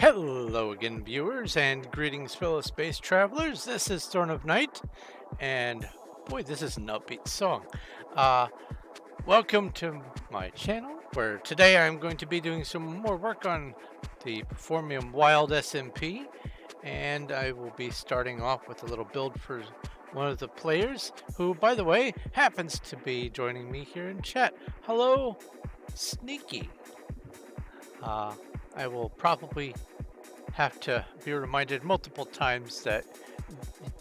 Hello again, viewers, and greetings, fellow space travelers. This is Thorn of Night, and boy, this is an upbeat song. Uh, Welcome to my channel, where today I'm going to be doing some more work on the Performium Wild SMP, and I will be starting off with a little build for one of the players, who, by the way, happens to be joining me here in chat. Hello, Sneaky. Uh, I will probably have to be reminded multiple times that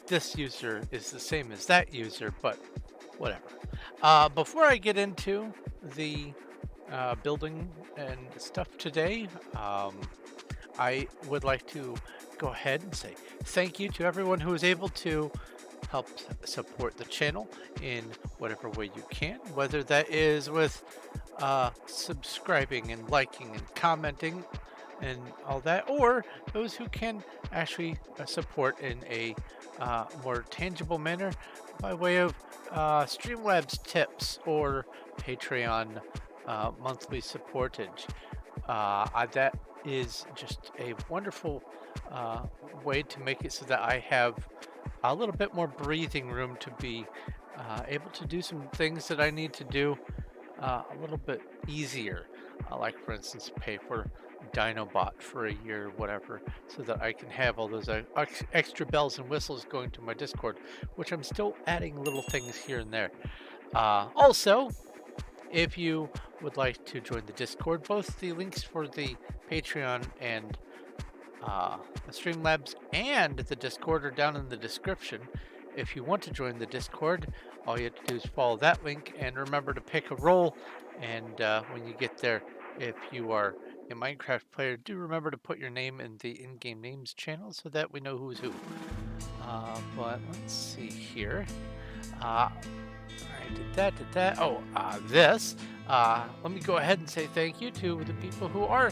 this user is the same as that user, but whatever. Before I get into the building and stuff today, I would like to go ahead and say thank you to everyone who is able to help support the channel in whatever way you can, whether that is with subscribing and liking and commenting and all that, or those who can actually support in a more tangible manner by way of Streamlabs tips or Patreon monthly supportage. That is just a wonderful way to make it so that I have a little bit more breathing room to be able to do some things that I need to do a little bit easier. Like, for instance, pay for Dinobot for a year or whatever, so that I can have all those extra bells and whistles going to my Discord, which I'm still adding little things here and there. Also, if you would like to join the Discord, both the links for the Patreon and the Streamlabs and the Discord are down in the description. If you want to join the Discord, all you have to do is follow that link and remember to pick a role. And when you get there, if you are a Minecraft player, do remember to put your name in the in-game names channel so that we know who's who. But let's see here. I did that. Oh, this. Let me go ahead and say thank you to the people who are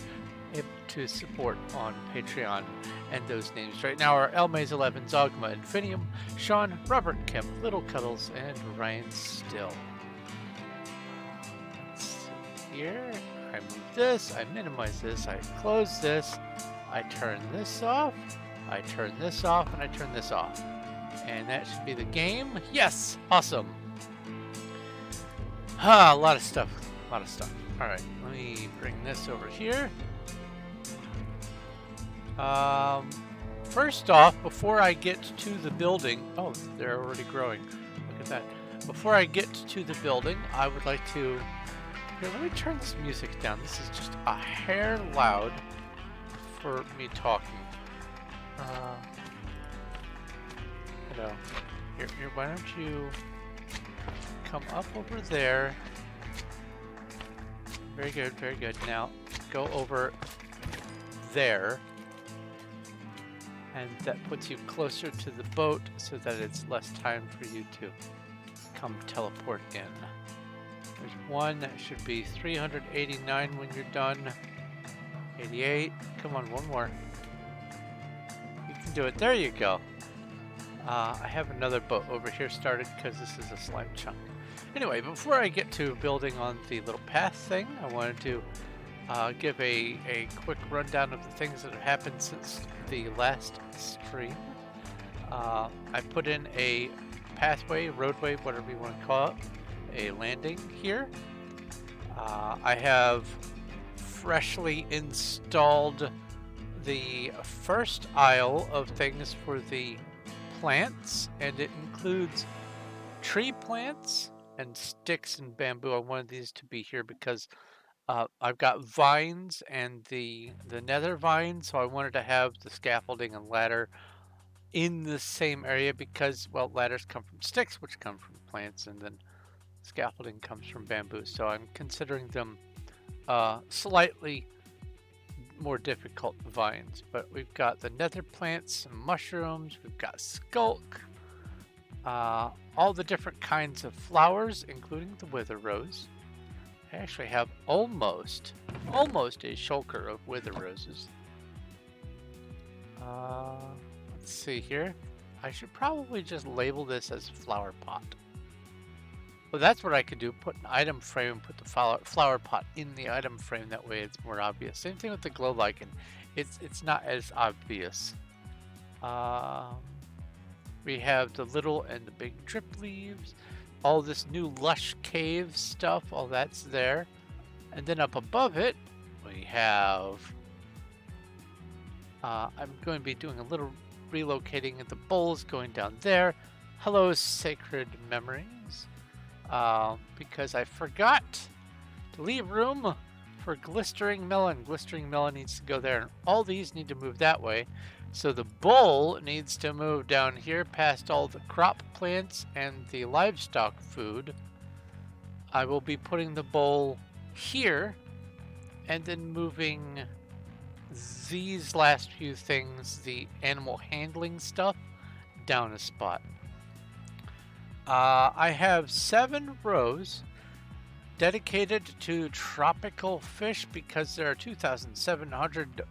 able to support on Patreon. And those names right now are Elmaze11, Zogma, Infinium, Sean, Robert Kemp, Little Cuddles, and Ryan Still. Let's see here. I move this, I minimize this, I close this, I turn this off, I turn this off, and I turn this off. And that should be the game. Yes! Awesome! A lot of stuff. Alright, let me bring this over here. First off, before I get to the building, oh, they're already growing. Look at that. Before I get to the building, I would like to, here, let me turn this music down. This is just a hair loud for me talking. Hello. Here, why don't you come up over there? Very good, very good. Now, go over there. And that puts you closer to the boat so that it's less time for you to come teleport in. There's one that should be 389 when you're done. 88. Come on, one more. You can do it. There you go. I have another boat over here started because this is a slime chunk. Anyway, before I get to building on the little path thing, I wanted to give a quick rundown of the things that have happened since the last stream. I put in a pathway, roadway, whatever you want to call it, a landing here. I have freshly installed the first aisle of things for the plants, and it includes tree plants and sticks and bamboo. I wanted these to be here because I've got vines and the nether vine, so I wanted to have the scaffolding and ladder in the same area because, well, ladders come from sticks, which come from plants, and then scaffolding comes from bamboo. So I'm considering them slightly more difficult vines. But we've got the nether plants, some mushrooms, we've got skulk, all the different kinds of flowers, including the wither rose. I actually have almost a shulker of wither roses. Let's see here. I should probably just label this as flower pot. Well, that's what I could do. Put an item frame and put the flower pot in the item frame. That way it's more obvious. Same thing with the glow lichen. It's not as obvious. Um, we have the little and the big drip leaves. All this new lush cave stuff. All that's there. And then up above it, we have... I'm going to be doing a little relocating of the bowls going down there. Hello, sacred memories. Because I forgot to leave room for glistering melon. Glistering melon needs to go there, and all these need to move that way. So the bowl needs to move down here past all the crop plants and the livestock food. I will be putting the bowl here and then moving these last few things, the animal handling stuff, down a spot. I have 7 rows dedicated to tropical fish because there are 2,700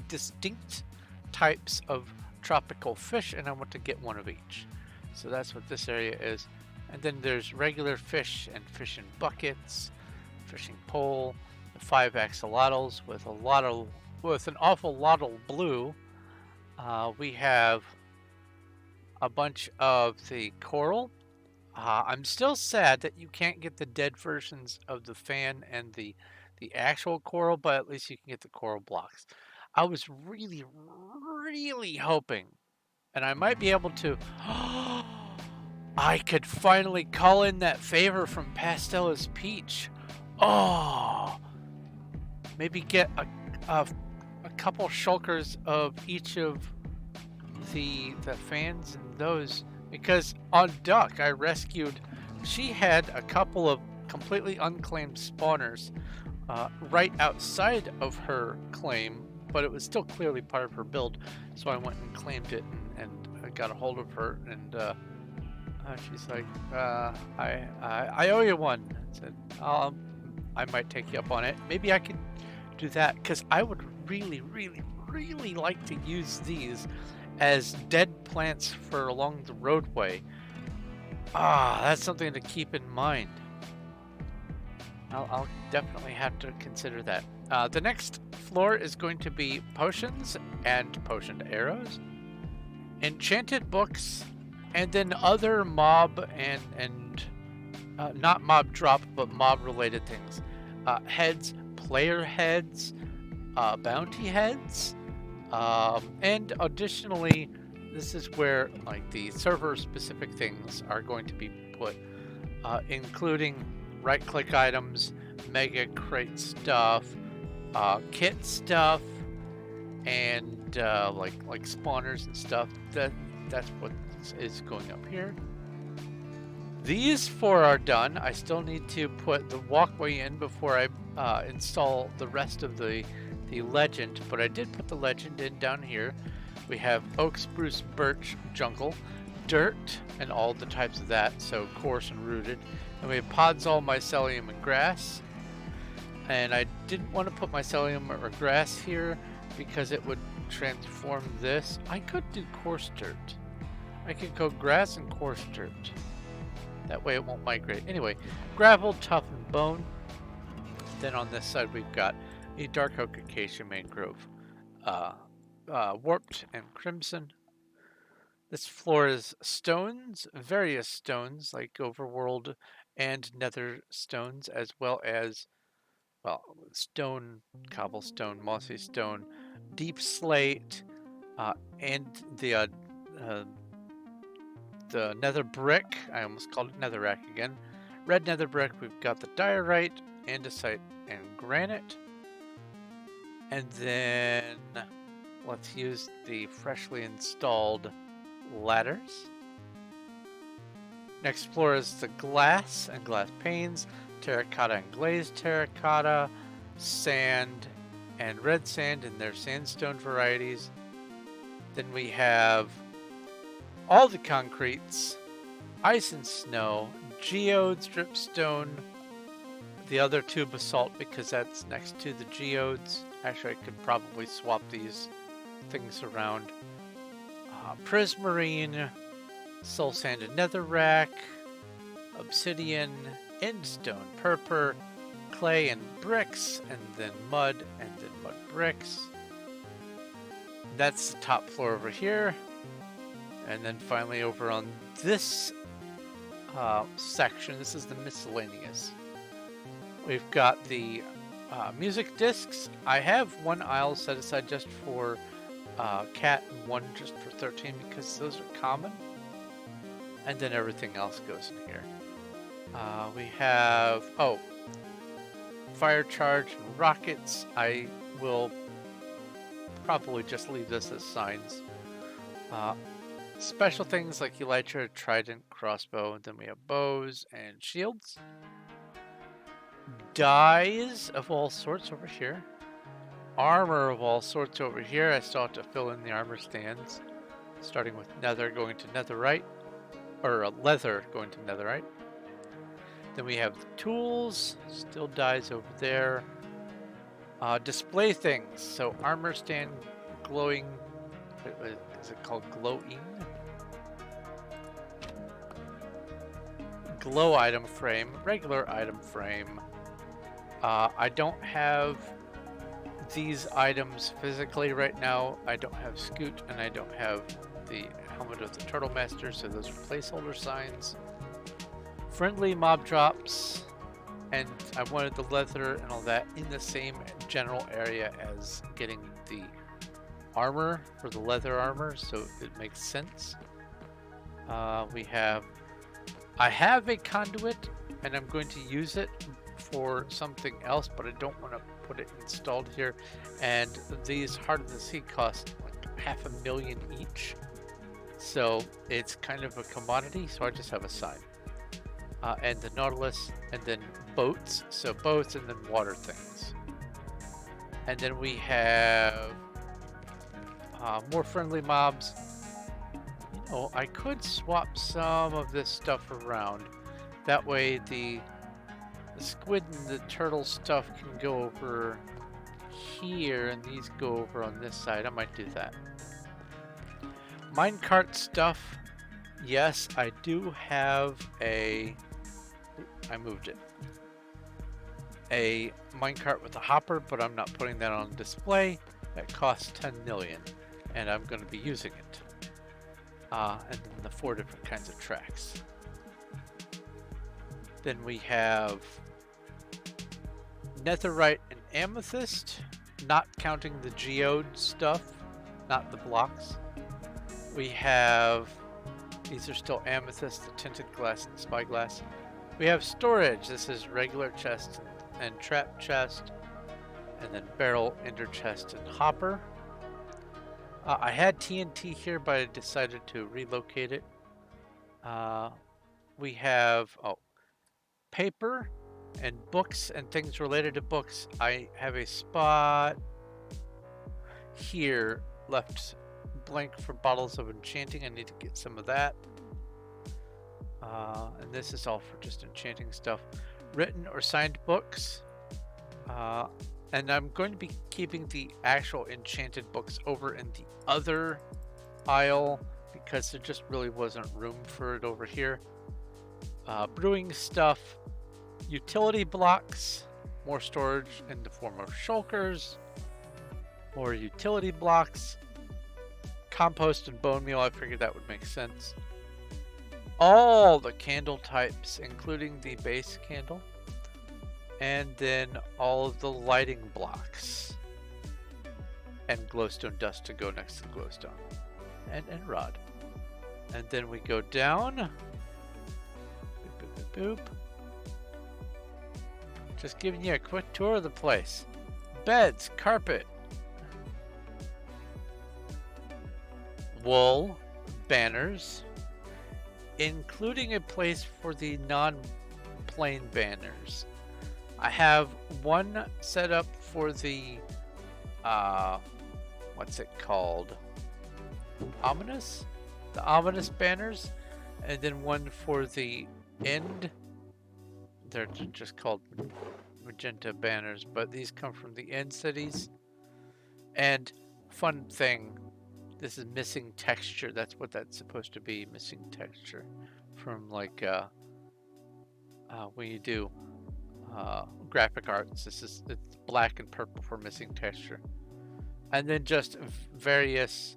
distinct types of tropical fish, and I want to get one of each. So that's what this area is. And then there's regular fish and fish in buckets, fishing pole, the 5 axolotls with an awful lot of blue. We have a bunch of the coral. I'm still sad that you can't get the dead versions of the fan and the actual coral, but at least you can get the coral blocks. I was really, really hoping, and I might be able to, I could finally call in that favor from Pastella's Peach. Oh, maybe get a couple shulkers of each of the fans and those. Because on Duck, I rescued, she had a couple of completely unclaimed spawners right outside of her claim, but it was still clearly part of her build. So I went and claimed it and I got a hold of her, and she's like, I owe you one. I said, I might take you up on it. Maybe I could do that, because I would really, really, really like to use these as dead plants for along the roadway. That's something to keep in mind. I'll definitely have to consider that. The next floor is going to be potions and potioned arrows, enchanted books, and then other mob and not mob drop, but mob related things. Heads, player heads, bounty heads, and additionally, this is where like the server specific things are going to be put, including right click items, mega crate stuff, kit stuff, and like spawners and stuff. That's what is going up here. These 4 are done. I still need to put the walkway in before I install the rest of the legend, but I did put the legend in down here. We have oak, spruce, birch, jungle, dirt, and all the types of that, so coarse and rooted. And we have podzol, mycelium, and grass. And I didn't want to put mycelium or grass here because it would transform this. I could do coarse dirt. I could go grass and coarse dirt. That way it won't migrate. Anyway, gravel, tuff, and bone. Then on this side we've got a dark oak, acacia, mangrove, warped and crimson. This floor is stones, various stones like overworld and nether stones, as well as, well, stone, cobblestone, mossy stone, deep slate, and the nether brick. I almost called it netherrack again. Red nether brick. We've got the diorite, andesite, and granite. And then let's use the freshly installed ladders. Next floor is the glass and glass panes, terracotta and glazed terracotta, sand and red sand in their sandstone varieties. Then we have all the concretes, ice and snow, geodes, dripstone, the other 2 basalt because that's next to the geodes. Actually, I could probably swap these things around. Prismarine, soul sand and netherrack, obsidian, endstone, purpur, clay and bricks, and then mud bricks. That's the top floor over here. And then finally over on this section, this is the miscellaneous. We've got the music discs. I have one aisle set aside just for cat and one just for 13 because those are common. And then everything else goes in here. We have, fire charge and rockets. I will probably just leave this as signs. Special things like elytra, trident, crossbow, and then we have bows and shields. Dyes of all sorts over here. Armor of all sorts over here. I still have to fill in the armor stands. Starting with nether going to netherite. Or leather going to netherite. Then we have the tools. Still dyes over there. Display things. So armor stand glowing. Is it called glowing? Glow item frame. Regular item frame. I don't have these items physically right now. I don't have Scoot and I don't have the helmet of the Turtle Master, so those are placeholder signs. Friendly mob drops, and I wanted the leather and all that in the same general area as getting the armor for the leather armor, so it makes sense. I have a conduit and I'm going to use it for something else, but I don't want to put it installed here. And these Heart of the Sea cost like $500,000 each, so it's kind of a commodity, so I just have a side. And the Nautilus, and then boats, so boats and then water things. And then we have more friendly mobs. You know, I could swap some of this stuff around. That way the squid and the turtle stuff can go over here and these go over on this side. I might do that. Minecart stuff. Yes, I do have a... I moved it. A minecart with a hopper, but I'm not putting that on display. That costs 10 million, and I'm going to be using it. And then the 4 different kinds of tracks. Then we have netherite and amethyst, not counting the geode stuff, not the blocks. We have, these are still amethyst, the tinted glass and spyglass. We have storage. This is regular chest and trap chest, and then barrel, ender chest, and hopper. I had TNT here, but I decided to relocate it. We have paper and books and things related to books. I have a spot here left blank for bottles of enchanting. I need to get some of that. And this is all for just enchanting stuff. Written or signed books. And I'm going to be keeping the actual enchanted books over in the other aisle because there just really wasn't room for it over here. Brewing stuff. Utility blocks. More storage in the form of shulkers. More utility blocks. Compost and bone meal. I figured that would make sense. All the candle types, including the base candle. And then all of the lighting blocks. And glowstone dust to go next to the glowstone. And rod. And then we go down. Boop, boop, boop, boop. Just giving you a quick tour of the place. Beds, carpet. Wool, banners. Including a place for the non-plain banners. I have one set up for the, what's it called? Ominous? The ominous banners. And then one for the end. They're just called magenta banners, but these come from the end cities. And fun thing, this is missing texture. That's what that's supposed to be, missing texture from like when you do graphic arts. It's black and purple for missing texture. And then just various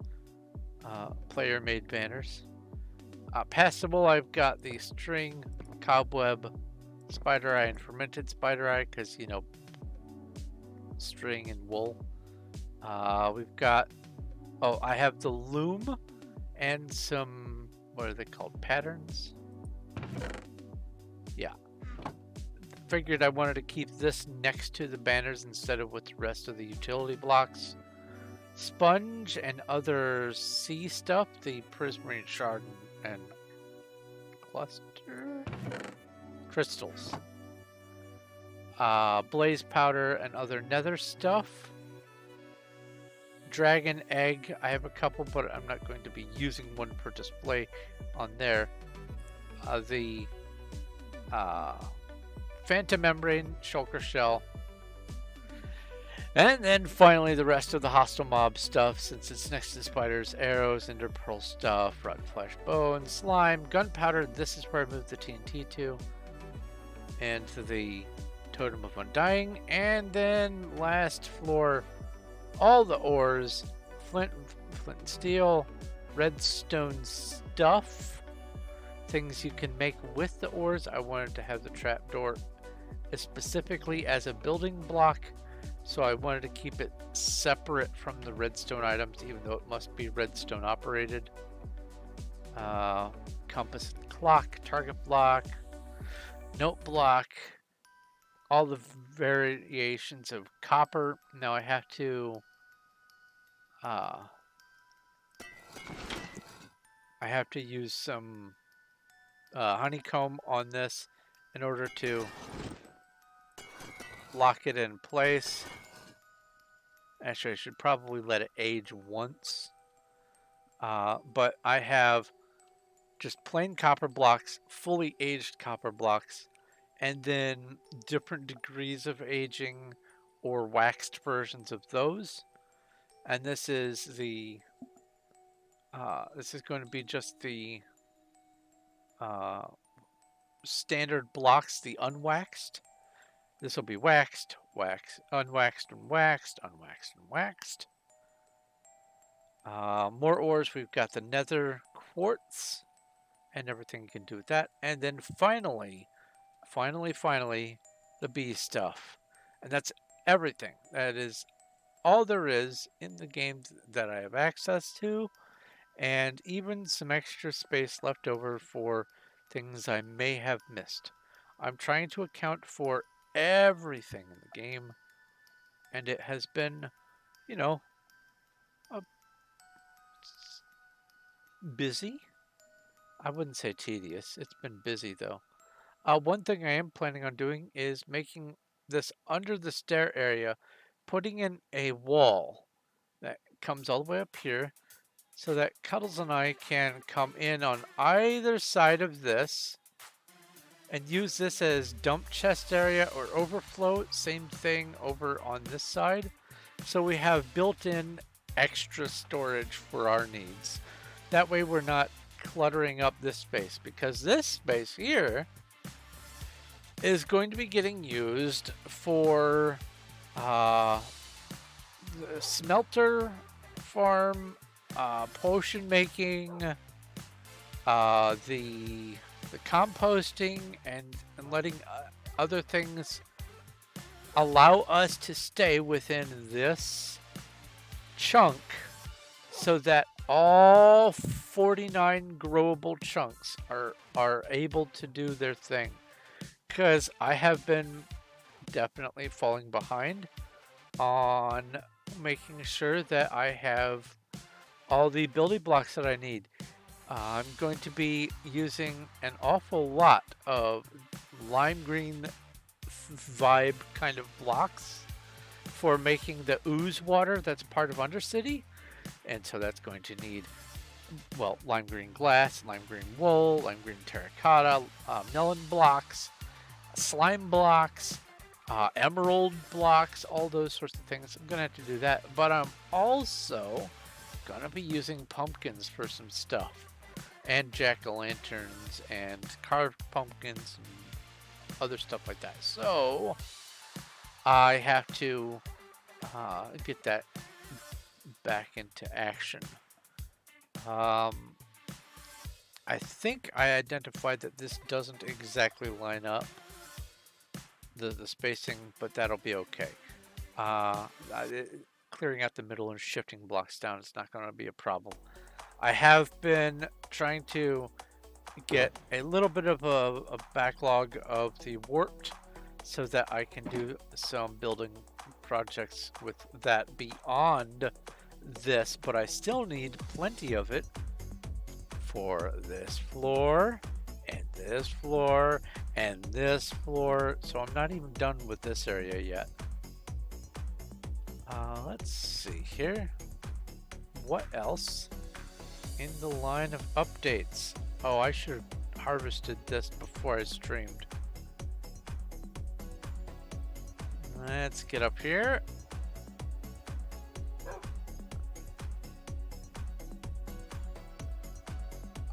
player-made banners. Passable, I've got the string, cobweb, spider eye, and fermented spider eye, because, you know, string and wool. We've got, oh, I have the loom and some, what are they called, patterns? Yeah. Figured I wanted to keep this next to the banners instead of with the rest of the utility blocks. Sponge and other sea stuff, the prismarine shard and cluster crystals. Blaze powder and other nether stuff. Dragon egg, I have a couple, but I'm not going to be using one per display on there. The phantom membrane, shulker shell, and then finally the rest of the hostile mob stuff, since it's next to spiders, arrows, ender pearl stuff, rotten flesh, bone, slime, gunpowder. This is where I moved the TNT to, and to the totem of undying, and then last floor, all the ores, flint and steel, redstone stuff, things you can make with the ores. I wanted to have the trapdoor specifically as a building block, so I wanted to keep it separate from the redstone items, even though it must be redstone operated. Compass and clock, target block, note block, all the variations of copper. Now I have to use some honeycomb on this in order to lock it in place. Actually, I should probably let it age once. But I have just plain copper blocks, fully aged copper blocks, and then different degrees of aging or waxed versions of those. And this is the this is going to be just the standard blocks, the unwaxed. This will be waxed, waxed, unwaxed, and waxed, unwaxed, and waxed. More ores. We've got the nether quartz and everything you can do with that. And then finally, the bee stuff. And that's everything. That is all there is in the game that I have access to, and even some extra space left over for things I may have missed. I'm trying to account for everything in the game, and it has been, you know, busy. I wouldn't say tedious. It's been busy though. One thing I am planning on doing is making this under the stair area, putting in a wall that comes all the way up here, so that Cuddles and I can come in on either side of this and use this as dump chest area or overflow. Same thing over on this side. So we have built-in extra storage for our needs. That way we're not cluttering up this space, because this space here is going to be getting used for the smelter farm, potion making, the composting, and letting other things allow us to stay within this chunk, so that all 49 growable chunks are able to do their thing. Because I have been definitely falling behind on making sure that I have all the building blocks that I need. I'm going to be using an awful lot of lime green vibe kind of blocks for making the ooze water that's part of Undercity. And so that's going to need, well, lime green glass, lime green wool, lime green terracotta, melon blocks, slime blocks, emerald blocks, all those sorts of things. I'm going to have to do that. But I'm also going to be using pumpkins for some stuff. And jack-o'-lanterns and carved pumpkins and other stuff like that. So I have to get that back into action. I think I identified that this doesn't exactly line up the spacing, but that'll be okay. Clearing out the middle and shifting blocks down is not going to be a problem. I have been trying to get a little bit of a backlog of the warped so that I can do some building projects with that beyond this, but I still need plenty of it for this floor and this floor and this floor, so I'm not even done with this area yet. Let's see here. What else in the line of updates? Oh, I should have harvested this before I streamed. Let's get up here.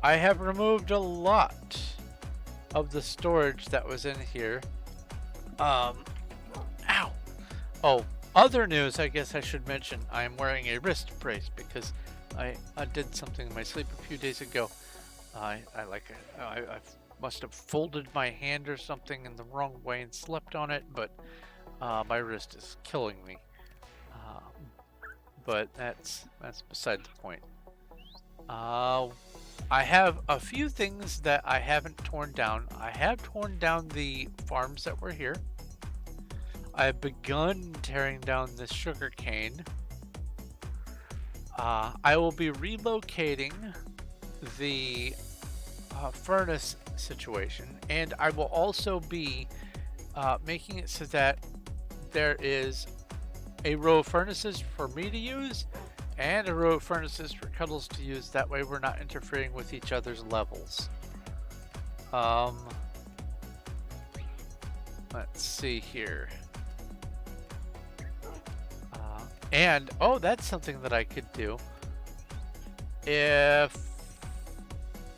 I have removed a lot of the storage that was in here. Ow! Oh, other news, I guess I should mention, I'm wearing a wrist brace because I did something in my sleep a few days ago. I must have folded my hand or something in the wrong way and slept on it, but my wrist is killing me. But that's beside the point. I have a few things that I haven't torn down. I have torn down the farms that were here. I've begun tearing down the sugar cane. I will be relocating the furnace situation, and I will also be making it so that there is a row of furnaces for me to use and a row of furnaces for Cuddles to use. That way we're not interfering with each other's levels. Let's see here. And, oh, that's something that I could do. If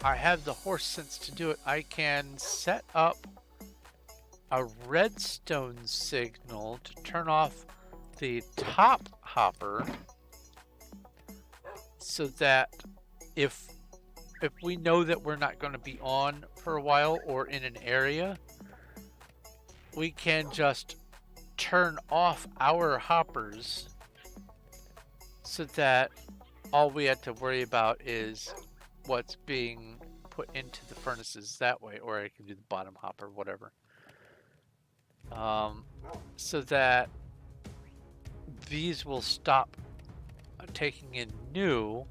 I have the horse sense to do it, I can set up a redstone signal to turn off the top hopper so that if we know that we're not going to be on for a while or in an area, we can just turn off our hoppers so that all we have to worry about is what's being put into the furnaces that way, or I can do the bottom hopper, whatever. So that these will stop taking in new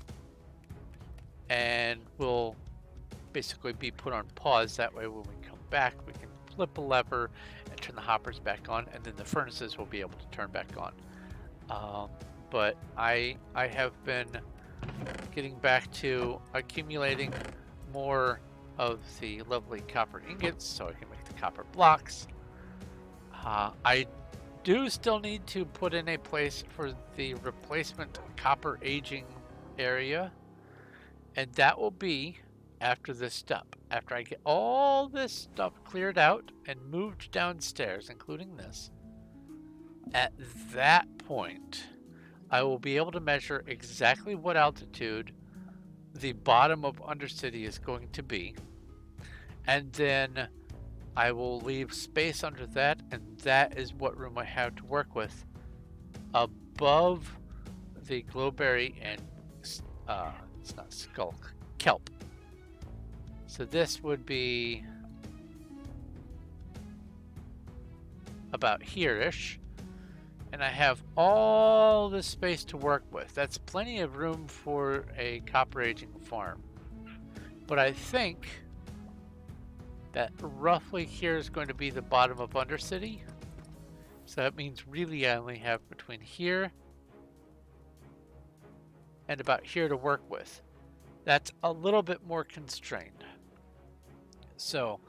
and will basically be put on pause. That way when we come back, we can flip a lever and turn the hoppers back on, and then the furnaces will be able to turn back on. But I have been getting back to accumulating more of the lovely copper ingots so I can make the copper blocks. I do still need to put in a place for the replacement copper aging area, and that will be after this step. After I get all this stuff cleared out and moved downstairs, including this, at that point I will be able to measure exactly what altitude the bottom of Undercity is going to be, and then I will leave space under that, and that is what room I have to work with above the glowberry and it's not skulk, kelp. So this would be about here-ish, and I have all this space to work with. That's plenty of room for a copper aging farm. But I think that roughly here is going to be the bottom of Undercity. So that means really I only have between here and about here to work with. That's a little bit more constrained. So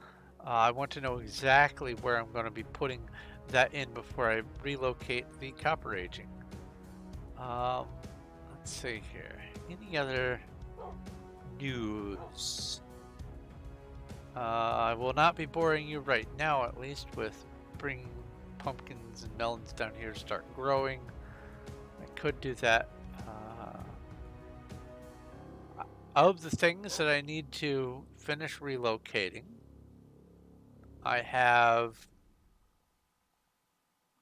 I want to know exactly where I'm going to be putting that in before I relocate the copper aging. Let's see here. Any other news? I will not be boring you right now, at least, with bringing pumpkins and melons down here to start growing. I could do that. Of the things that I need to finish relocating, I have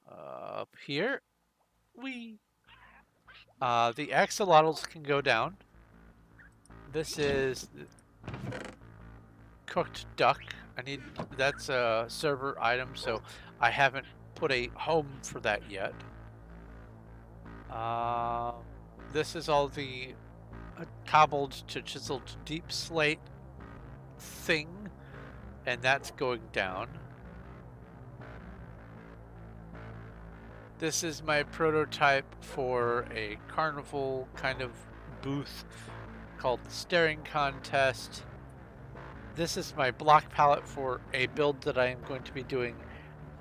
up here, the axolotls can go down. This is cooked duck. That's a server item, so I haven't put a home for that yet. This is all the cobbled to chiseled deep slate thing, and that's going down. This is my prototype for a carnival kind of booth called the Staring Contest. This is my block palette for a build that I am going to be doing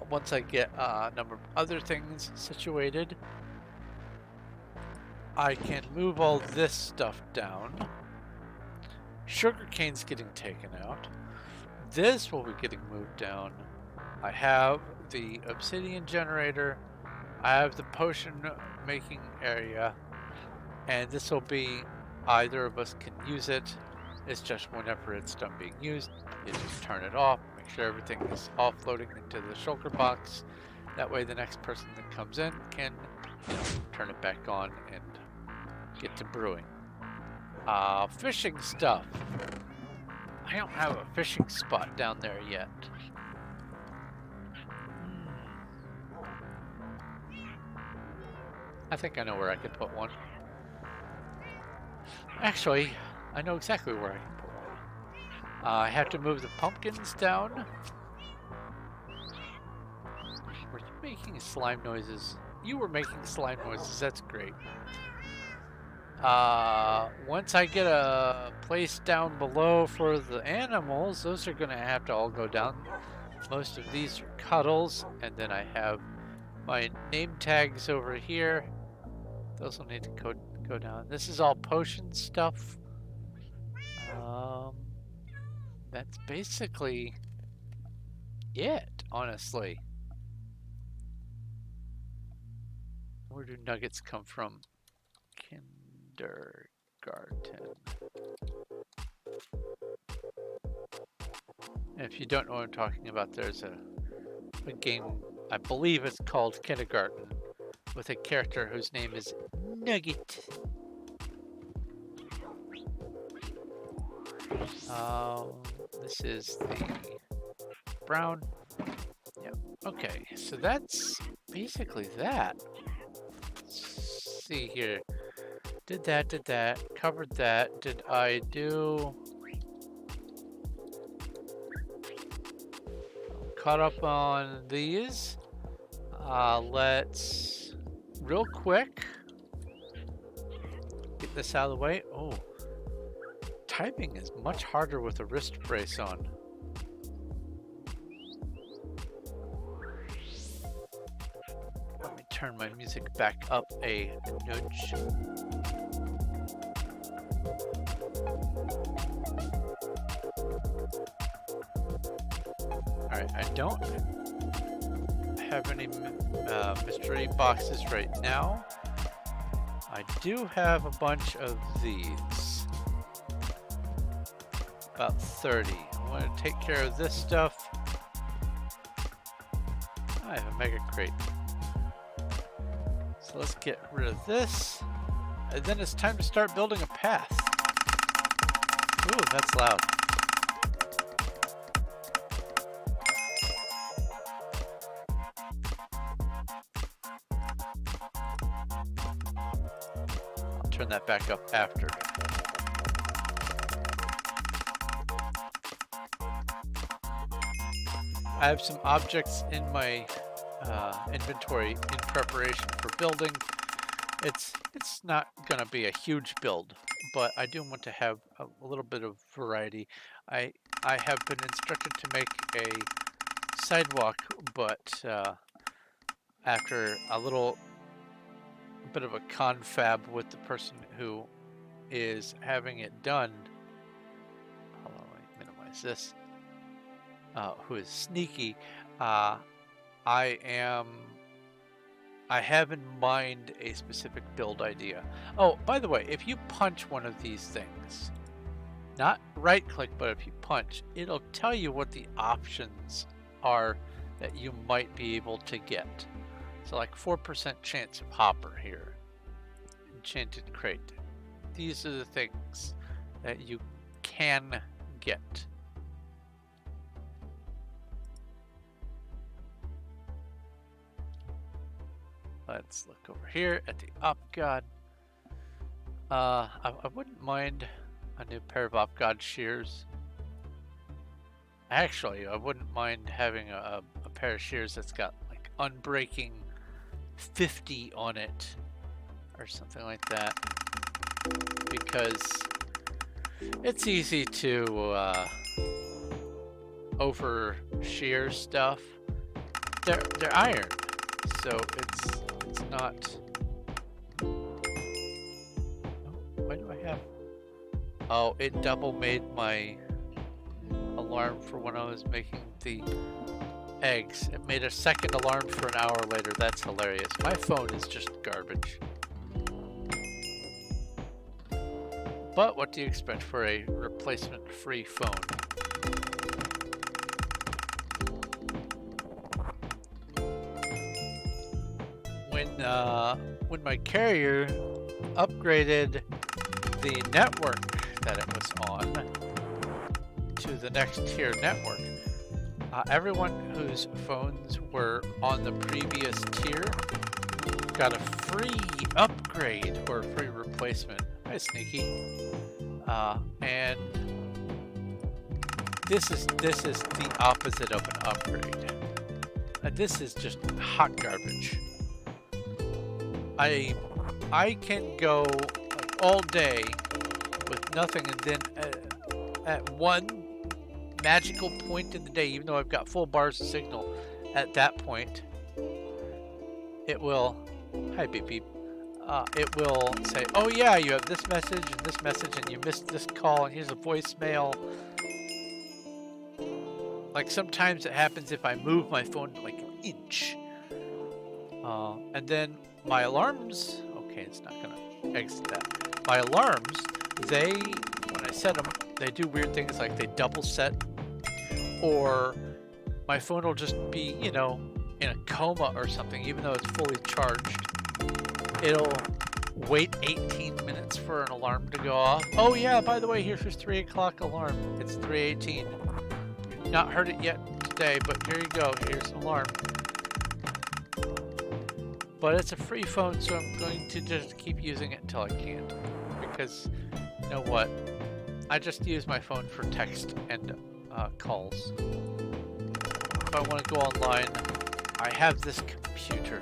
once I get a number of other things situated. I can move all this stuff down. Sugarcane's getting taken out. This will be getting moved down. I have the obsidian generator. I have the potion making area. And this will be, either of us can use it. It's just whenever it's done being used, you just turn it off, make sure everything is offloading into the shulker box. That way the next person that comes in can turn it back on and get to brewing. Fishing stuff. I don't have a fishing spot down there yet. I think I know where I could put one. Actually, I know exactly where I can put one. I have to move the pumpkins down. Were you making slime noises? You were making slime noises, that's great. Once I get a place down below for the animals, those are gonna have to all go down. Most of these are cuddles, and then I have my name tags over here. Those will need to go down. This is all potion stuff. That's basically it, honestly. Where do nuggets come from? Kindergarten. And if you don't know what I'm talking about, there's a game, I believe it's called Kindergarten, with a character whose name is Nugget. This is the brown. Yep. Okay, so that's basically that. Let's see here. Did that, covered that. Did I do... Caught up on these. Let's real quick get this out of the way. Oh, typing is much harder with a wrist brace on. Let me turn my music back up a nudge. Alright, I don't have any mystery boxes right now. I do have a bunch of these. About 30. I want to take care of this stuff. I have a mega crate. So let's get rid of this. And then it's time to start building a path. Ooh, that's loud. I'll turn that back up after. I have some objects in my inventory in preparation for building. It's not gonna be a huge build, but I do want to have a little bit of variety. I have been instructed to make a sidewalk, but after a little bit of a confab with the person who is having it done, hold on, let me minimize this. who is sneaky, I have in mind a specific build idea. Oh, by the way, if you punch one of these things, not right click, but if you punch, it'll tell you what the options are that you might be able to get. So like 4% chance of hopper here. Enchanted crate. These are the things that you can get. Let's look over here at the Op God. I wouldn't mind a new pair of Op God shears. Actually, I wouldn't mind having a pair of shears that's got like unbreaking 50 on it or something like that, because it's easy to over shear stuff. They're iron, so it's not. Oh, why do I have? Oh, it double made my alarm for when I was making the eggs. It made a second alarm for an hour later. That's hilarious. My phone is just garbage. But what do you expect for a replacement-free phone? When my carrier upgraded the network that it was on to the next tier network, everyone whose phones were on the previous tier got a free upgrade or a free replacement. Hi, Sneaky. And this is the opposite of an upgrade. This is just hot garbage. I can go like all day with nothing, and then at one magical point in the day, even though I've got full bars of signal, at that point it will, hi beep beep, it will say, oh yeah, you have this message and you missed this call, and here's a voicemail. Like sometimes it happens if I move my phone like an inch. And then my alarms, okay, it's not gonna exit that. My alarms, when I set them, they do weird things like they double set, or my phone will just be, you know, in a coma or something, even though it's fully charged. It'll wait 18 minutes for an alarm to go off. Oh yeah, by the way, here's your 3 o'clock alarm. It's 3:18. Not heard it yet today, but here you go. Here's an alarm. But it's a free phone, so I'm going to just keep using it until I can't. Because, you know what? I just use my phone for text and calls. If I want to go online, I have this computer.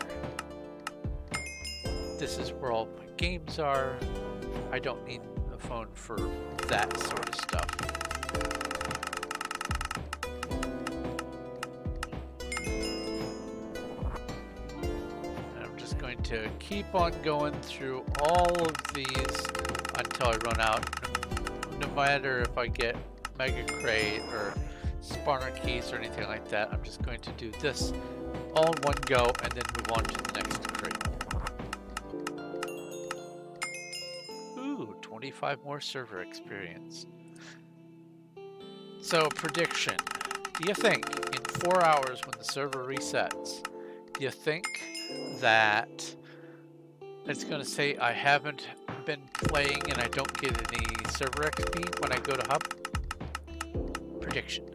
This is where all my games are. I don't need a phone for that sort of stuff. To keep on going through all of these until I run out. No matter if I get Mega Crate or spawner keys or anything like that, I'm just going to do this all in one go and then move on to the next crate. Ooh, 25 more server experience. So prediction. Do you think in 4 hours when the server resets, do you think that it's going to say I haven't been playing and I don't get any server XP when I go to hub? Prediction.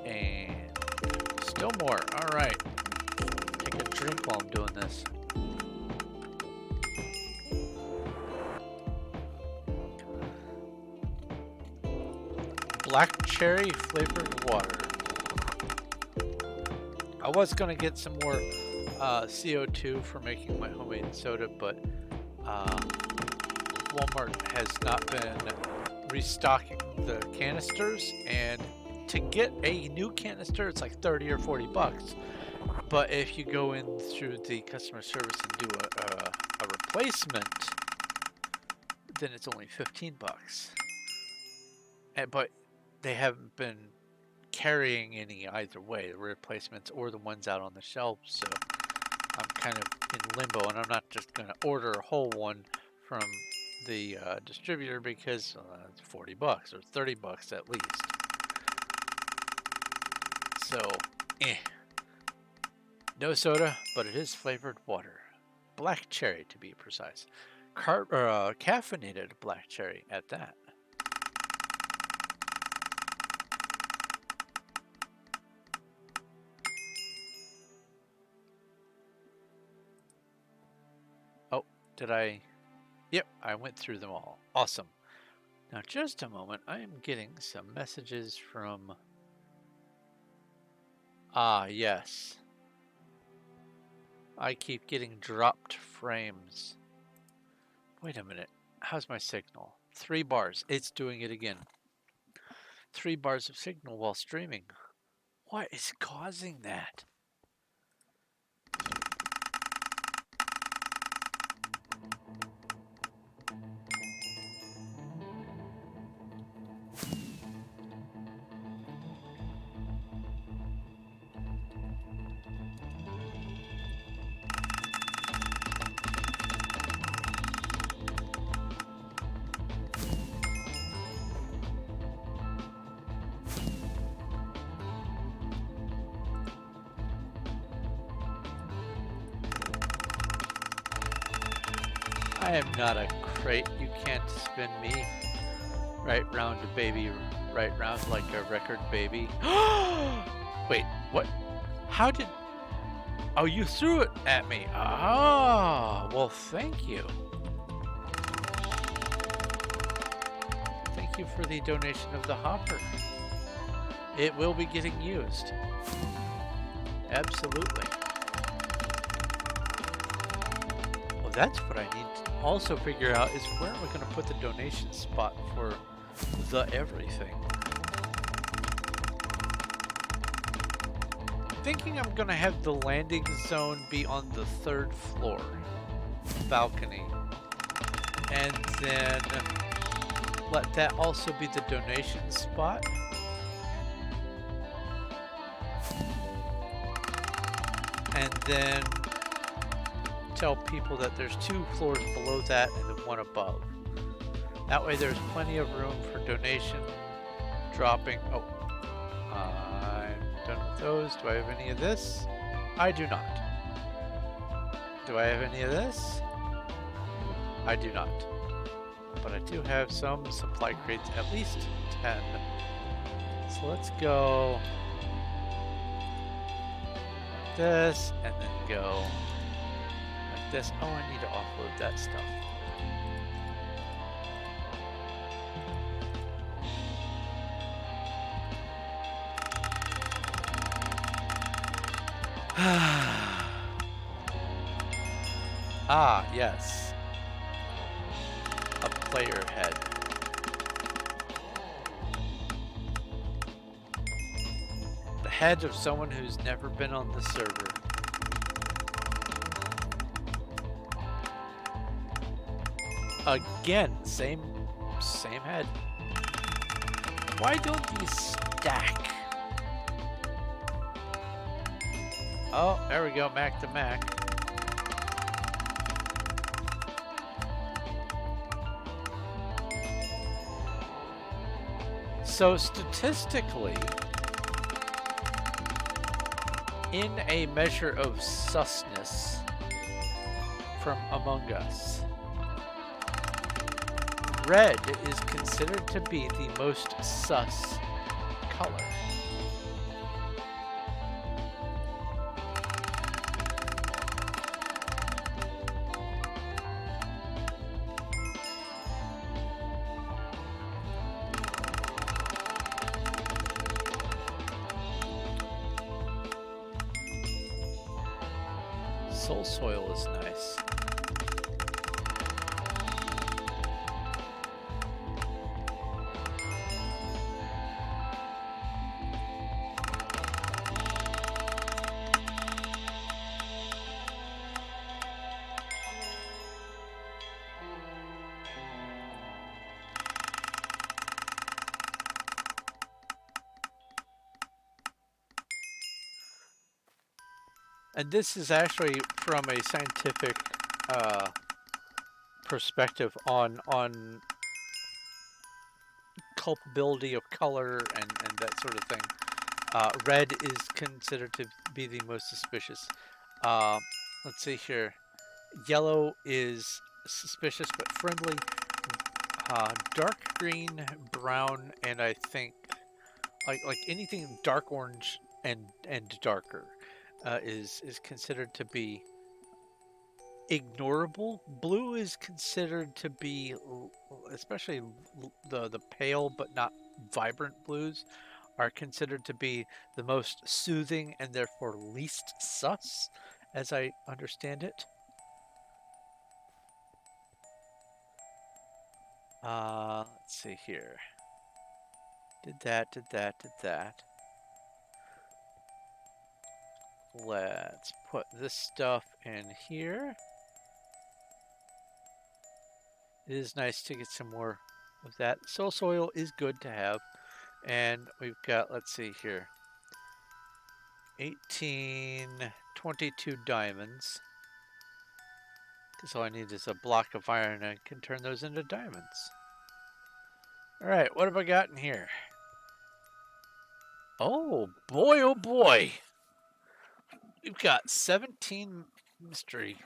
And still more. All right. Take a drink while I'm doing this. Black cherry flavored water. I was going to get some more CO2 for making my homemade soda, but Walmart has not been restocking the canisters, and to get a new canister it's like 30 or 40 bucks, But if you go in through the customer service and do a replacement, then it's only $15. But they haven't been carrying any either way, the replacements or the ones out on the shelf. So I'm kind of in limbo, and I'm not just going to order a whole one from the distributor because it's $40 or $30 at least. So, no soda, but it is flavored water. Black cherry, to be precise. Caffeinated black cherry at that. Oh, did I? Yep, I went through them all. Awesome. Now, just a moment. I am getting some messages from... Ah, yes. I keep getting dropped frames. Wait a minute. How's my signal? 3 bars. It's doing it again. 3 bars of signal while streaming. What is causing that? I am not a crate. You can't spin me right round, baby, right round like a record, baby. Wait, what? How did... Oh, you threw it at me. Ah, well, thank you. Thank you for the donation of the hopper. It will be getting used. Absolutely. Well, that's what I need to also figure out is where am I going to put the donation spot for the everything. Thinking I'm going to have the landing zone be on the 3rd floor balcony, and then let that also be the donation spot. And then tell people that there's 2 floors below that and then 1 above. That way there's plenty of room for donation dropping. Oh, I'm done with those. Do I have any of this? I do not. Do I have any of this? I do not. But I do have some supply crates, at least 10. So let's go like this, and then go like this. Oh, I need to offload that stuff. Ah, yes. A player head. The head of someone who's never been on the server. Again, same head. Why don't these stack? Oh, there we go, Mac to Mac. So statistically, in a measure of susness from Among Us, red is considered to be the most sus color. Soul soil is nice. And this is actually from a scientific perspective on culpability of color and that sort of thing. Red is considered to be the most suspicious. Let's see here. Yellow is suspicious but friendly. Dark green, brown, and I think like anything dark orange and darker is considered to be ignorable. Blue is considered to be, especially the pale but not vibrant blues, are considered to be the most soothing and therefore least sus, as I understand it. Let's see here. Did that, did that, did that. Let's put this stuff in here. It is nice to get some more of that. Soul soil is good to have. And we've got, let's see here, 1822 diamonds. Because all I need is a block of iron and I can turn those into diamonds. Alright, what have I got in here? Oh boy. We've got 17 mystery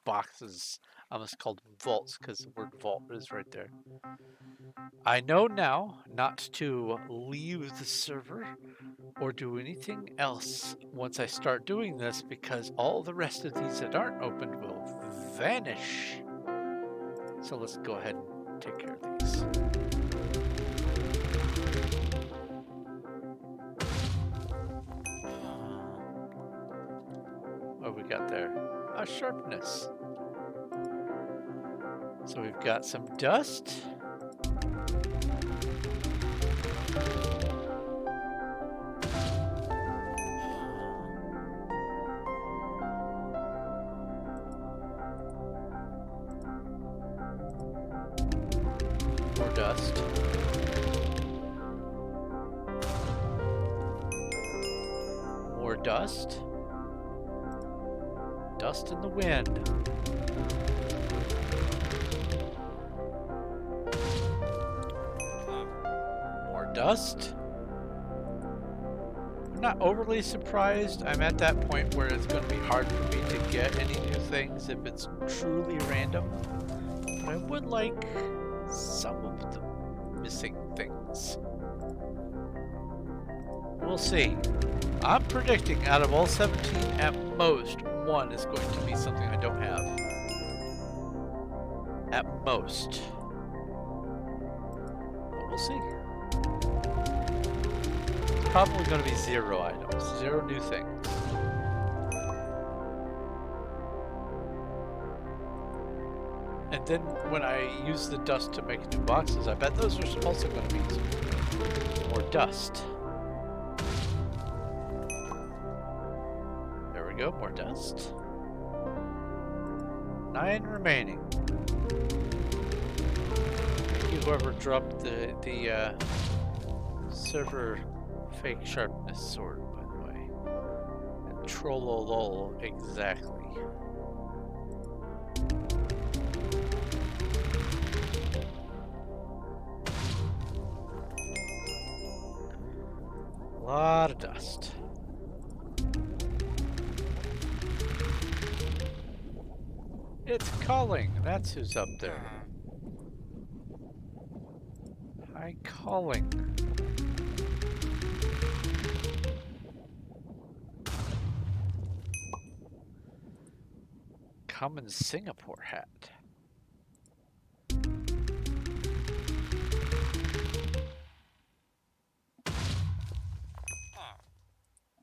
boxes. I almost called them vaults because the word vault is right there. I know now not to leave the server or do anything else once I start doing this, because all the rest of these that aren't opened will vanish. So let's go ahead and take care of these. What have we got there? A sharpness. So we've got some dust. More dust. More dust. Dust in the wind. More dust. I'm not overly surprised. I'm at that point where it's going to be hard for me to get any new things if it's truly random. But I would like some of the missing things. We'll see. I'm predicting out of all 17, at most, one is going to be something I don't have. At most. But we'll see. It's probably going to be 0 items, 0 new things. And then when I use the dust to make new boxes, I bet those are also going to be more dust. There we go, more dust. 9 remaining. Thank you whoever dropped the server fake sharpness sword, by the way. And trollolol, exactly. A lot of dust. It's calling. That's who's up there. Hi, calling. Common Singapore hat.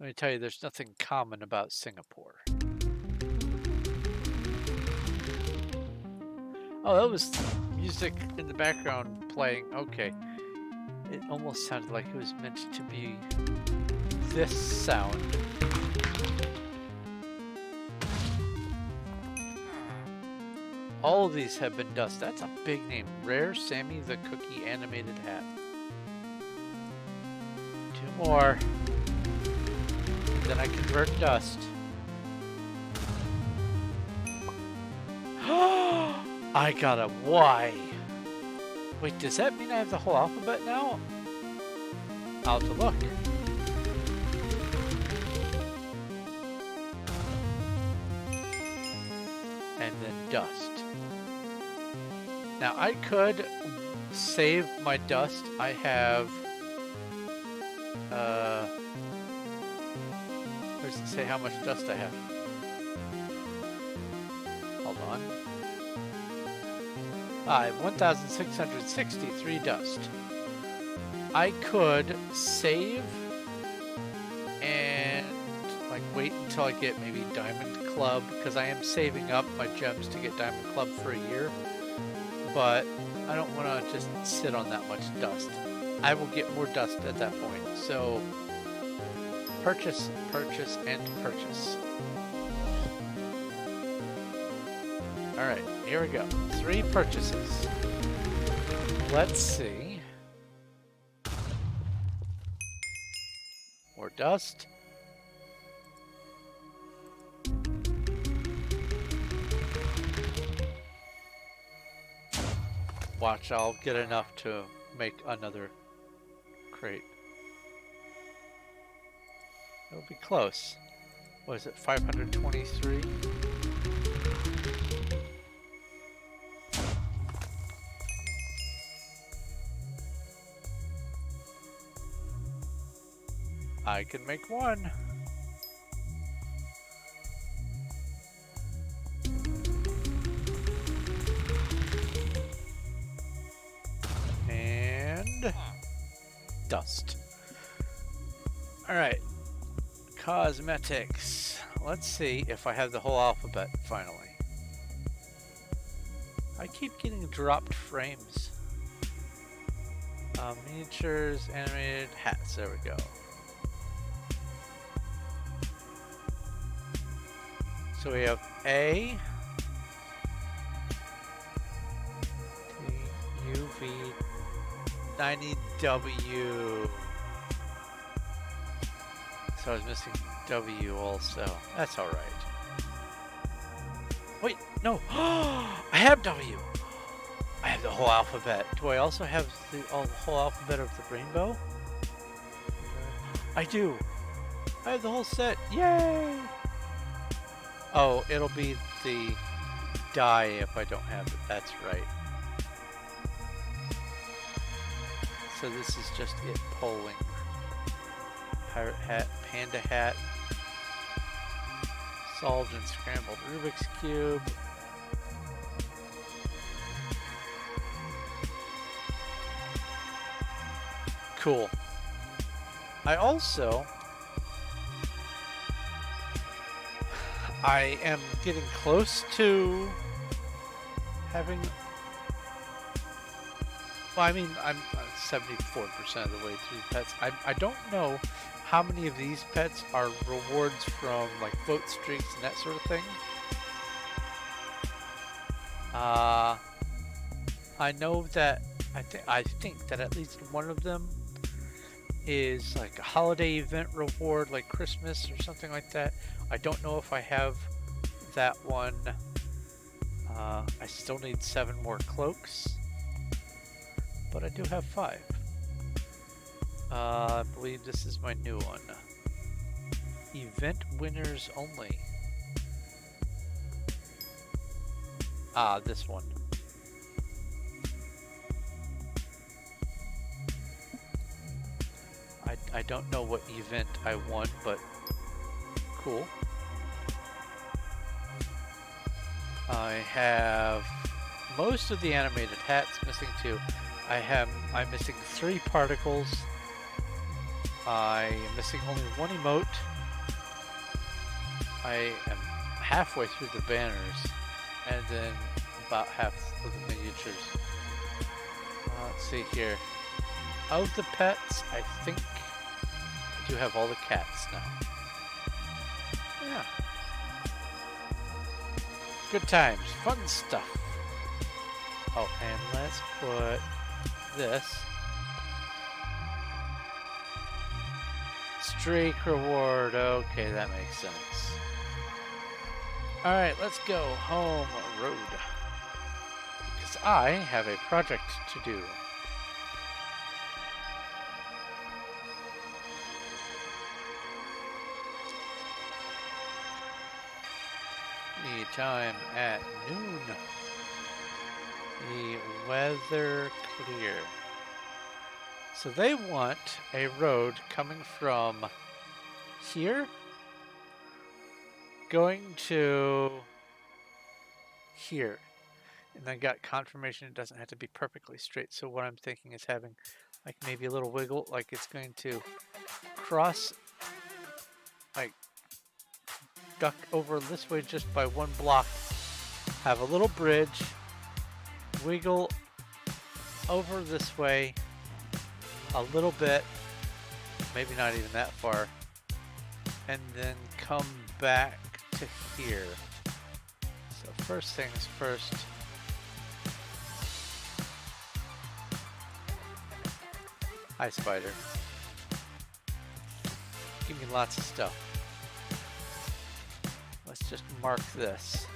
Let me tell you, there's nothing common about Singapore. Oh, that was music in the background playing. Okay. It almost sounded like it was meant to be this sound. All of these have been dust. That's a big name. Rare Sammy the Cookie animated hat. 2 more. then I convert dust. I got a Y. Wait, does that mean I have the whole alphabet now? I'll have to look. And then dust. Now I could save my dust. I have where does it say how much dust I have? Hold on. I have 1,663 dust. I could save and like wait until I get maybe Diamond Club, because I am saving up my gems to get Diamond Club for a year, but I don't want to just sit on that much dust. I will get more dust at that point. So purchase, purchase, and purchase. All right, here we go. 3 purchases. Let's see. More dust. Watch, I'll get enough to make another crate. It'll be close. What is it, 523? I can make 1. And dust. All right, cosmetics. Let's see if I have the whole alphabet finally. I keep getting dropped frames. Miniatures, animated, hats, there we go. So we have A, UV, 90W. So I was missing W also. That's alright. Wait, no. I have W. I have the whole alphabet. Do I also have the whole alphabet of the rainbow? I do. I have the whole set. Yay! Oh, it'll be the die if I don't have it. That's right. So this is just it polling. Pirate hat, panda hat. Solved and scrambled Rubik's Cube. Cool. I am getting close to having, well, I mean, I'm 74% of the way through pets. I don't know how many of these pets are rewards from like vote streaks and that sort of thing. I know that I think that at least one of them is like a holiday event reward, like Christmas or something like that. I don't know if I have that one. I still need 7 more cloaks, but I do have 5. I believe this is my new one. Event winners only. Ah, this one. I don't know what event I won, but cool. I have most of the animated hats, missing 2. I'm missing 3 particles. I am missing only 1 emote. I am halfway through the banners, and then about half of the miniatures. Let's see here. Of the pets, I think I do have all the cats now. Yeah. Good times, fun stuff. Oh, and let's put this streak reward. Okay, that makes sense. Alright, let's go home road. Because I have a project to do. The time at noon. The weather clear. So they want a road coming from here, going to here. And I got confirmation it doesn't have to be perfectly straight. So what I'm thinking is having like maybe a little wiggle, like it's going to cross, like duck over this way just by one block, have a little bridge, wiggle over this way a little bit, maybe not even that far, and then come back to here. So first things first. Hi, spider. Give me lots of stuff. Let's just mark this.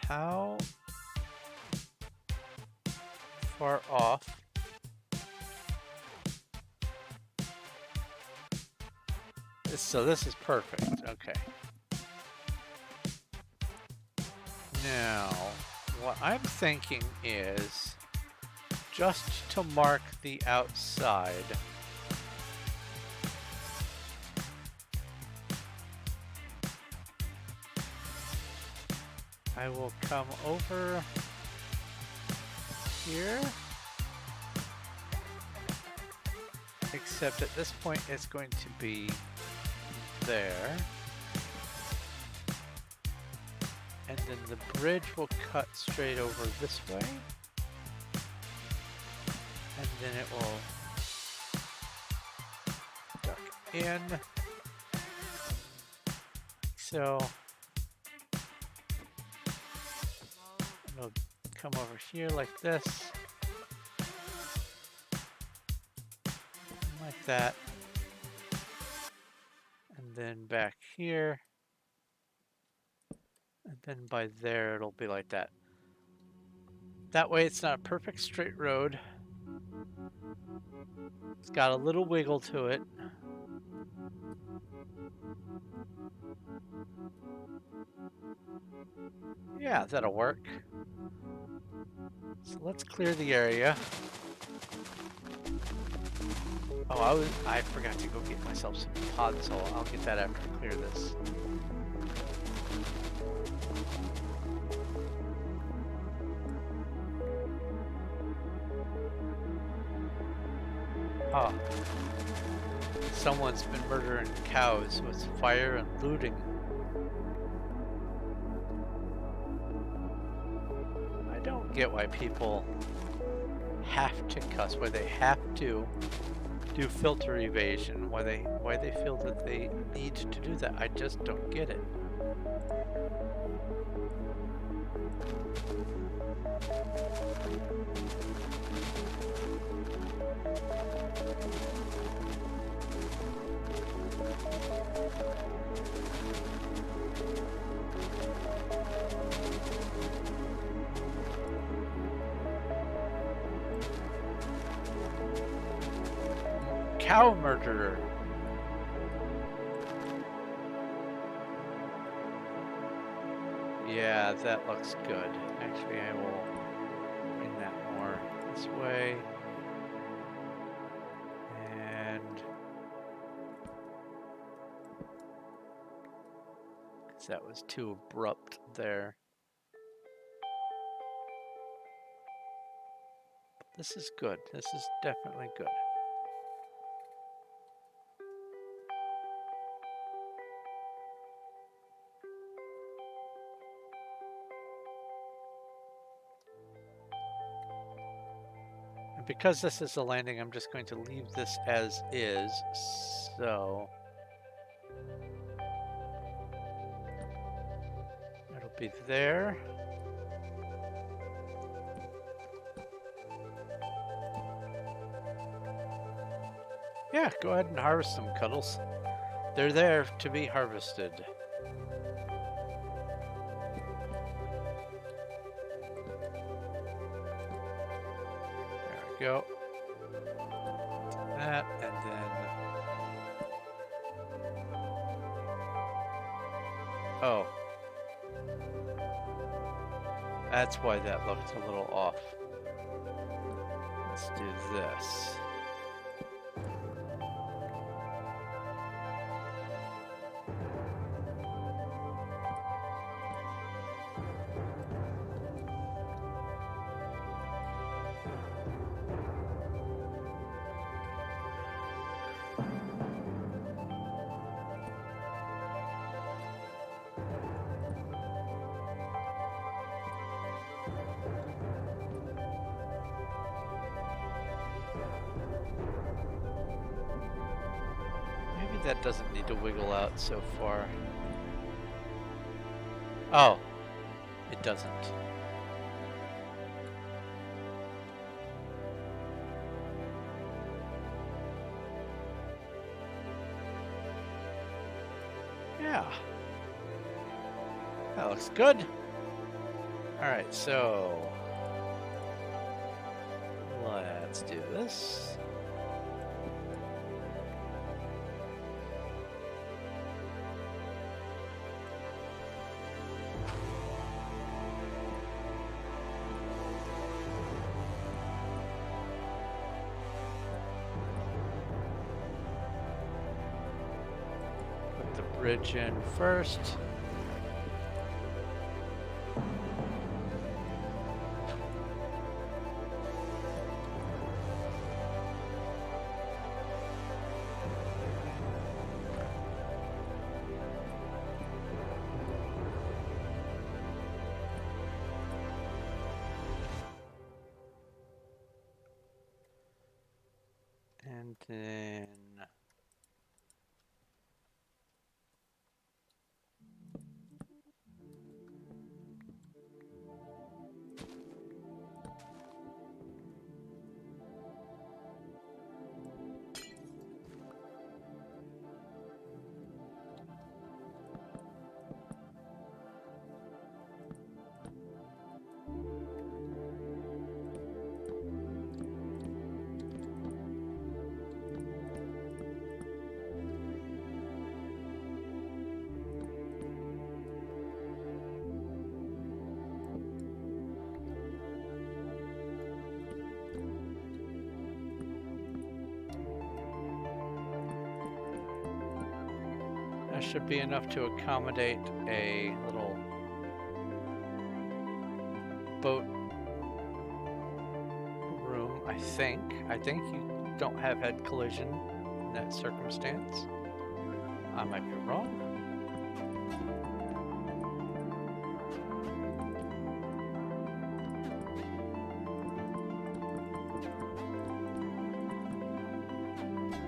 How far off so this is perfect. Okay. Now, what I'm thinking is just to mark the outside, I will come over here, except at this point it's going to be there. And then the bridge will cut straight over this way. And then it will duck in. So it'll come over here like this. Like that. And then back here. And then by there it'll be like that. That way it's not a perfect straight road. It's got a little wiggle to it. Yeah, that'll work. So let's clear the area. Oh, I forgot to go get myself some pods, so I'll get that after I clear this. Oh. Someone's been murdering cows with fire and looting. I don't get why people have to cuss, why they have to do filter evasion, why they feel that they need to do that. I just don't get it. Cow murderer. Yeah, that looks good. Actually, I will bring that more this way. And because that was too abrupt there. This is good. This is definitely good. Because this is a landing, I'm just going to leave this as is, so it'll be there. Yeah, go ahead and harvest them, Cuddles. They're there to be harvested. There we go. That, and then... Oh. That's why that looked a little off. Let's do this. That doesn't need to wiggle out so far. Oh, it doesn't. Yeah. That looks good. All right, so let's do this. Bridge in first. And then that should be enough to accommodate a little boat room, I think. I think you don't have head collision in that circumstance. I might be wrong.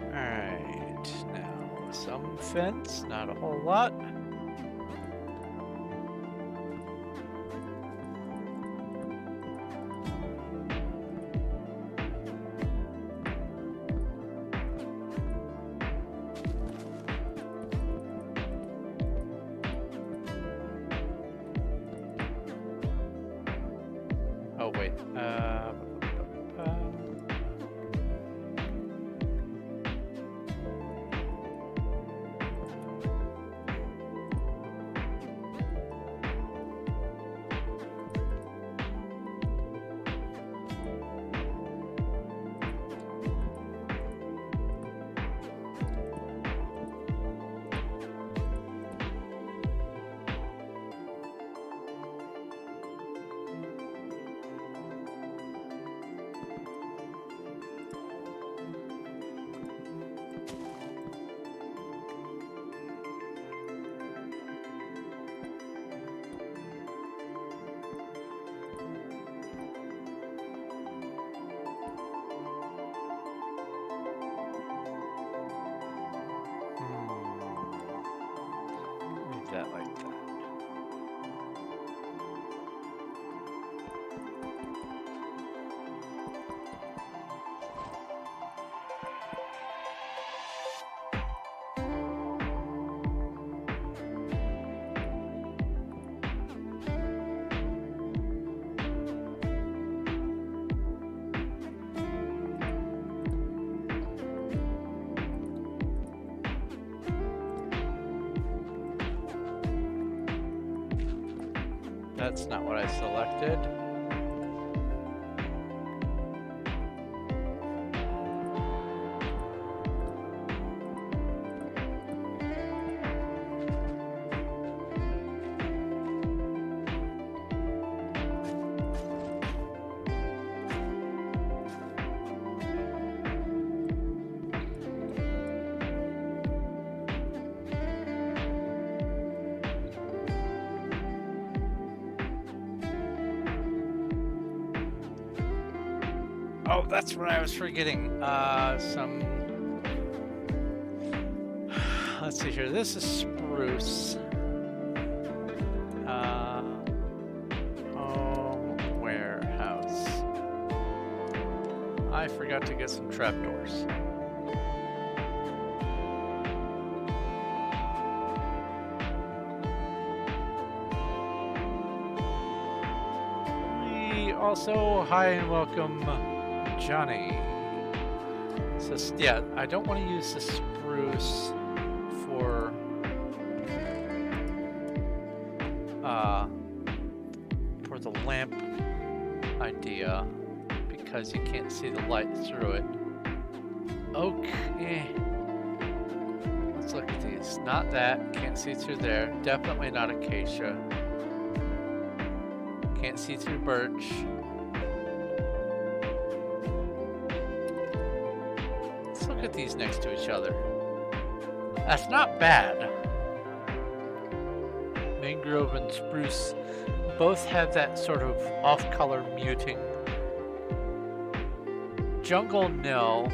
Alright, now some fence, not a whole lot. Oh wait, that's not what I selected. Oh, that's what I was forgetting. Let's see here. This is spruce. Warehouse. I forgot to get some trapdoors. Also, hi and welcome, Johnny. So yeah, I don't want to use the spruce for the lamp idea because you can't see the light through it. Okay, let's look at these. Not that, can't see through there. Definitely not acacia. Can't see through birch. Let's look at these next to each other. That's not bad. Mangrove and spruce both have that sort of off-color muting. Jungle, no.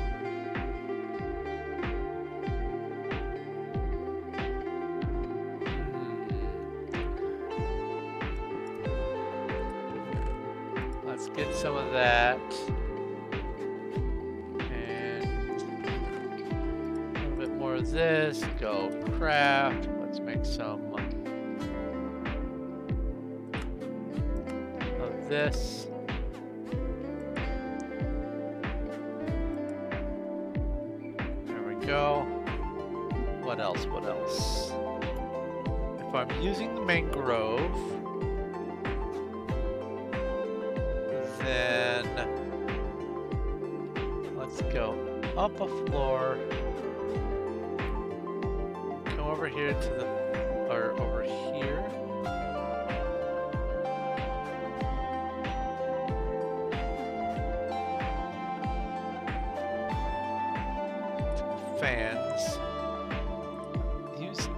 Let's get some of that. And a little bit more of this. Go craft. Let's make some of this. There we go. What else? What else? If I'm using the mangrove, then let's go up a floor, come over here to the, or over here. Fans. Use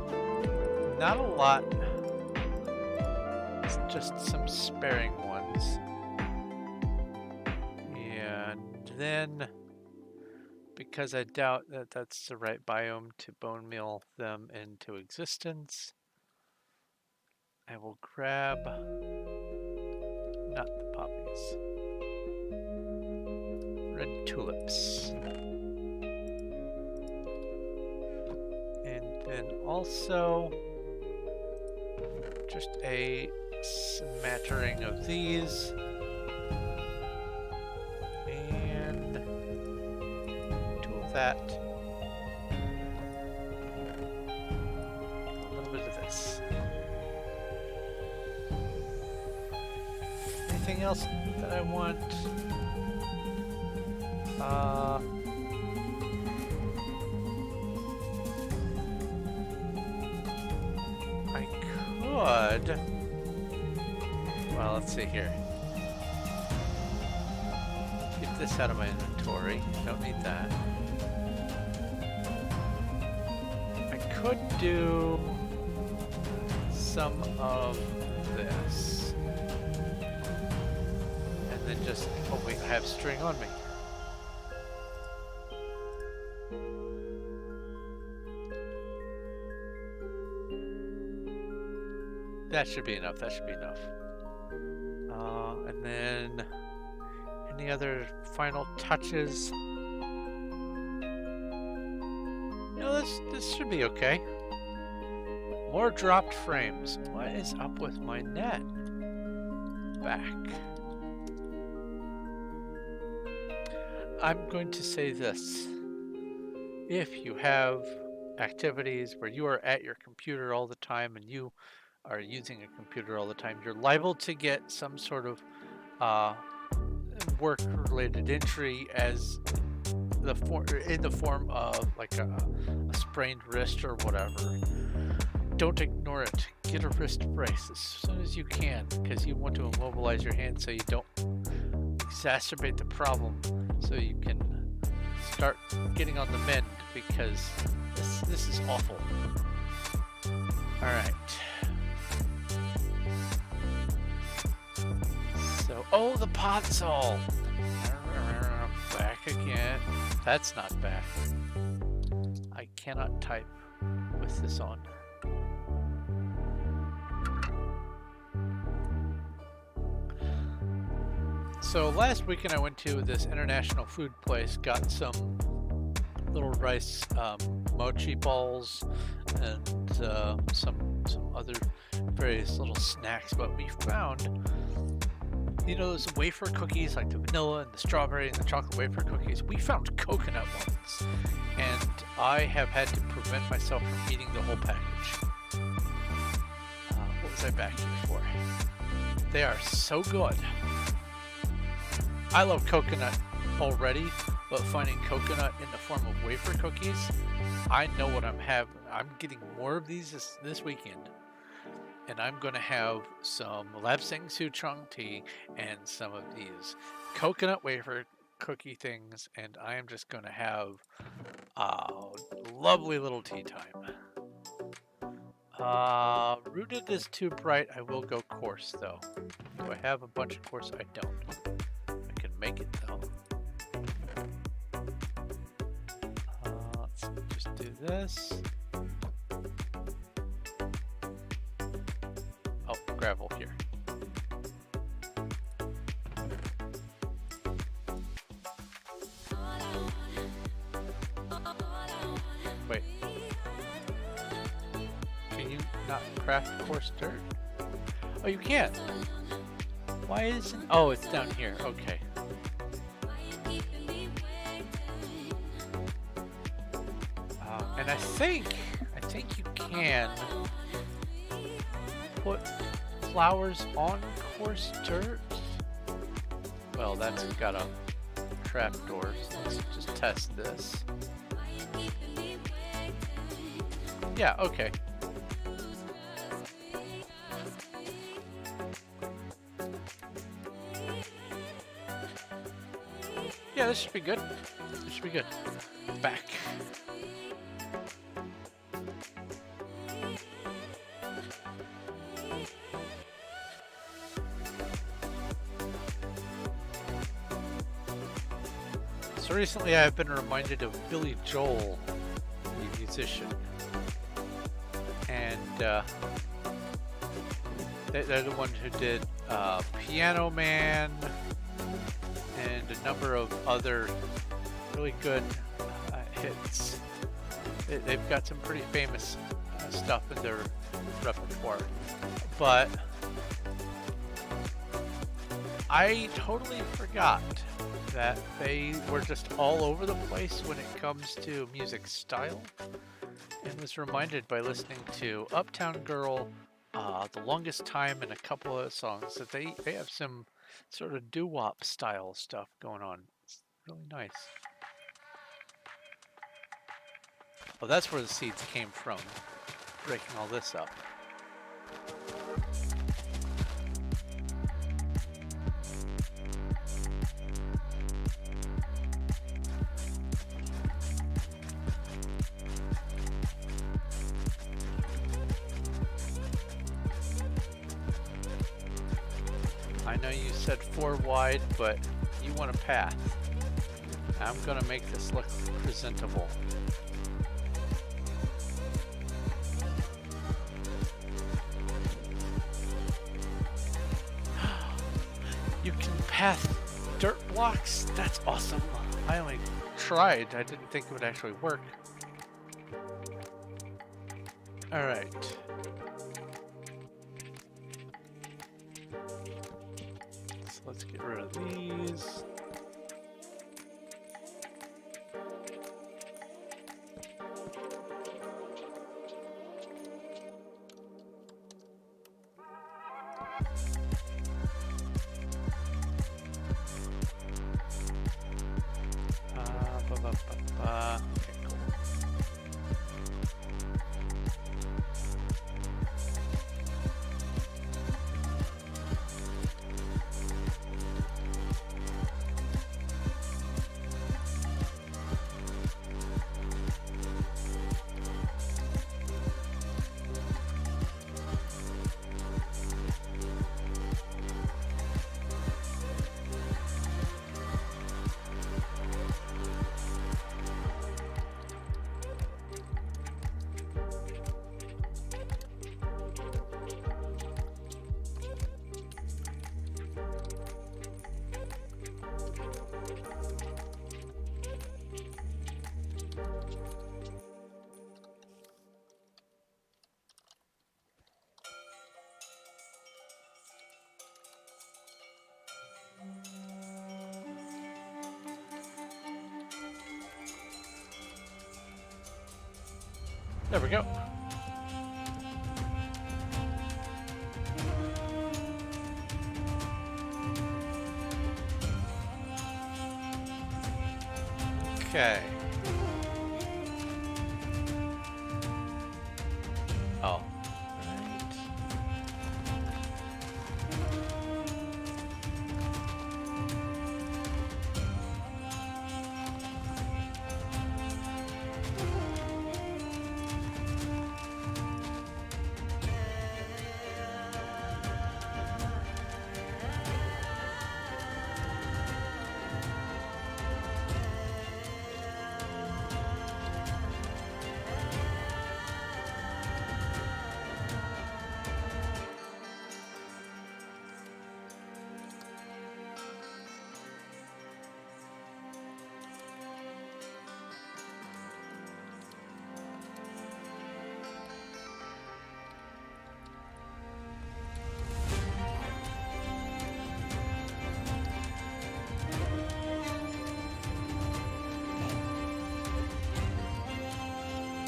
not a lot, it's just some sparing ones. Then, because I doubt that that's the right biome to bone meal them into existence, I will grab, not the poppies, red tulips. And then also, just a smattering of these. That. A little bit of this. Anything else that I want? I could. Well, let's see here. Keep this out of my inventory. Don't need that. Could do some of this and then just, oh wait, I have string on me. That should be enough, that should be enough. And then any other final touches? This should be okay. More dropped frames. What is up with my net? Back. I'm going to say this. If you have activities where you are at your computer all the time and you are using a computer all the time, you're liable to get some sort of work-related injury as in the form of like a sprained wrist or whatever. Don't ignore it. Get a wrist brace as soon as you can, because you want to immobilize your hand so you don't exacerbate the problem, so you can start getting on the mend, because this is awful. All right. So, oh, the podzol. Back again. That's not back. I cannot type with this on. So last weekend I went to this international food place, got some little rice mochi balls and some other various little snacks, but we found, you know, those wafer cookies, like the vanilla and the strawberry and the chocolate wafer cookies. We found coconut ones, and I have had to prevent myself from eating the whole package. What was I back here for? They are so good. I love coconut already, but finding coconut in the form of wafer cookies, I know what I'm having. I'm getting more of these this weekend. And I'm going to have some Lapsang Souchong tea and some of these coconut wafer cookie things, and I am just going to have a lovely little tea time. Rooted is too bright. I will go coarse, though. Do I have a bunch of coarse? I don't. I can make it, though. Let's just do this. Oh, gravel here. Wait. Can you not craft coarse dirt? Oh, you can. Why isn't... Oh, it's down here. Okay. And I think you can put flowers on coarse dirt. Well, that's got a trapdoor, so let's just test this. Yeah, okay. Yeah, this should be good. This should be good. Back. So recently I've been reminded of Billy Joel, the musician. And they're the ones who did Piano Man and a number of other really good hits. They've got some pretty famous stuff in their repertoire. But I totally forgot that they were just all over the place when it comes to music style, and was reminded by listening to Uptown Girl, The Longest Time, and a couple of songs that they have some sort of doo-wop style stuff going on. It's really nice. Well, that's where the seeds came from, breaking all this up. I know you said 4 wide, but you want a path. I'm going to make this look presentable. You can path dirt blocks? That's awesome. I only tried. I didn't think it would actually work. All right. So let's get rid of these. Okay, cool. There we go. Okay. Oh, right.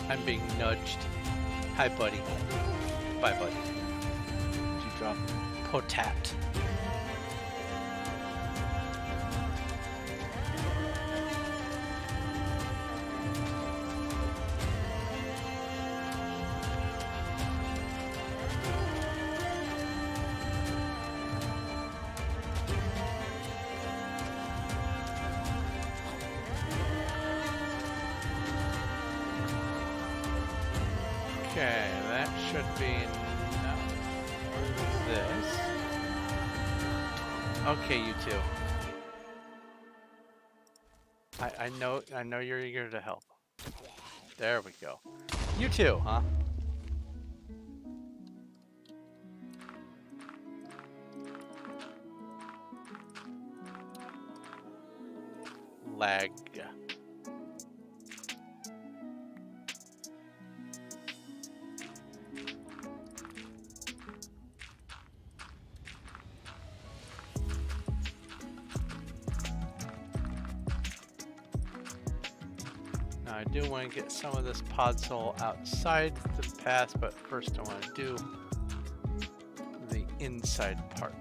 I'm being nudged. Hi, buddy. Bye, buddy. Did you drop? Potat. Okay, that should be enough for this. Okay, you two. I know you're eager to help. There we go. You two, huh? Lag. Now I do want to get some of this podzol outside the path, but first I want to do the inside part.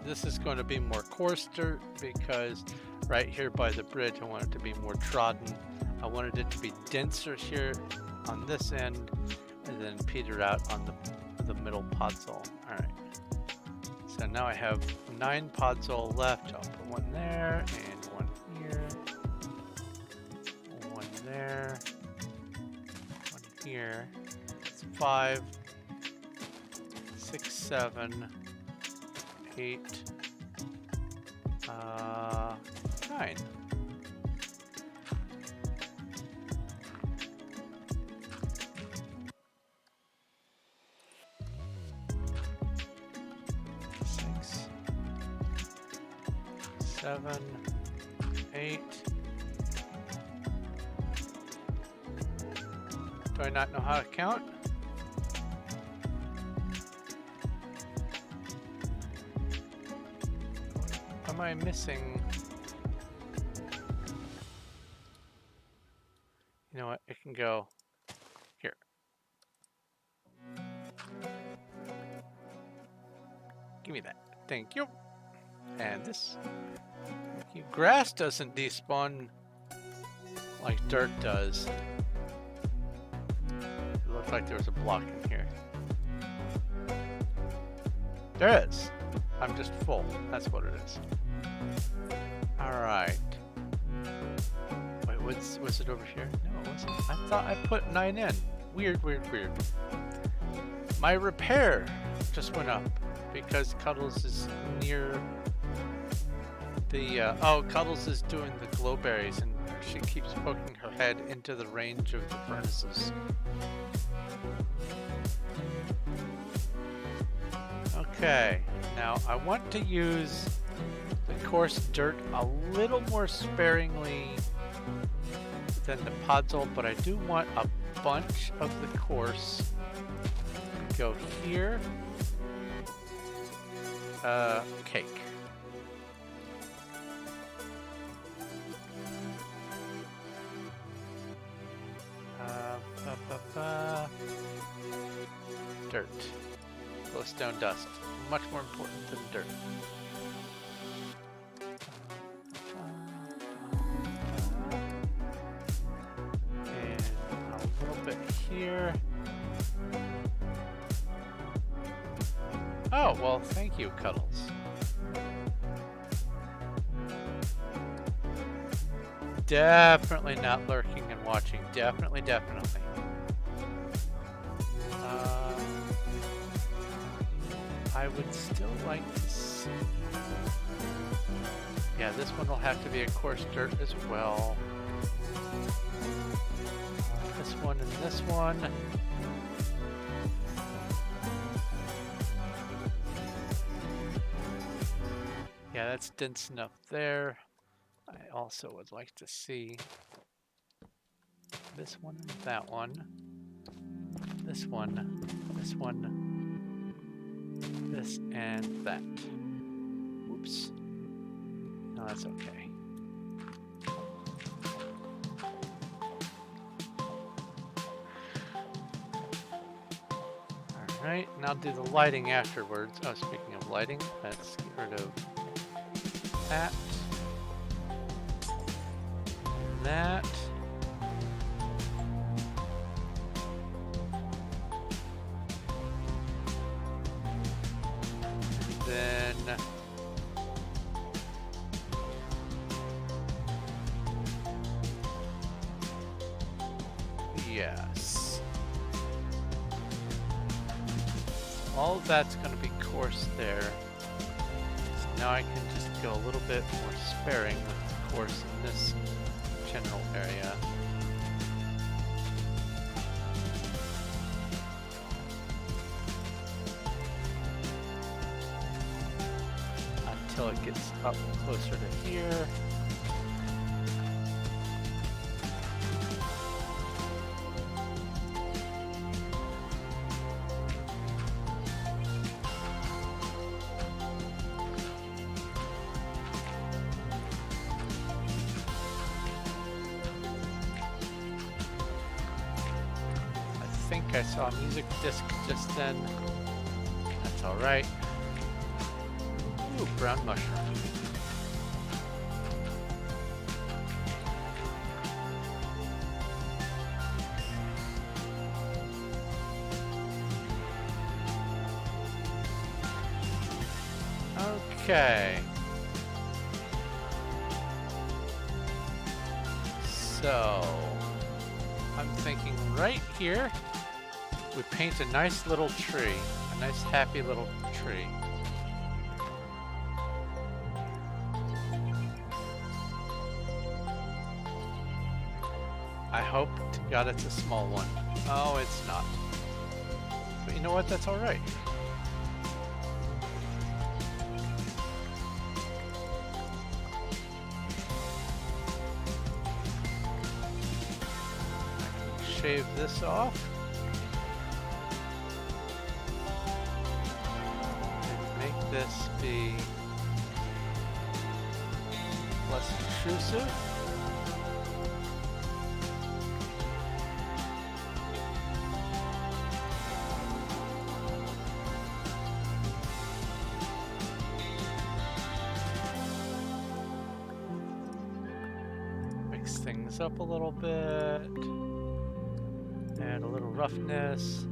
This is going to be more coarse dirt because right here by the bridge I want it to be more trodden. I wanted it to be denser here on this end and then petered out on the middle podzol. Alright. So now I have 9 podzol left. I'll put one there and one here. One there. One here. It's 5, 6, 7, 8, 9. Six, 7, 8. Do I not know how to count? Am I missing? can go here. Give me that. Thank you. And this. Thank you. Grass doesn't despawn like dirt does. It looked like there was a block in here. There is. I'm just full. That's what it is. Alright. Wait, was it over here? No, it wasn't. I thought I put 9 in. Weird, weird, weird. My repair just went up because Cuddles is near the... oh, Cuddles is doing the glowberries and she keeps poking her head into the range of the furnaces. Okay, now I want to use the coarse dirt a little more sparingly than the podzol, but I do want a bunch of the coarse to go here. Cake. Dirt. Glowstone dust. Much more important than dirt. And a little bit here. Oh, well, thank you, Cuddles. Definitely not lurking and watching. Definitely, definitely. I would still like to see... Yeah, this one will have to be a coarse dirt as well. This one and this one. Yeah, that's dense enough there. I also would like to see this one and that one. This one, this one. This and that. Whoops. No, that's okay. Alright, and I'll do the lighting afterwards. Oh, speaking of lighting, let's get rid of that. And that. Then yes, all of that's going to be coarse there. So now I can just go a little bit more sparing with the coarse in this general area. Until it gets up closer to here. I think I saw a music disc just then. That's all right. Ooh, brown mushroom. Okay. So, I'm thinking right here, we paint a nice little tree, a nice happy little tree. I hope to God it's a small one. Oh, it's not. But you know what? That's all right. Shave this off. And make this be less intrusive. things up a little bit. Add a little roughness.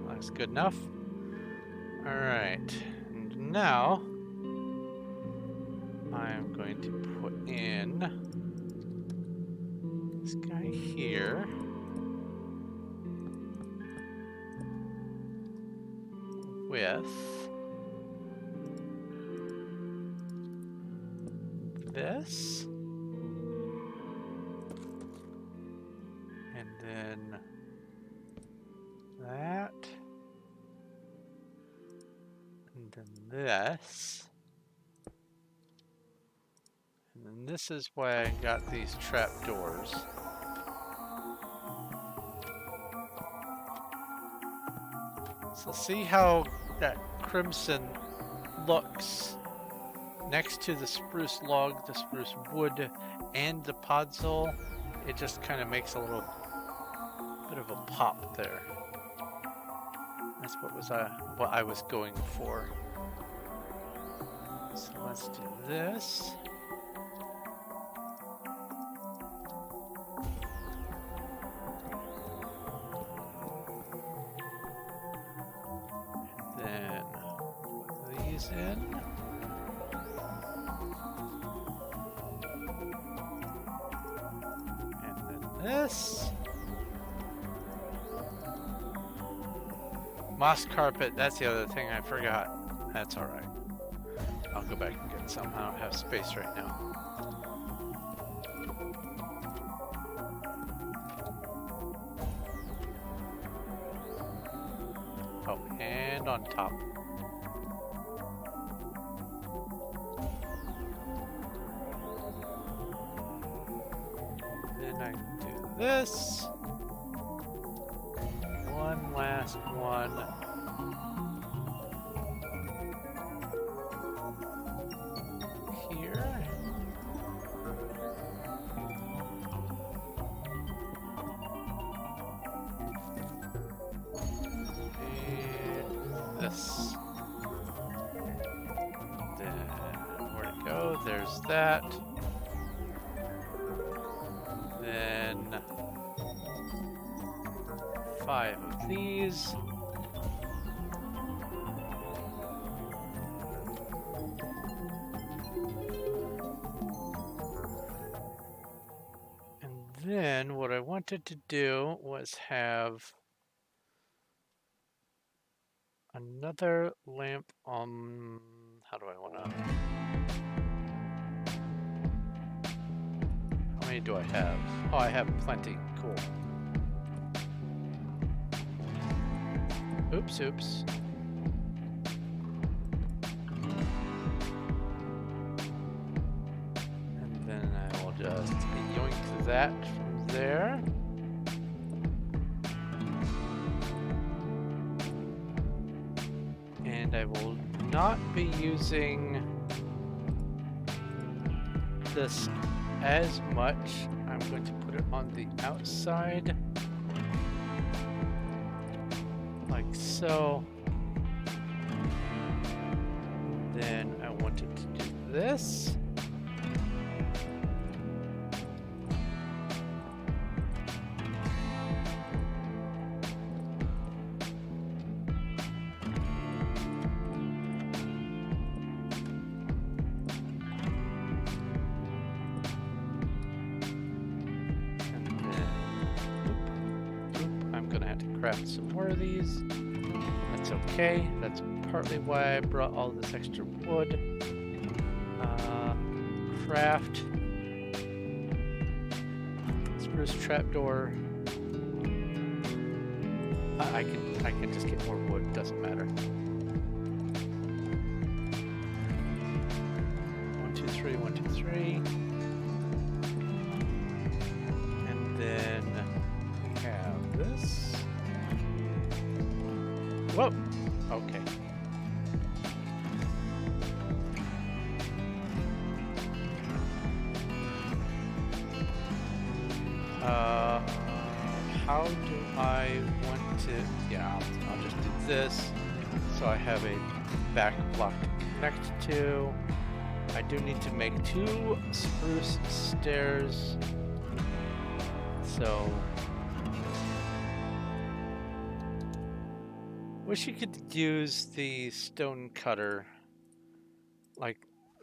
That's good enough. All right, and now I'm going to put in this guy here. With this. And then that. And then this. And then this is why I got these trapdoors. So see how that crimson looks next to the spruce log, the spruce wood, and the podzol? It just kind of makes a little bit of a pop there. That's what I was going for. So let's do this. In. And then this. Moss carpet, that's the other thing I forgot. That's alright. I'll go back and get some. I don't have space right now. Oh, and on top. This one last one here, and this. Then where to go? There's that. Then 5 of these. And then what I wanted to do was have another lamp on, how do I want to, how many do I have? Oh, I have plenty, cool. Oops. And then I will just yoink that from there. And I will not be using this as much. I'm going to put it on the outside. Like so. Then I wanted to do this. Craft some more of these. That's okay. That's partly why I brought all this extra wood. Craft spruce trapdoor. I can just get more wood. Doesn't matter. 1, 2, 3, 1, 2, 3. And Okay. How do I want to? Yeah, I'll just do this. So I have a back block to connect to. I do need to make 2 spruce stairs. So wish you could use the stone cutter, like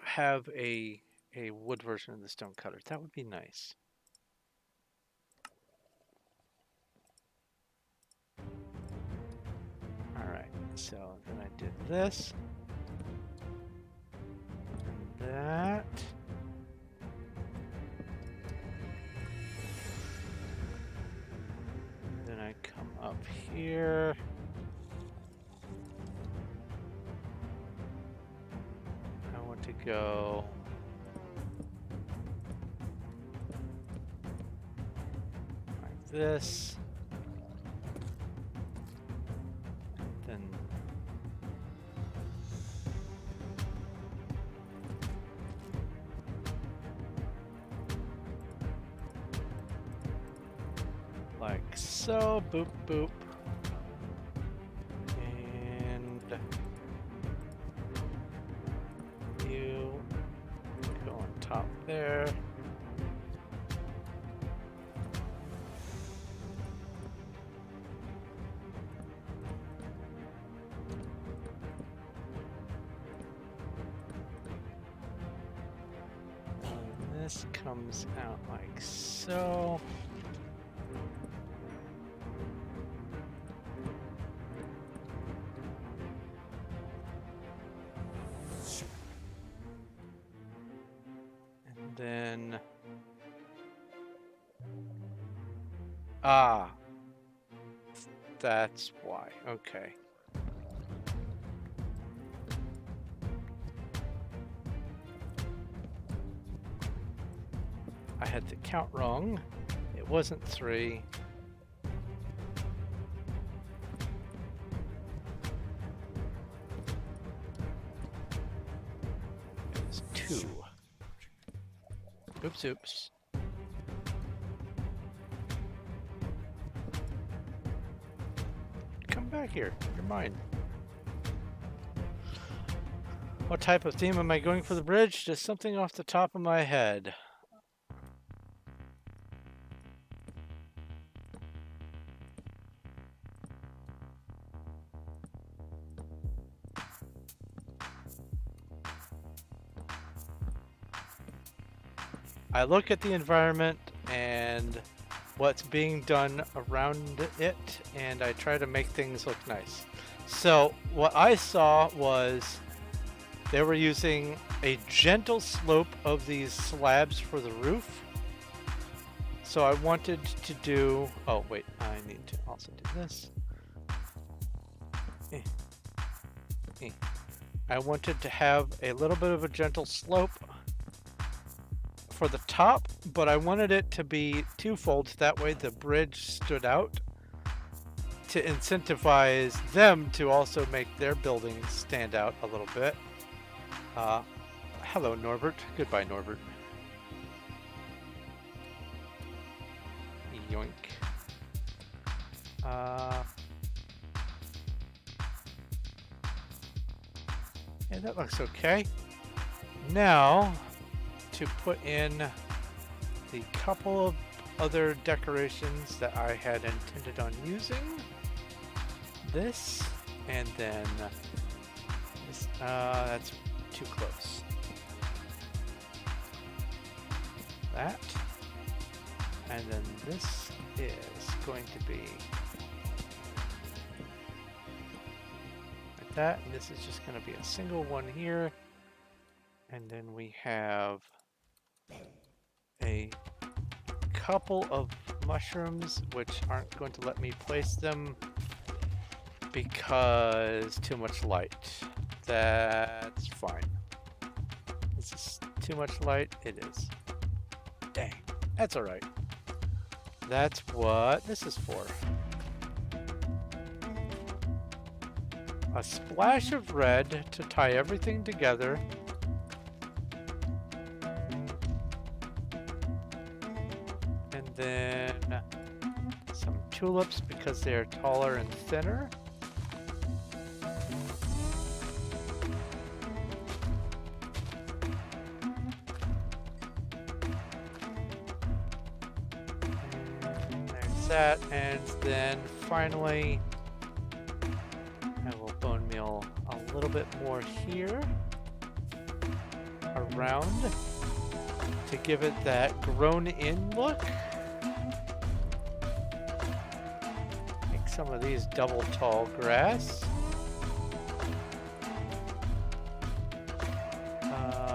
have a wood version of the stone cutter. That would be nice. All right, so then I did this and that. And then I come up here. I want to go like this. And then like so, boop, boop. And you go on top there. And this comes out like so. And then that's why. Okay. I had the count wrong. It wasn't 3. It was 2. Oops, oops. Come back here. You're mine. What type of theme am I going for the bridge? Just something off the top of my head. I look at the environment and what's being done around it, and I try to make things look nice. So what I saw was they were using a gentle slope of these slabs for the roof. So I wanted to do, oh wait, I need to also do this. I wanted to have a little bit of a gentle slope for the top, but I wanted it to be twofold. That way the bridge stood out to incentivize them to also make their buildings stand out a little bit. Hello, Norbert. Goodbye, Norbert. Yoink. Yeah, that looks okay. Now, to put in the couple of other decorations that I had intended on using. This, and then this, that's too close. That, and then this is going to be like that, and this is just going to be a single one here. And then we have a couple of mushrooms, which aren't going to let me place them because too much light. That's fine. Is this too much light? It is. Dang, that's all right. That's what this is for. a splash of red to tie everything together. And then some tulips because they're taller and thinner. And there's that, and then finally I will bone meal a little bit more here around to give it that grown in look. Make some of these double tall grass.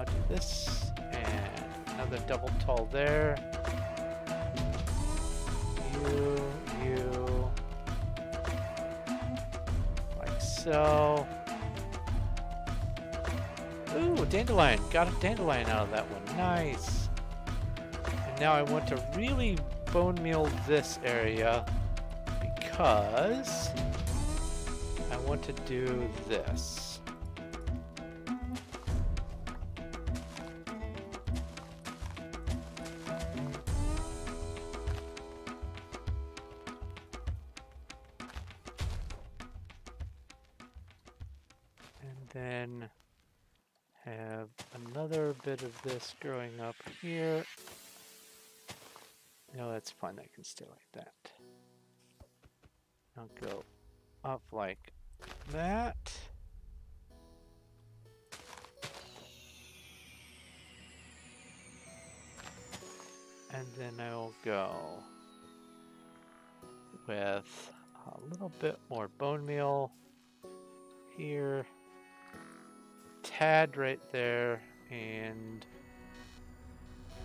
Do this and another double tall there. You. Like so. Ooh, dandelion. Got a dandelion out of that one. Nice. And now I want to really bone meal this area because I want to do this. And then have another bit of this growing up here. No, that's fine. I can stay like that. I'll go up like that. And then I'll go with a little bit more bone meal here. Tad right there, and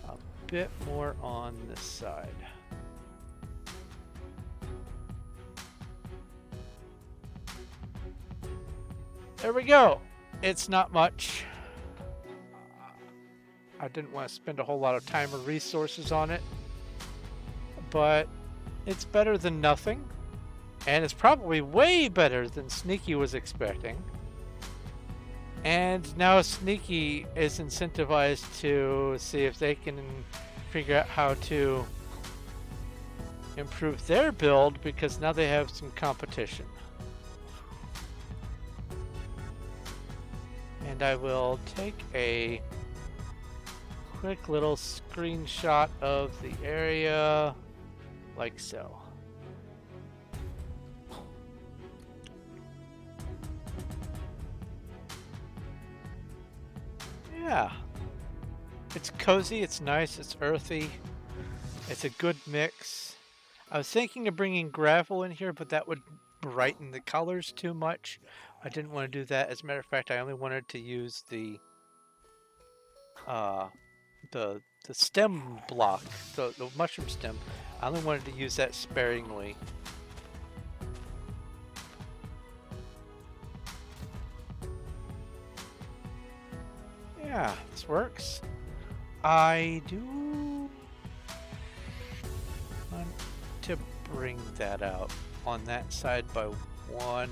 a bit more on this side. There we go. It's not much. I didn't want to spend a whole lot of time or resources on it, but it's better than nothing, and it's probably way better than Sneaky was expecting. And now Sneaky is incentivized to see if they can figure out how to improve their build because now they have some competition. And I will take a quick little screenshot of the area like so. Yeah, it's cozy, it's nice, it's earthy, it's a good mix. I was thinking of bringing gravel in here, but that would brighten the colors too much. I didn't want to do that. As a matter of fact, I only wanted to use the stem block, the mushroom stem. I only wanted to use that sparingly. Yeah, this works. I do want to bring that out on that side by one.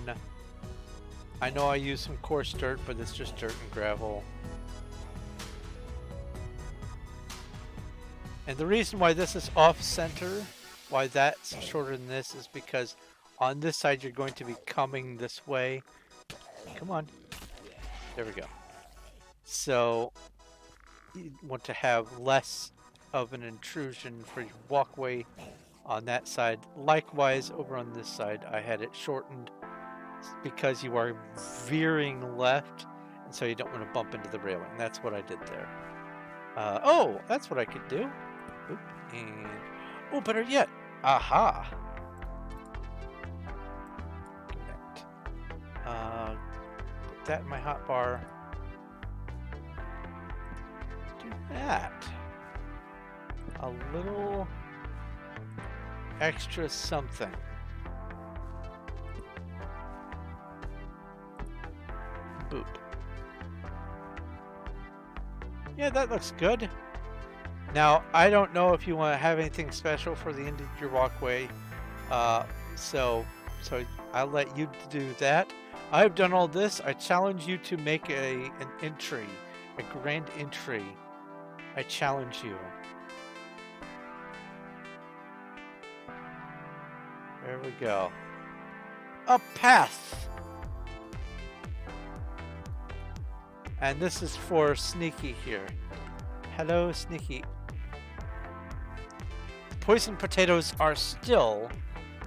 I know I use some coarse dirt, but it's just dirt and gravel. And the reason why this is off center, why that's shorter than this, is because on this side you're going to be coming this way. Come on. There we go. So you want to have less of an intrusion for your walkway on that side. Likewise, over on this side, I had it shortened because you are veering left, and so you don't want to bump into the railing. That's what I did there. Oh, that's what I could do. Oop, and oh, better yet, aha! Put that in my hotbar. That a little extra something. Boop. Yeah, that looks good. Now I don't know if you want to have anything special for the end of your walkway, so I'll let you do that. I've done all this. I challenge you to make an entry, a grand entry. I challenge you. There we go. A path. And this is for Sneaky here. Hello, Sneaky. Poison potatoes are still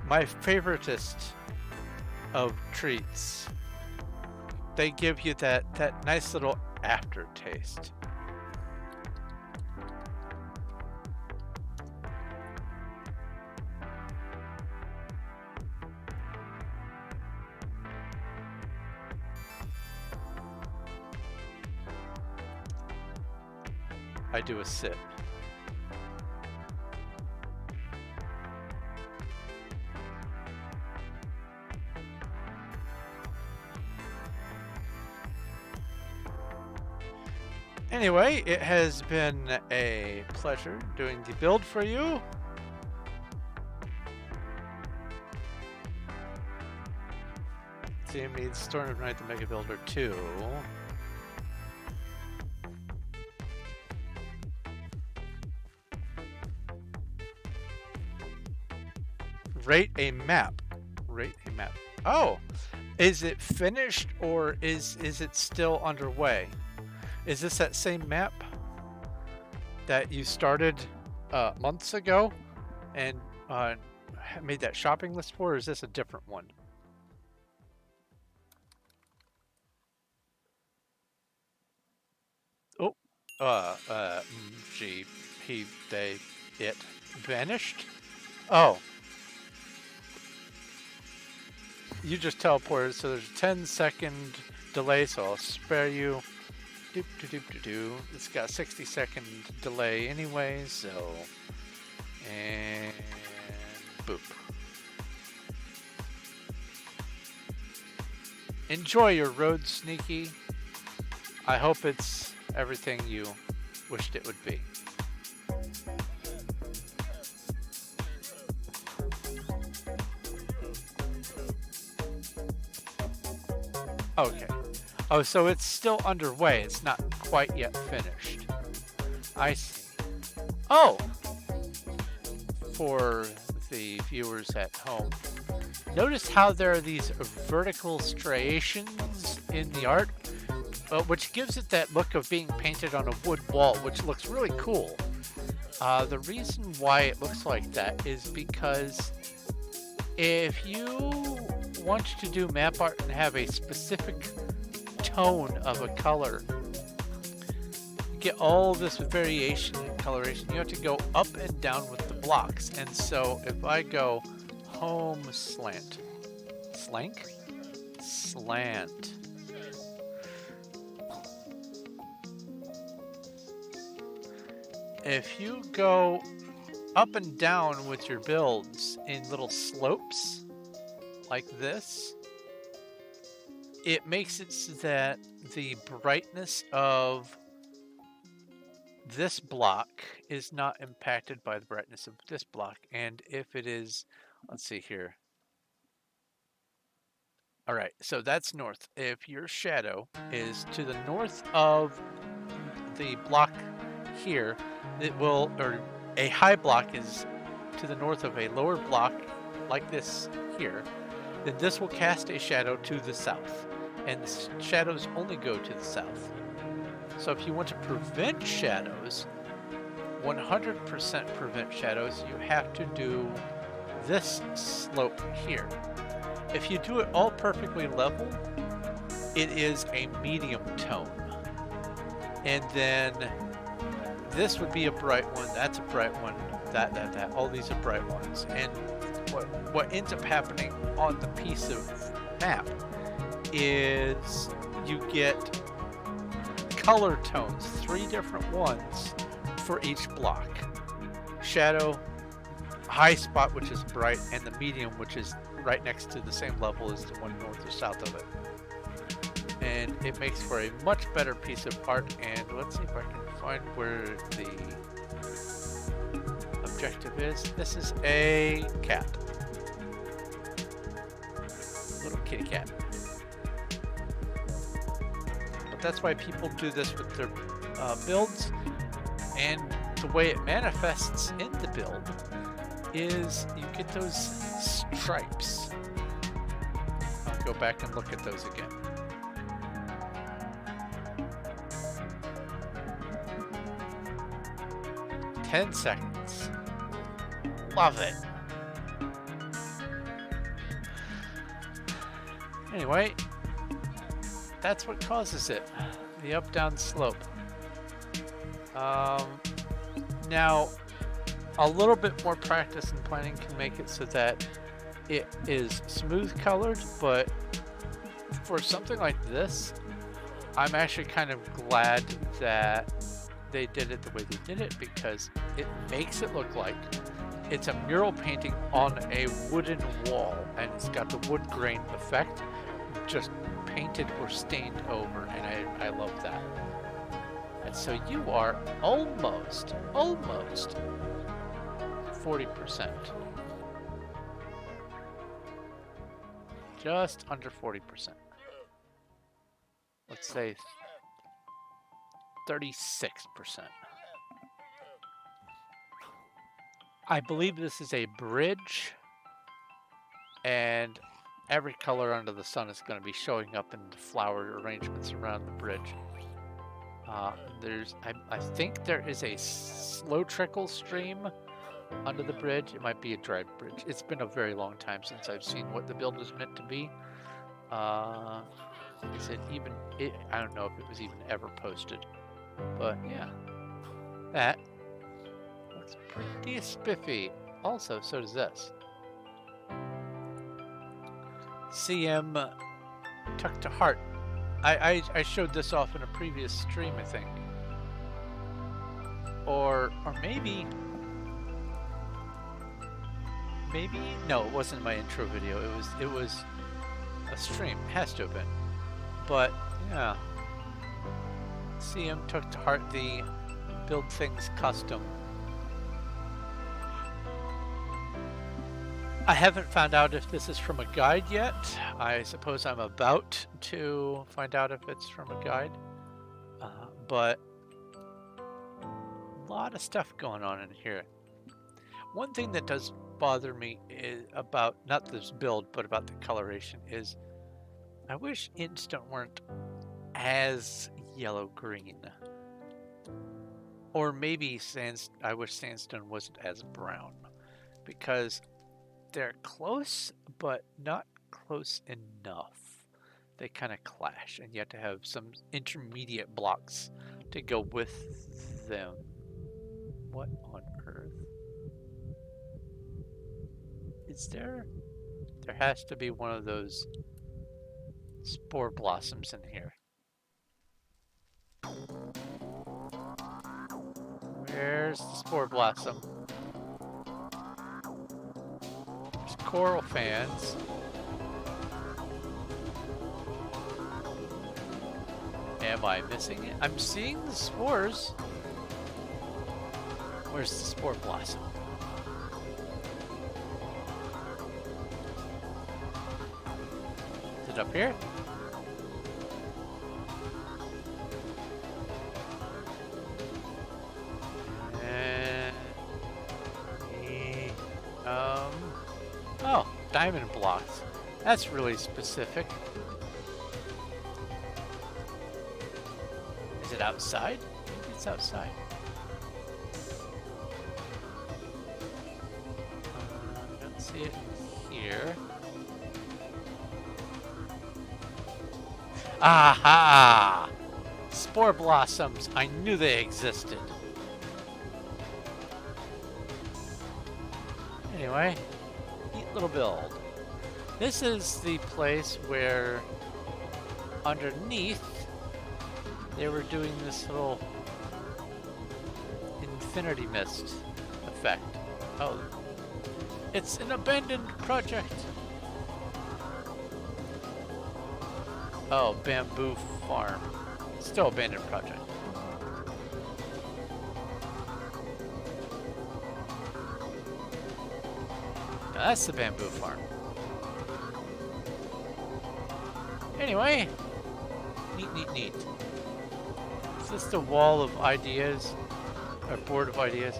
my favoritist of treats. They give you that nice little aftertaste. I do a sip. Anyway, it has been a pleasure doing the build for you. Team needs Storm of Night the Mega Builder 2. Rate a map. Rate a map. Oh, is it finished or is it still underway? Is this that same map that you started months ago and made that shopping list for, or is this a different one? Oh, she, he, they, it vanished? Oh. You just teleported, so there's a 10-second delay, so I'll spare you. Doop, doop, doop, doop, doop. It's got a 60-second delay anyway, so... And... boop. Enjoy your road, Sneaky. I hope it's everything you wished it would be. Okay. Oh, so it's still underway. It's not quite yet finished. I see. Oh! For the viewers at home, notice how there are these vertical striations in the art, which gives it that look of being painted on a wood wall, which looks really cool. The reason why it looks like that is because if you want to do map art and have a specific tone of a color, get all this variation and coloration, you have to go up and down with the blocks. And so if I go home slant, if you go up and down with your builds in little slopes like this, it makes it so that the brightness of this block is not impacted by the brightness of this block. And if it is, let's see here. All right, so that's north. If your shadow is to the north of the block here, it will, or a high block is to the north of a lower block like this here, then this will cast a shadow to the south, and the shadows only go to the south. So if you want to prevent shadows, 100% prevent shadows, you have to do this slope here. If you do it all perfectly level, it is a medium tone. And then this would be a bright one, that's a bright one, that, all these are bright ones. And what ends up happening on the piece of map is you get color tones, 3 different ones for each block. Shadow, high spot, which is bright, and the medium, which is right next to the same level as the one north or south of it. And it makes for a much better piece of art. And let's see if I can find where the objective is. This is a cat. Little kitty cat. that's why people do this with their builds, and the way it manifests in the build is you get those stripes. I'll go back and look at those again. "10 seconds. Love it." Anyway, that's what causes it. The up-down slope. Now, a little bit more practice and planning can make it so that it is smooth colored, but for something like this, I'm actually kind of glad that they did it the way they did it, because it makes it look like it's a mural painting on a wooden wall, and it's got the wood grain effect just painted or stained over, and I love that. And so you are almost 40%. Just under 40%. Let's say 36%. I believe this is a bridge, and every color under the sun is going to be showing up in the flower arrangements around the bridge. I think there is a slow trickle stream under the bridge. It might be a dry bridge. It's been a very long time since I've seen what the build was meant to be. Is it even? I don't know if it was even ever posted. But yeah, that looks pretty spiffy. Also, so does this. CM Tuck to Heart. I showed this off in a previous stream, I think. Or maybe no, it wasn't my intro video. It was a stream. It has to have been. But yeah. CM Took to Heart the Build Things Custom. I haven't found out if this is from a guide yet. I suppose I'm about to find out if it's from a guide. But a lot of stuff going on in here. One thing that does bother me is about, not this build, but about the coloration is I wish Instant weren't as yellow-green. Or maybe I wish Sandstone wasn't as brown, because they're close, but not close enough. They kind of clash, and you have to have some intermediate blocks to go with them. What on earth? Is there? There has to be one of those spore blossoms in here. Where's the spore blossom? There's coral fans. Am I missing it? I'm seeing the spores. Where's the spore blossom? Is it up here? Oh, diamond blocks. That's really specific. Is it outside? Maybe it's outside. I don't see it here. Aha! Spore blossoms. I knew they existed. Anyway, neat little build. This is the place where underneath they were doing this little infinity mist effect. Oh, it's an abandoned project. Oh, bamboo farm. Still abandoned project. Now that's the bamboo farm. Anyway, neat. just a wall of ideas, or board of ideas.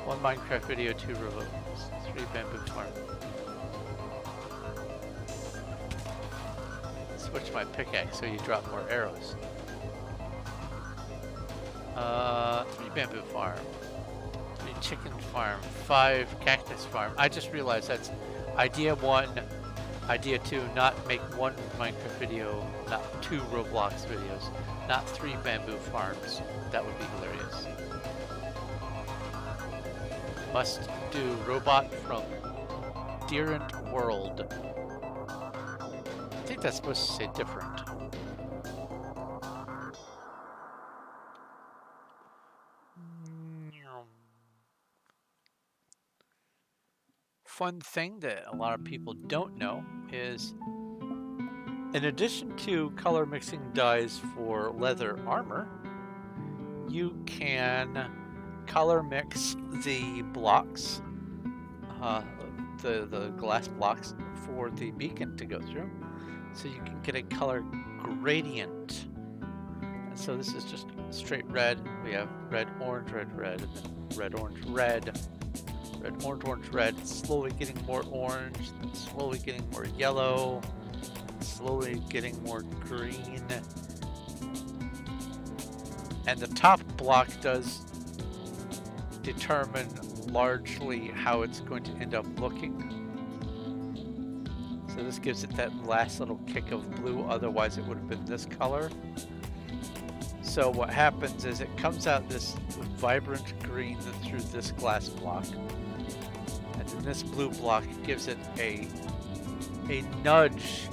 1 Minecraft video, 2 Roblox, 3 bamboo farm. Switch my pickaxe so you drop more arrows. 3 bamboo farm, 3 chicken farm, 5 cactus farm. I just realized that's idea 1, idea 2, not make 1 Minecraft video, not 2 Roblox videos, not 3 bamboo farms. That would be hilarious. Must do robot from different world. I think that's supposed to say different. Fun thing that a lot of people don't know is, in addition to color mixing dyes for leather armor, you can color mix the blocks, the glass blocks for the beacon to go through, so you can get a color gradient. And so this is just straight red. We have red, orange, red, red, and then red, orange, red. Red, orange, orange, red, slowly getting more orange, slowly getting more yellow, slowly getting more green. And the top block does determine largely how it's going to end up looking. So this gives it that last little kick of blue, otherwise it would have been this color. So what happens is it comes out this vibrant green through this glass block. And then this blue block gives it a nudge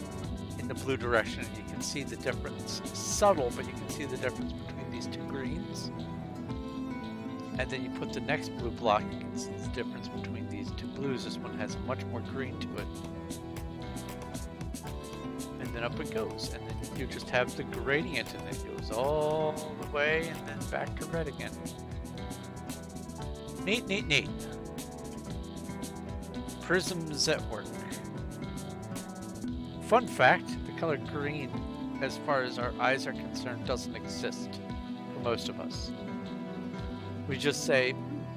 in the blue direction. You can see the difference. It's subtle, but you can see the difference between these 2 greens. And then you put the next blue block, you can see the difference between these 2 blues. This one has much more green to it. And then up it goes. And then you just have the gradient, and it goes all the way and then back to red again. Neat, neat, neat. Prisms at work. Fun fact, the color green, as far as our eyes are concerned, doesn't exist for most of us. We just say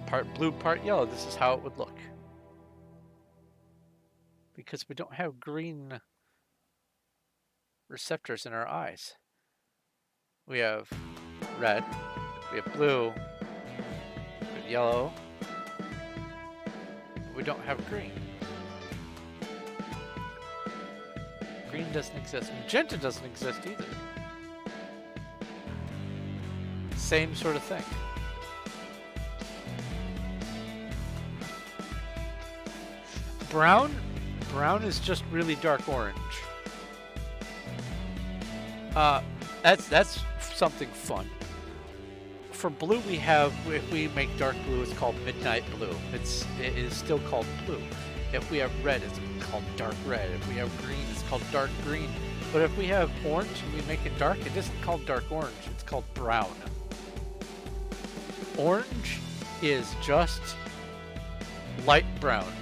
part blue, part yellow. This is how it would look. Because we don't have green receptors in our eyes. We have red, we have blue, we have yellow. We don't have green. Green doesn't exist. Magenta doesn't exist either. Same sort of thing. Brown is just really dark orange. That's something fun. For blue, we have, if we make dark blue, it's called midnight blue. It is still called blue. If we have red, it's called dark red. If we have green, it's called dark green. But if we have orange and we make it dark, it isn't called dark orange. It's called brown. Orange is just light brown.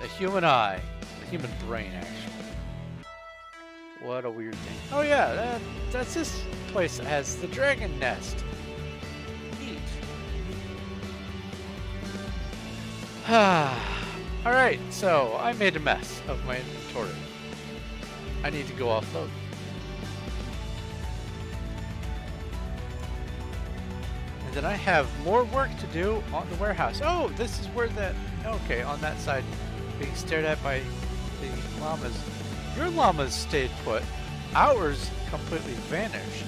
The human eye, the human brain, actually. What a weird thing. Oh yeah, that's this place that has the dragon nest. Neat. Alright, so I made a mess of my inventory. I need to go offload. And then I have more work to do on the warehouse. Oh, this is where that... Okay, on that side, being stared at by the llamas. Your llamas stayed put. Ours completely vanished.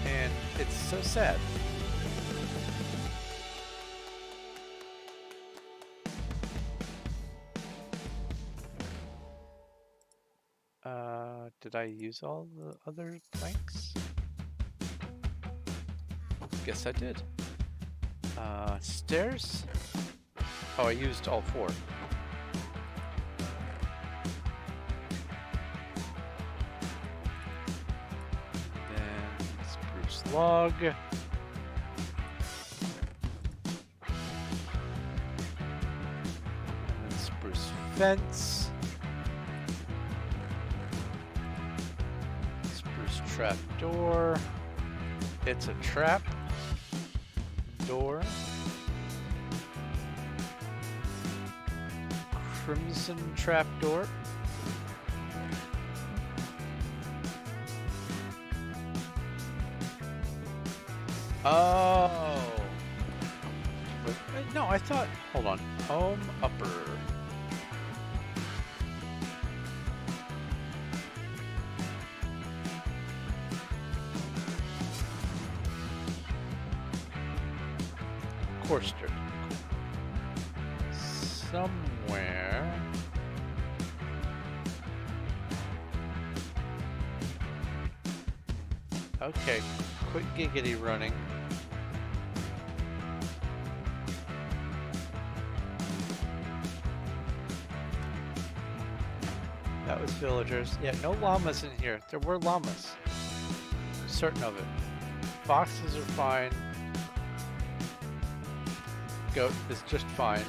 And it's so sad. Did I use all the other planks? Guess I did. Stairs? Oh, I used all 4. Log. And then spruce fence. trap door. It's a trap door. Crimson trap door. Oh. Wait, no, I thought. Hold on. Home upper. Street. Somewhere. Okay, quit giggity running. That was villagers. Yeah, no llamas in here. There were llamas. I'm certain of it. Foxes are fine. Goat is just fine.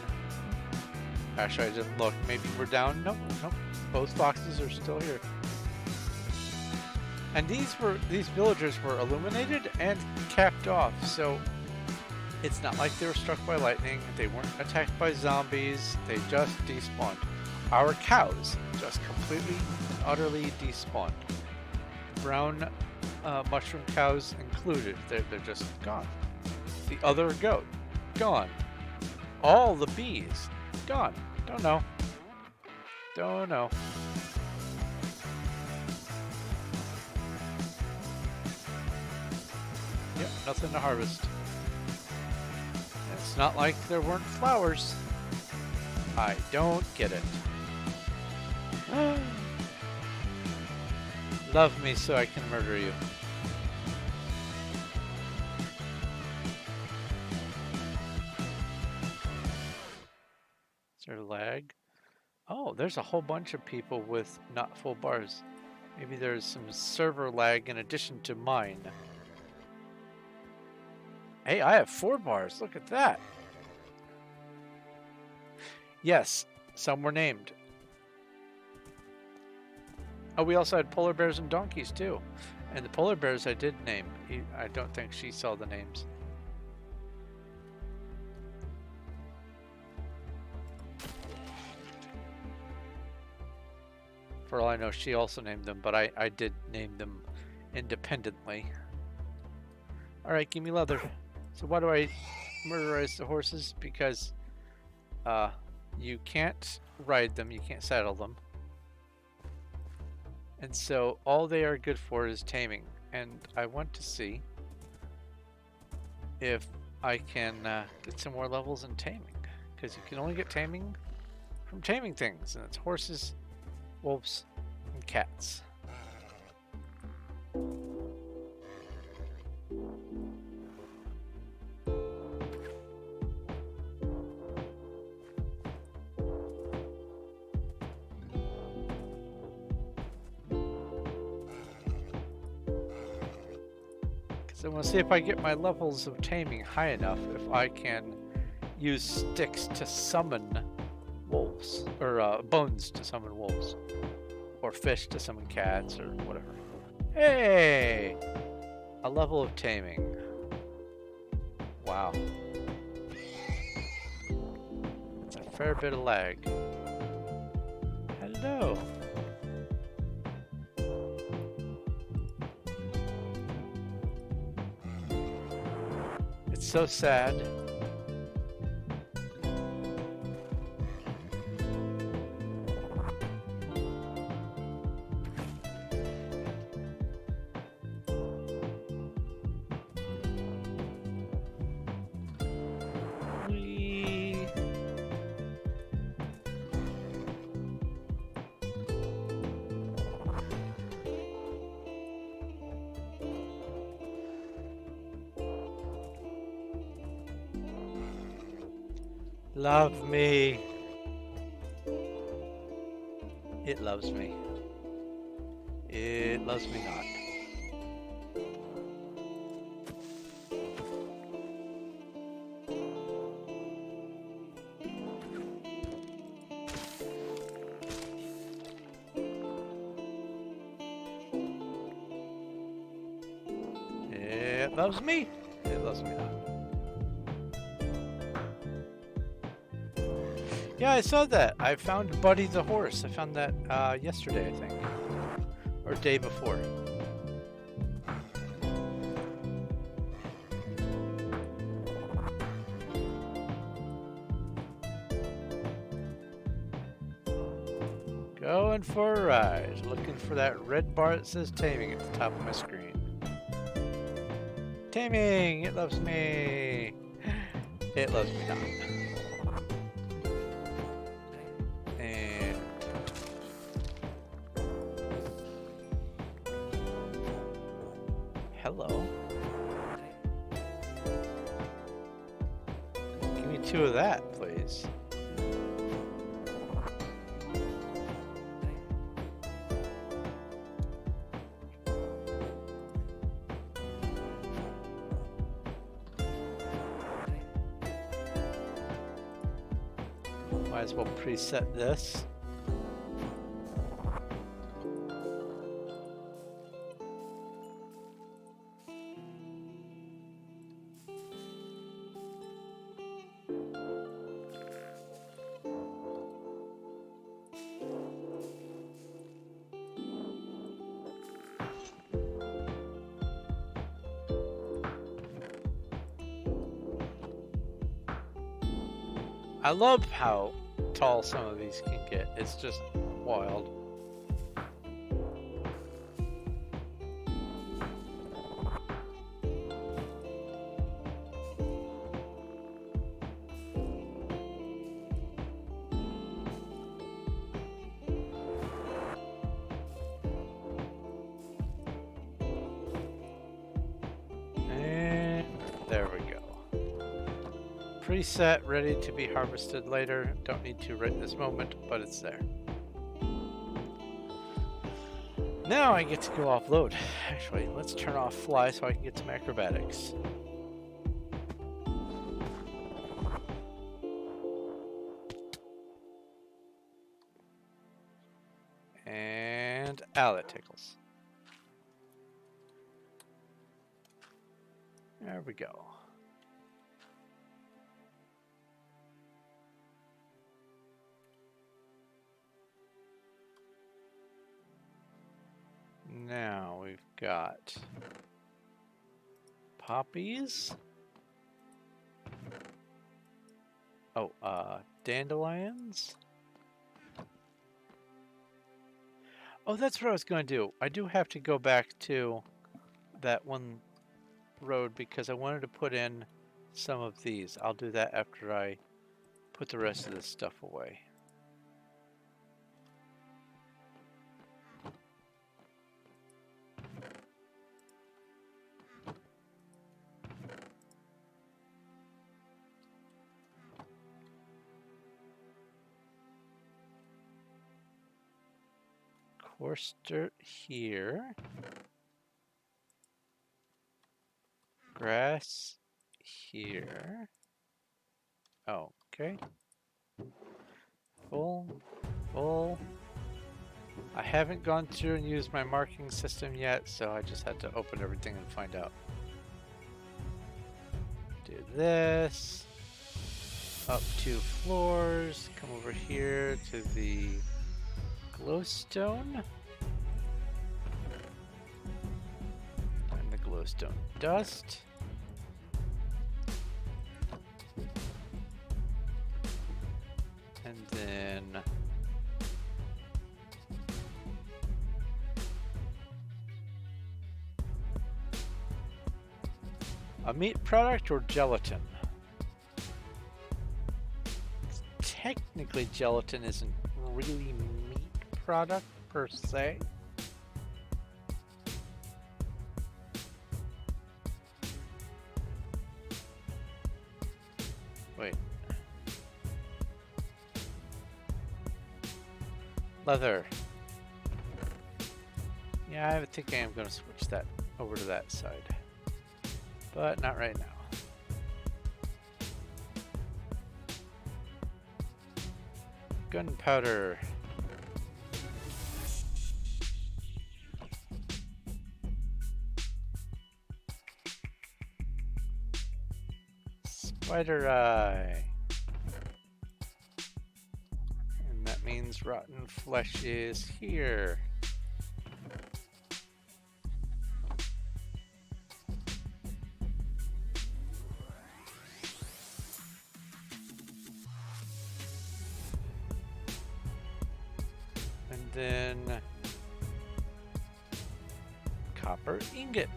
Actually, I didn't look. Maybe we're down. Nope, nope. Both foxes are still here. And these villagers were illuminated and capped off, so it's not like they were struck by lightning. They weren't attacked by zombies. They just despawned. Our cows just completely, utterly despawned. Brown mushroom cows included. They're just gone. The other goat, gone. All the bees, gone. Don't know. Don't know. Yep, nothing to harvest. It's not like there weren't flowers. I don't get it. Love me so I can murder you. Is there lag? Oh, there's a whole bunch of people with not full bars. Maybe there's some server lag in addition to mine. Hey, I have 4 bars. Look at that. Yes, some were named. Oh, we also had polar bears and donkeys too. And the polar bears I did name. I don't think she saw the names. For all I know, she also named them, but I did name them independently. Alright, give me leather. So why do I murderize the horses? Because you can't ride them, you can't saddle them. And so all they are good for is taming. And I want to see if I can get some more levels in taming. Because you can only get taming from taming things. And it's horses, wolves, and cats. So I want to see if I get my levels of taming high enough, if I can use sticks to summon wolves, or bones to summon wolves, or fish to summon cats, or whatever. Hey! A level of taming. Wow. It's a fair bit of lag. Hello. It's so sad. Love me. It loves me. It loves me not. It loves me. It loves me not. Yeah, I saw that. I found Buddy the horse. I found that yesterday, I think. Or day before. Going for a ride. Looking for that red bar that says taming at the top of my screen. Taming! It loves me! It loves me not. And... hello. Give me 2 of that, please. Might as well preset this. I love how tall some of these can get. It's just wild. And there we go. Preset, ready to be harvested later. Don't need to right this moment, but it's there. Now I get to go offload. Actually, let's turn off fly so I can get some acrobatics. And that tickles. There we go. Now we've got poppies. Oh, dandelions. Oh, that's what I was going to do. I do have to go back to that one road because I wanted to put in some of these. I'll do that after I put the rest of this stuff away. Coarse dirt here. Grass here. Oh, okay. Full. I haven't gone through and used my marking system yet, so I just had to open everything and find out. Do this. Up 2 floors. Come over here to the glowstone. And the glowstone dust. And then a meat product or gelatin? Technically gelatin isn't really meat product per se. Wait. Leather. Yeah, I think I am going to switch that over to that side. But not right now. Gunpowder. Spider eye. And that means rotten flesh is here. And then copper ingot.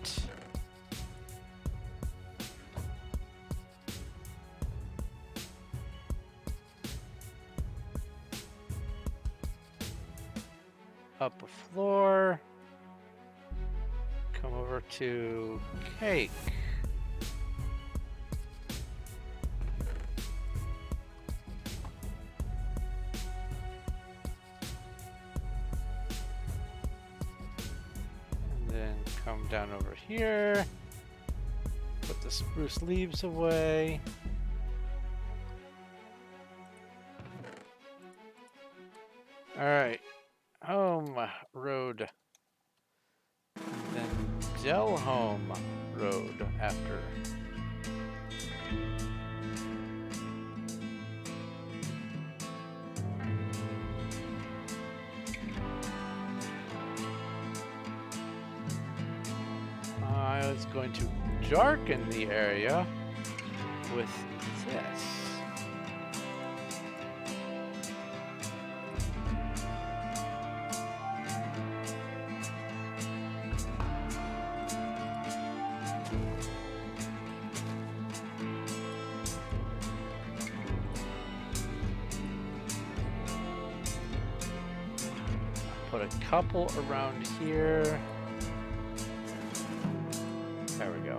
Up a floor. Come over to cake. And then come down over here. Put the spruce leaves away. All right. Home road, and then Delhome Road after. I was going to darken the area with this. Put a couple around here. There we go.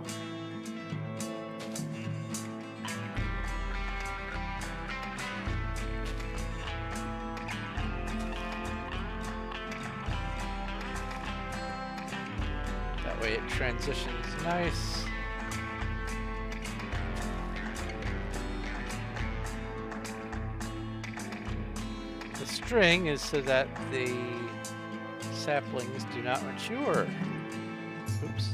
That way it transitions nice. The string is so that the saplings do not mature. Oops.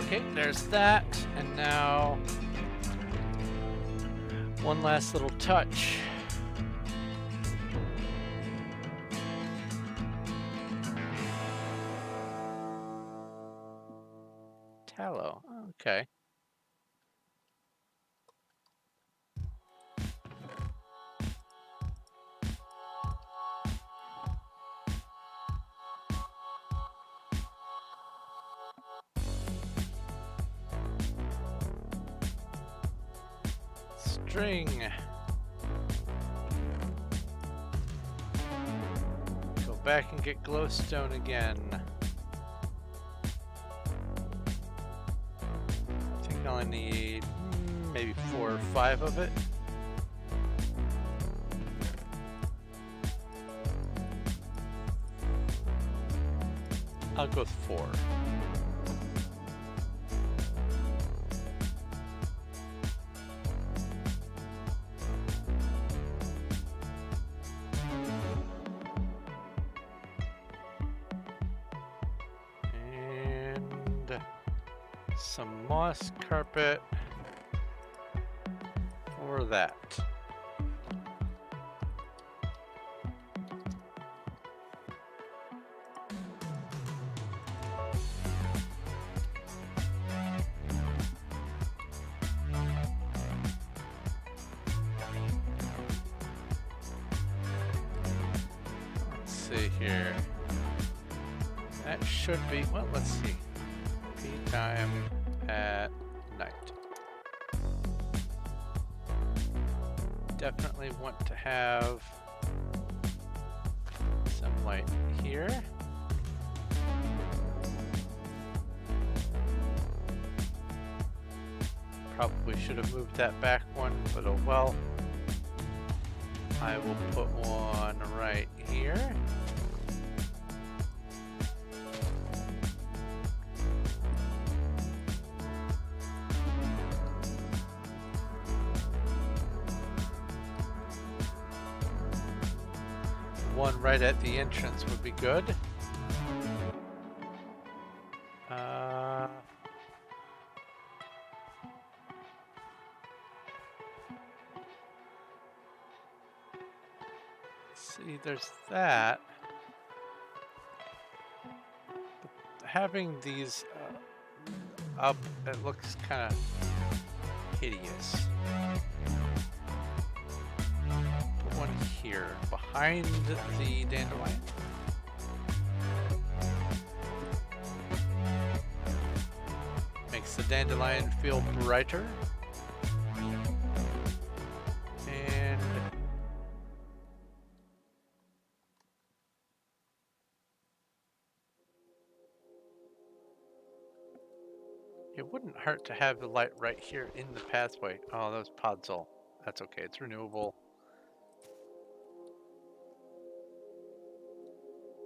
Okay, there's that, and now one last little touch. Tallow, okay. String. Go back and get glowstone again. I think I only need maybe 4 or 5 of it. I'll go with 4. Some moss carpet for that. Let's see here. That should be, well, let's see. Tea time at night. Definitely want to have some light here. Probably should have moved that back one, but oh well. I will put one right here. One right at the entrance would be good. See, there's that. But having these up, it looks kind of hideous. Put one here, behind the dandelion. Makes the dandelion feel brighter. And it wouldn't hurt to have the light right here in the pathway. Oh, that was podzol. That's okay, it's renewable.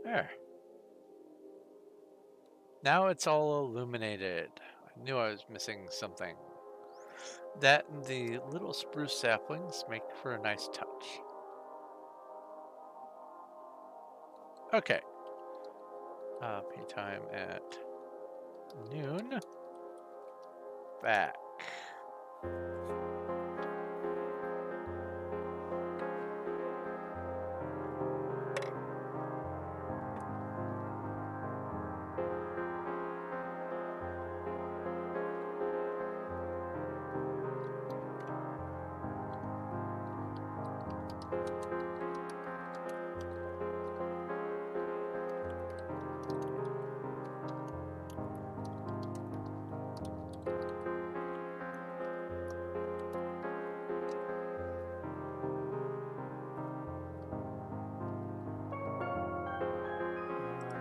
There. Now it's all illuminated. I knew I was missing something. That and the little spruce saplings make for a nice touch. Okay. Pay time at noon. Back.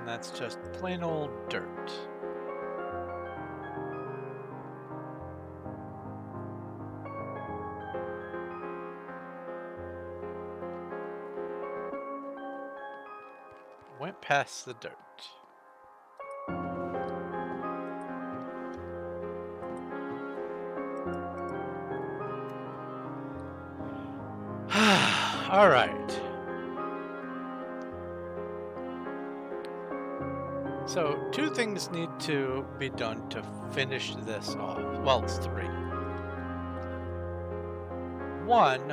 That's just plain old dirt. Went past the dirt. All right. So, two things need to be done to finish this off. Well, it's three. One,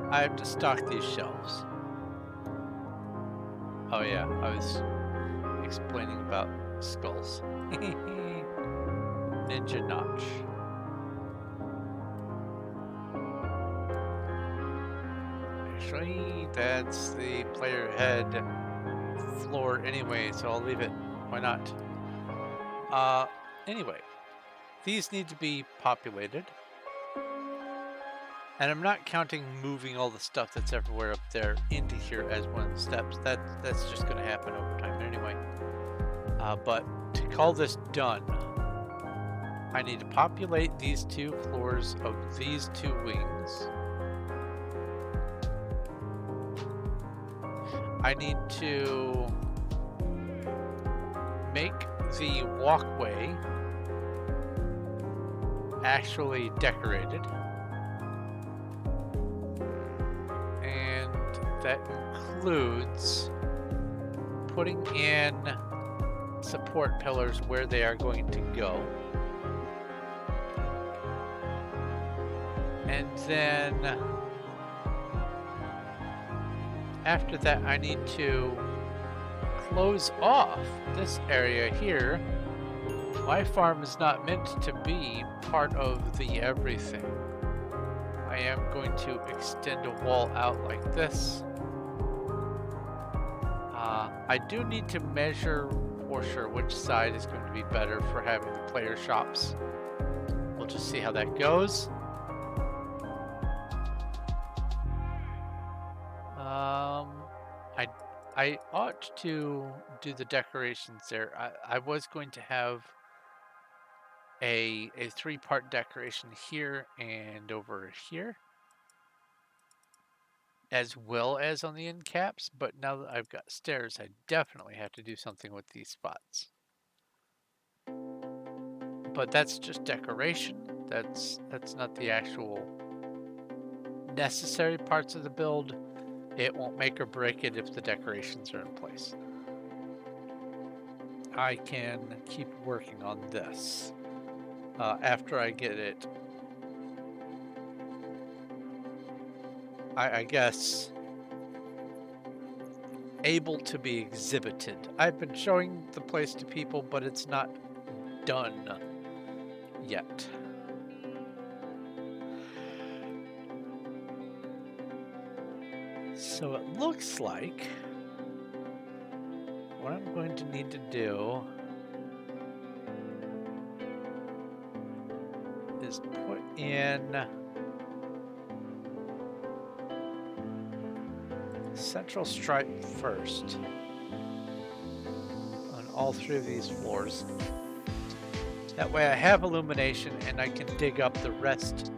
I have to stock these shelves. Oh yeah, I was explaining about skulls. Ninja notch. Actually, that's the player head floor anyway, so I'll leave it. Why not? Anyway, these need to be populated. And I'm not counting moving all the stuff that's everywhere up there into here as one of the steps. That's just going to happen over time anyway. But to call this done, I need to populate these two floors of these two wings. I need to make the walkway actually decorated. And that includes putting in support pillars where they are going to go. And then after that, I need to close off this area here. My farm is not meant to be part of the everything. I am going to extend a wall out like this. I do need to measure for sure which side is going to be better for having the player shops. We'll just see how that goes. I ought to do the decorations there. I was going to have a three-part decoration here and over here, as well as on the end caps. But now that I've got stairs, I definitely have to do something with these spots. But that's just decoration. That's not the actual necessary parts of the build. It won't make or break it if the decorations are in place. I can keep working on this after I get it, I guess, able to be exhibited. I've been showing the place to people, but it's not done yet. So it looks like what I'm going to need to do is put in central stripe first on all three of these floors. That way I have illumination and I can dig up the rest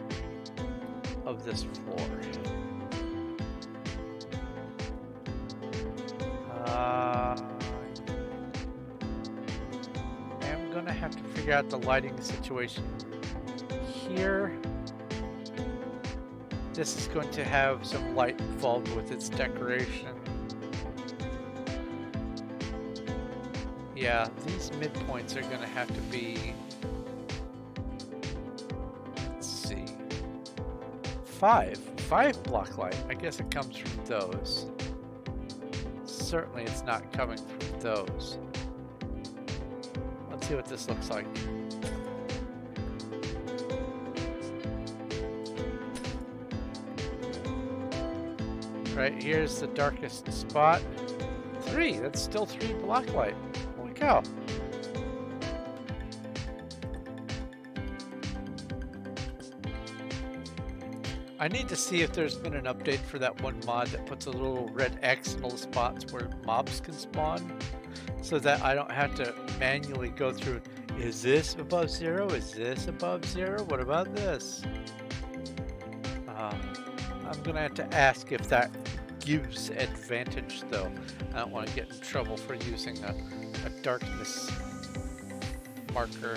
of this floor. I'm gonna have to figure out the lighting situation here. This is going to have some light involved with its decoration. Yeah, these midpoints are gonna have to be, let's see, five block light. I guess it comes from those. Certainly it's not coming from those. Let's see what this looks like. Right here's the darkest spot. 3, that's still 3 block light. Holy cow. I need to see if there's been an update for that one mod that puts a little red X in all the spots where mobs can spawn, so that I don't have to manually go through, is this above 0? Is this above 0? What about this? I'm gonna have to ask if that gives advantage though. I don't want to get in trouble for using a darkness marker.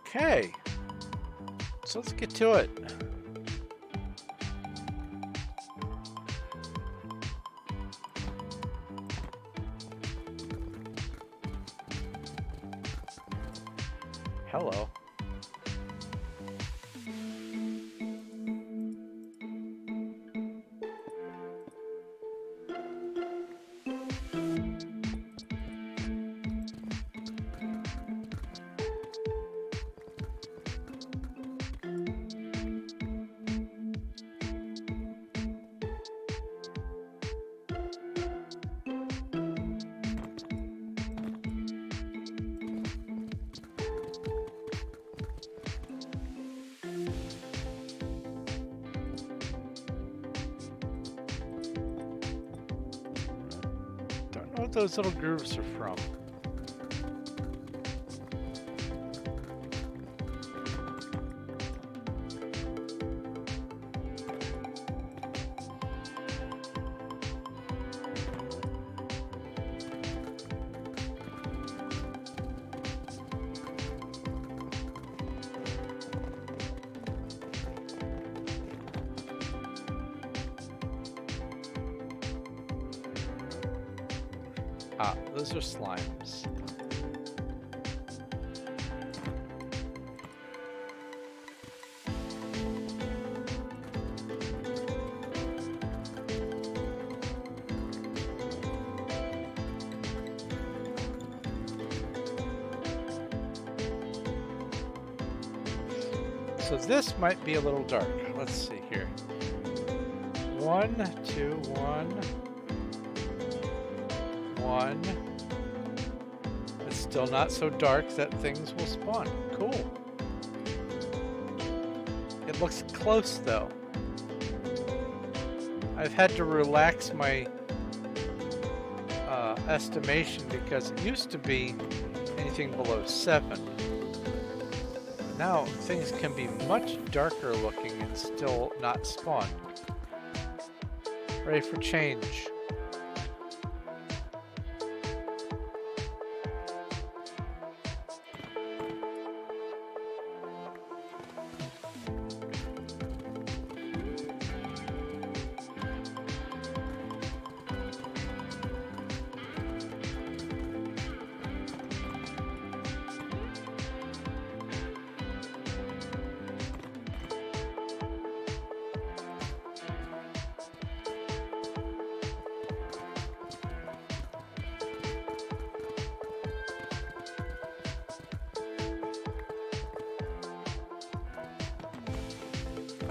Okay, so let's get to it. Hello. What those little grooves are from. Ah, those are slimes. So this might be a little dark. Let's see here. 1, 2, 1. 1. It's still not so dark that things will spawn. Cool. Get Looks close though. I've had to relax my estimation because it used to be anything below 7. Now things can be much darker looking and still not spawn. Ready for change.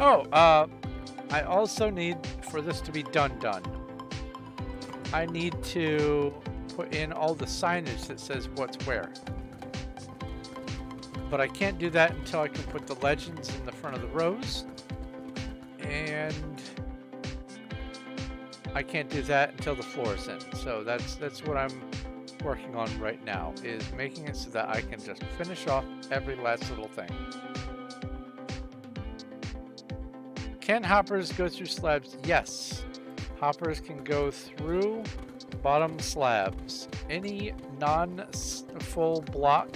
Oh, I also need, for this to be done, I need to put in all the signage that says what's where. But I can't do that until I can put the legends in the front of the rows. And I can't do that until the floor is in. So that's what I'm working on right now, is making it so that I can just finish off every last little thing. Can hoppers go through slabs? Yes. Hoppers can go through bottom slabs. Any non-full block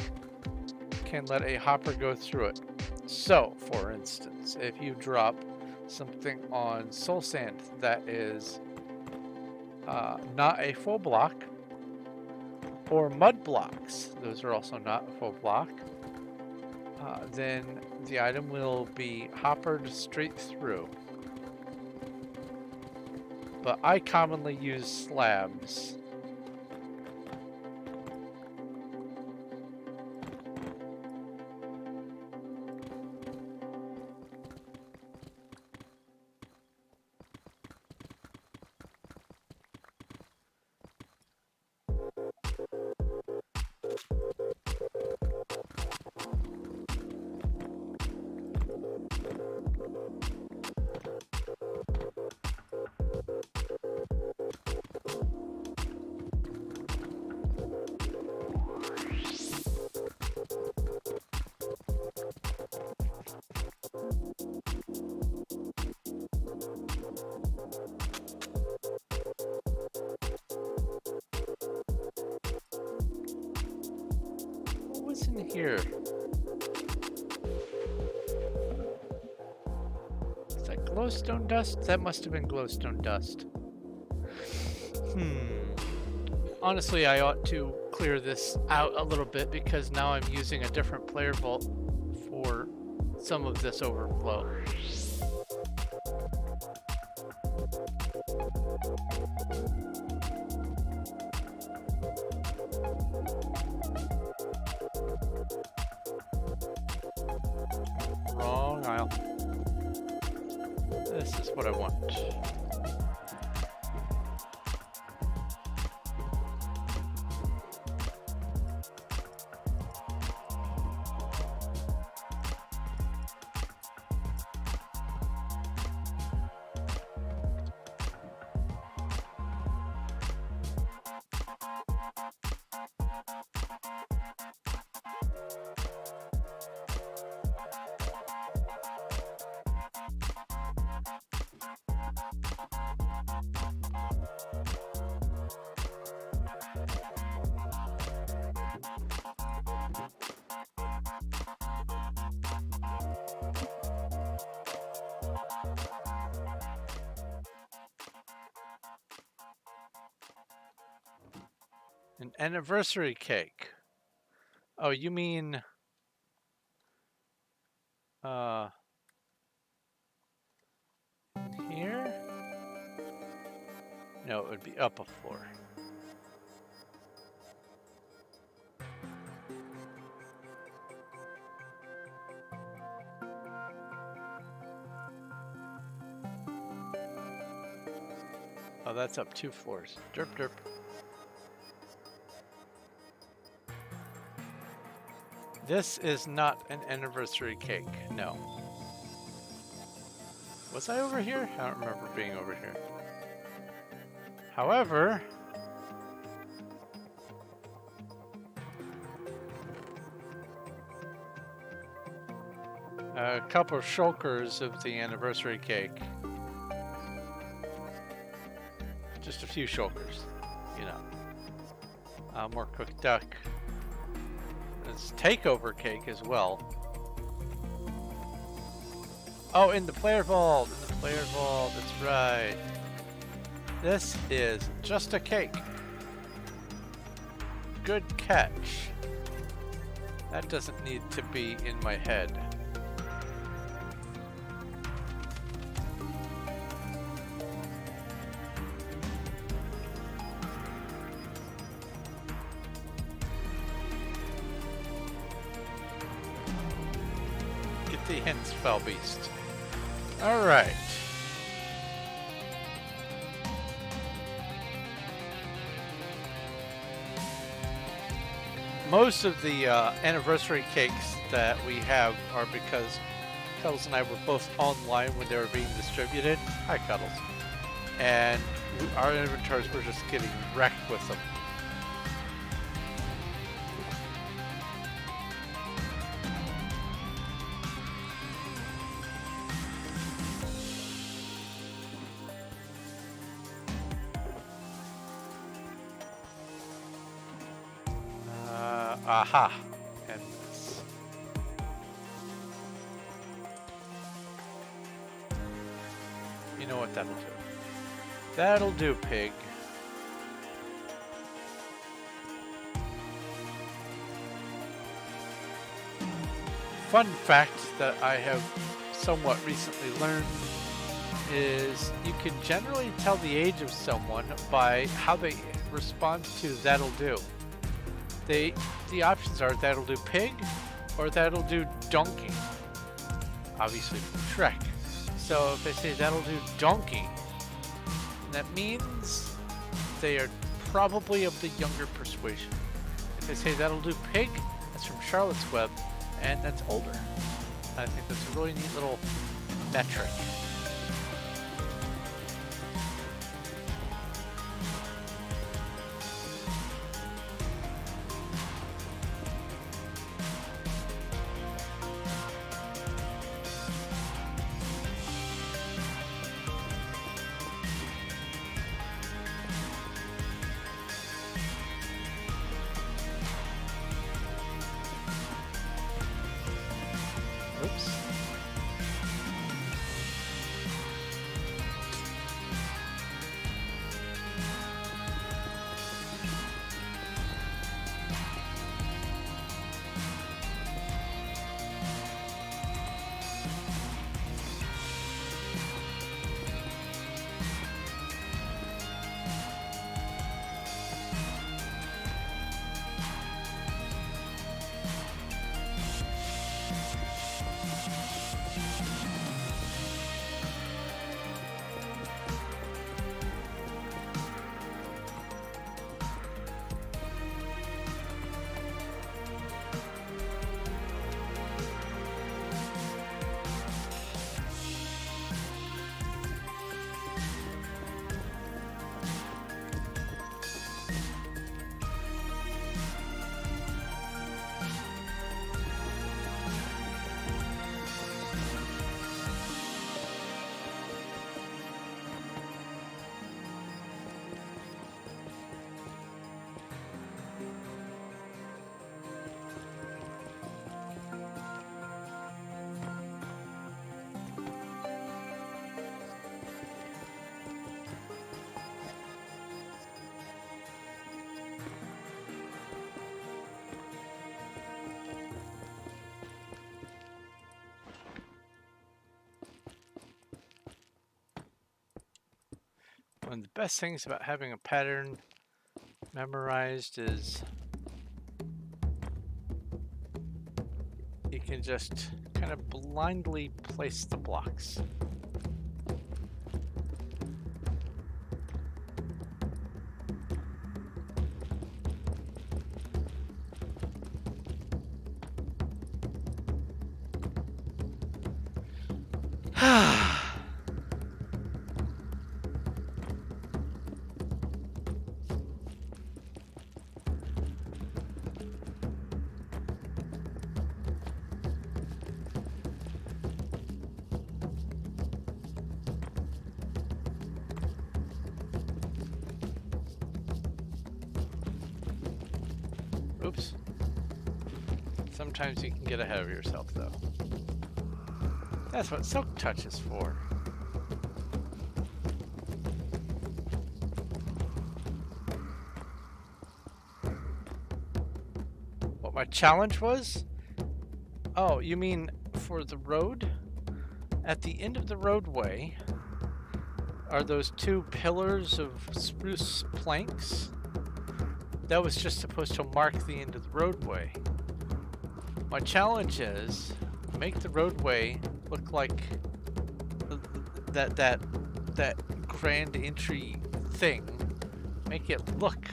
can let a hopper go through it. So, for instance, if you drop something on soul sand that is not a full block, or mud blocks, those are also not a full block, then the item will be hoppered straight through. But I commonly use slabs. What's in here? Is that glowstone dust? That must have been glowstone dust. Honestly, I ought to clear this out a little bit because now I'm using a different player vault for some of this overflow. Wrong aisle. This is what I want. An anniversary cake. Oh, you mean here? No, it would be up a floor. Oh, that's up 2 floors. Derp derp. This is not an anniversary cake, no. Was I over here? I don't remember being over here. However, a couple of shulkers of the anniversary cake. Just a few shulkers, you know. More cooked duck. It's takeover cake as well. Oh, in the player vault. In the player vault. That's right. This is just a cake. Good catch. That doesn't need to be in my head. Get the hints, fell beast. All right. Most of the anniversary cakes that we have are because Cuddles and I were both online when they were being distributed. Hi, Cuddles. And our inventories were just getting wrecked with them. Aha. And this. You know what that'll do. That'll do, pig. Fun fact that I have somewhat recently learned is you can generally tell the age of someone by how they respond to that'll do. The options are that'll do pig or that'll do donkey. Obviously from Shrek. So if they say that'll do donkey, that means they are probably of the younger persuasion. If they say that'll do pig, that's from Charlotte's Web, and that's older. I think that's a really neat little metric. Oops. One of the best things about having a pattern memorized is you can just kind of blindly place the blocks. Oops. Sometimes you can get ahead of yourself, though. That's what Silk Touch is for. What my challenge was? Oh, you mean for the road? At the end of the roadway are those two pillars of spruce planks? That was just supposed to mark the end of the roadway. My challenge is make the roadway look like that grand entry thing. Make it look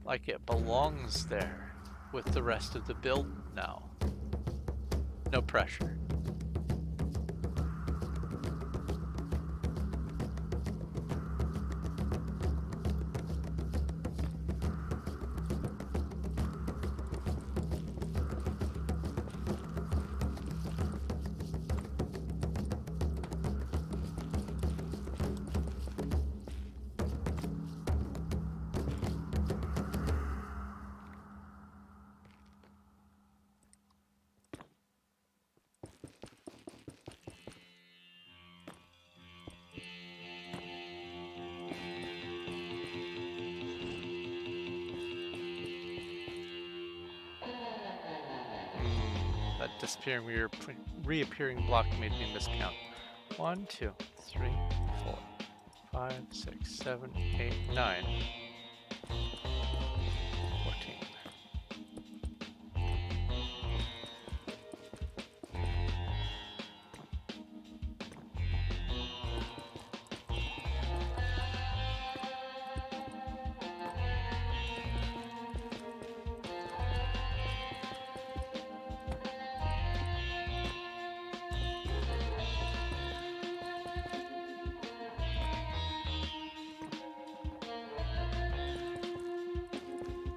like it belongs there with the rest of the build now. No pressure. Disappearing, reappearing block made me miscount. 1, 2, 3, 4, 5, 6, 7, 8, 9, 14.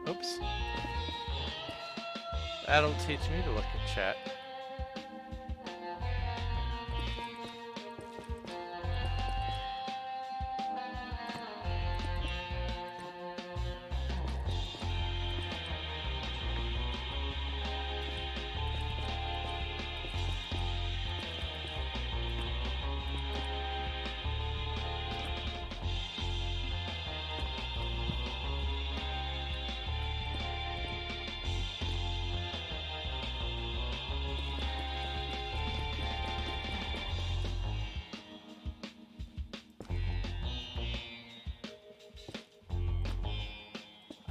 Oops. That'll teach me to look at chat.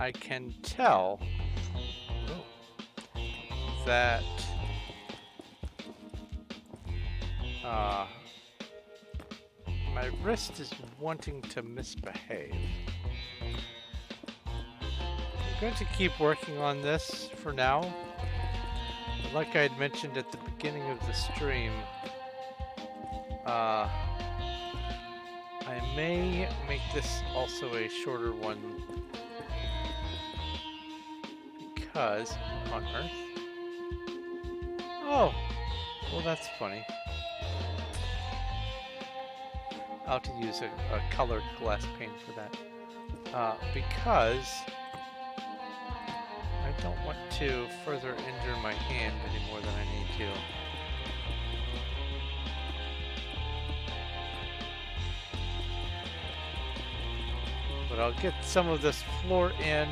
I can tell that my wrist is wanting to misbehave. I'm going to keep working on this for now. Like I had mentioned at the beginning of the stream, I may make this also a shorter one. Because on Earth? Oh, well that's funny. I'll have to use a colored glass pane for that. Because I don't want to further injure my hand any more than I need to. But I'll get some of this floor in.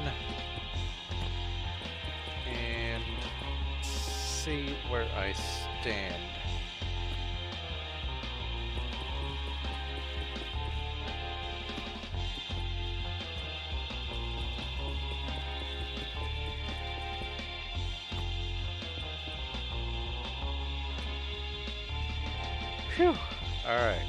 See where I stand. Phew. All right.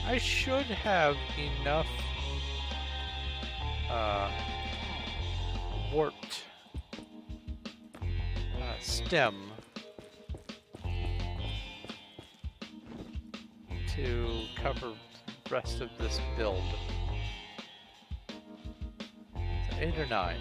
I should have enough warped stem to cover the rest of this build. So 8 or 9.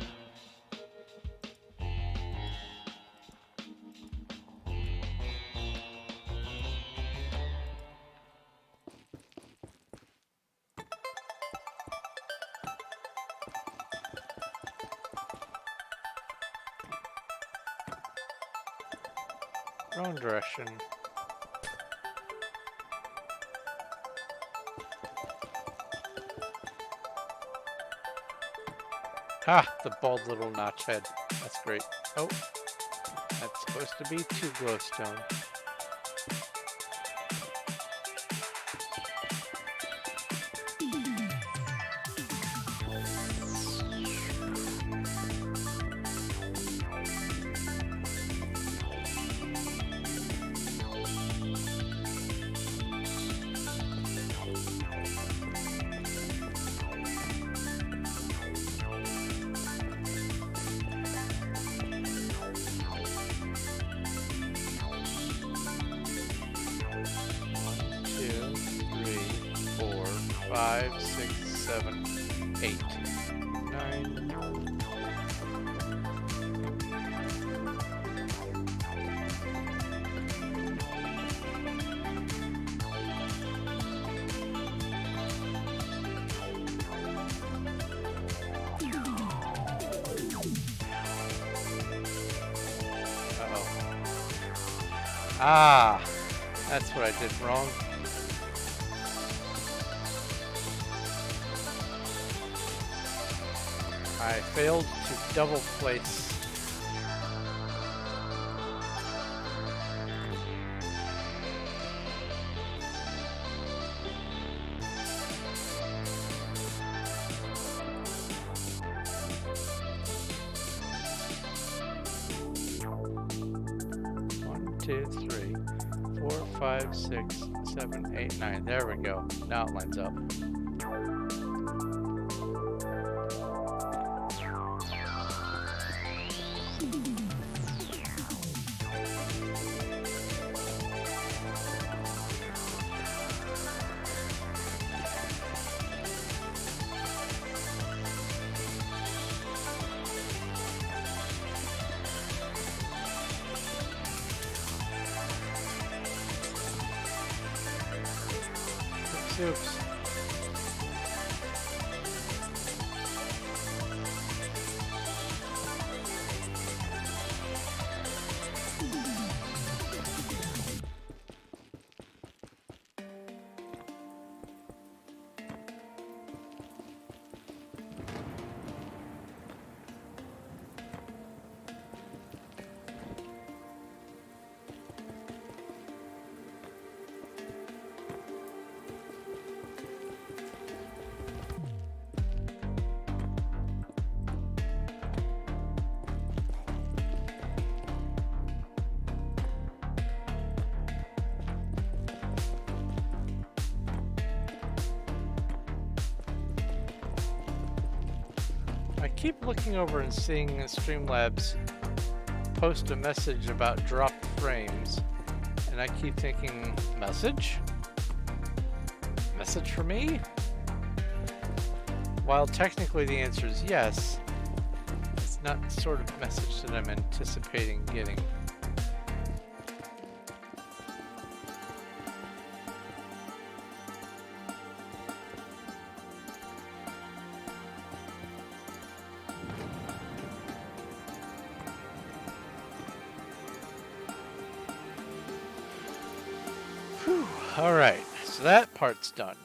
Wrong direction. Ah, the bald little notch head. That's great. Oh, that's supposed to be 2 glowstone. Five, 6, 7, 8, 9. Uh-oh. Ah, that's what I did wrong. I failed to double place. One, 2, 3, 4, 5, 6, 7, 8, 9. There we go. Now it lines up. Oops. I keep looking over and seeing Streamlabs post a message about dropped frames, and I keep thinking, message? Message for me? While technically the answer is yes, it's not the sort of message that I'm anticipating getting. All right, so that part's done.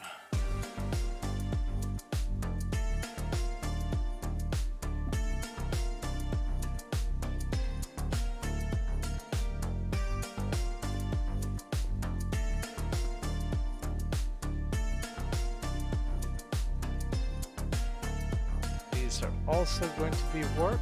These are also going to be warped.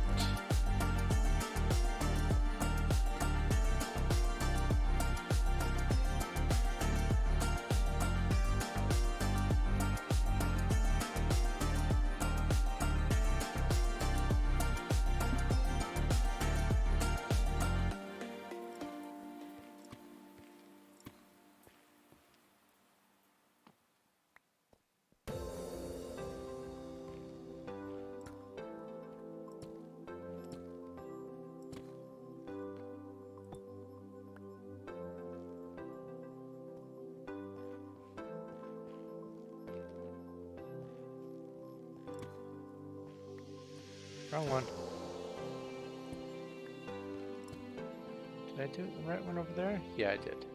Wrong one. Did I do the right one over there? Yeah, I did.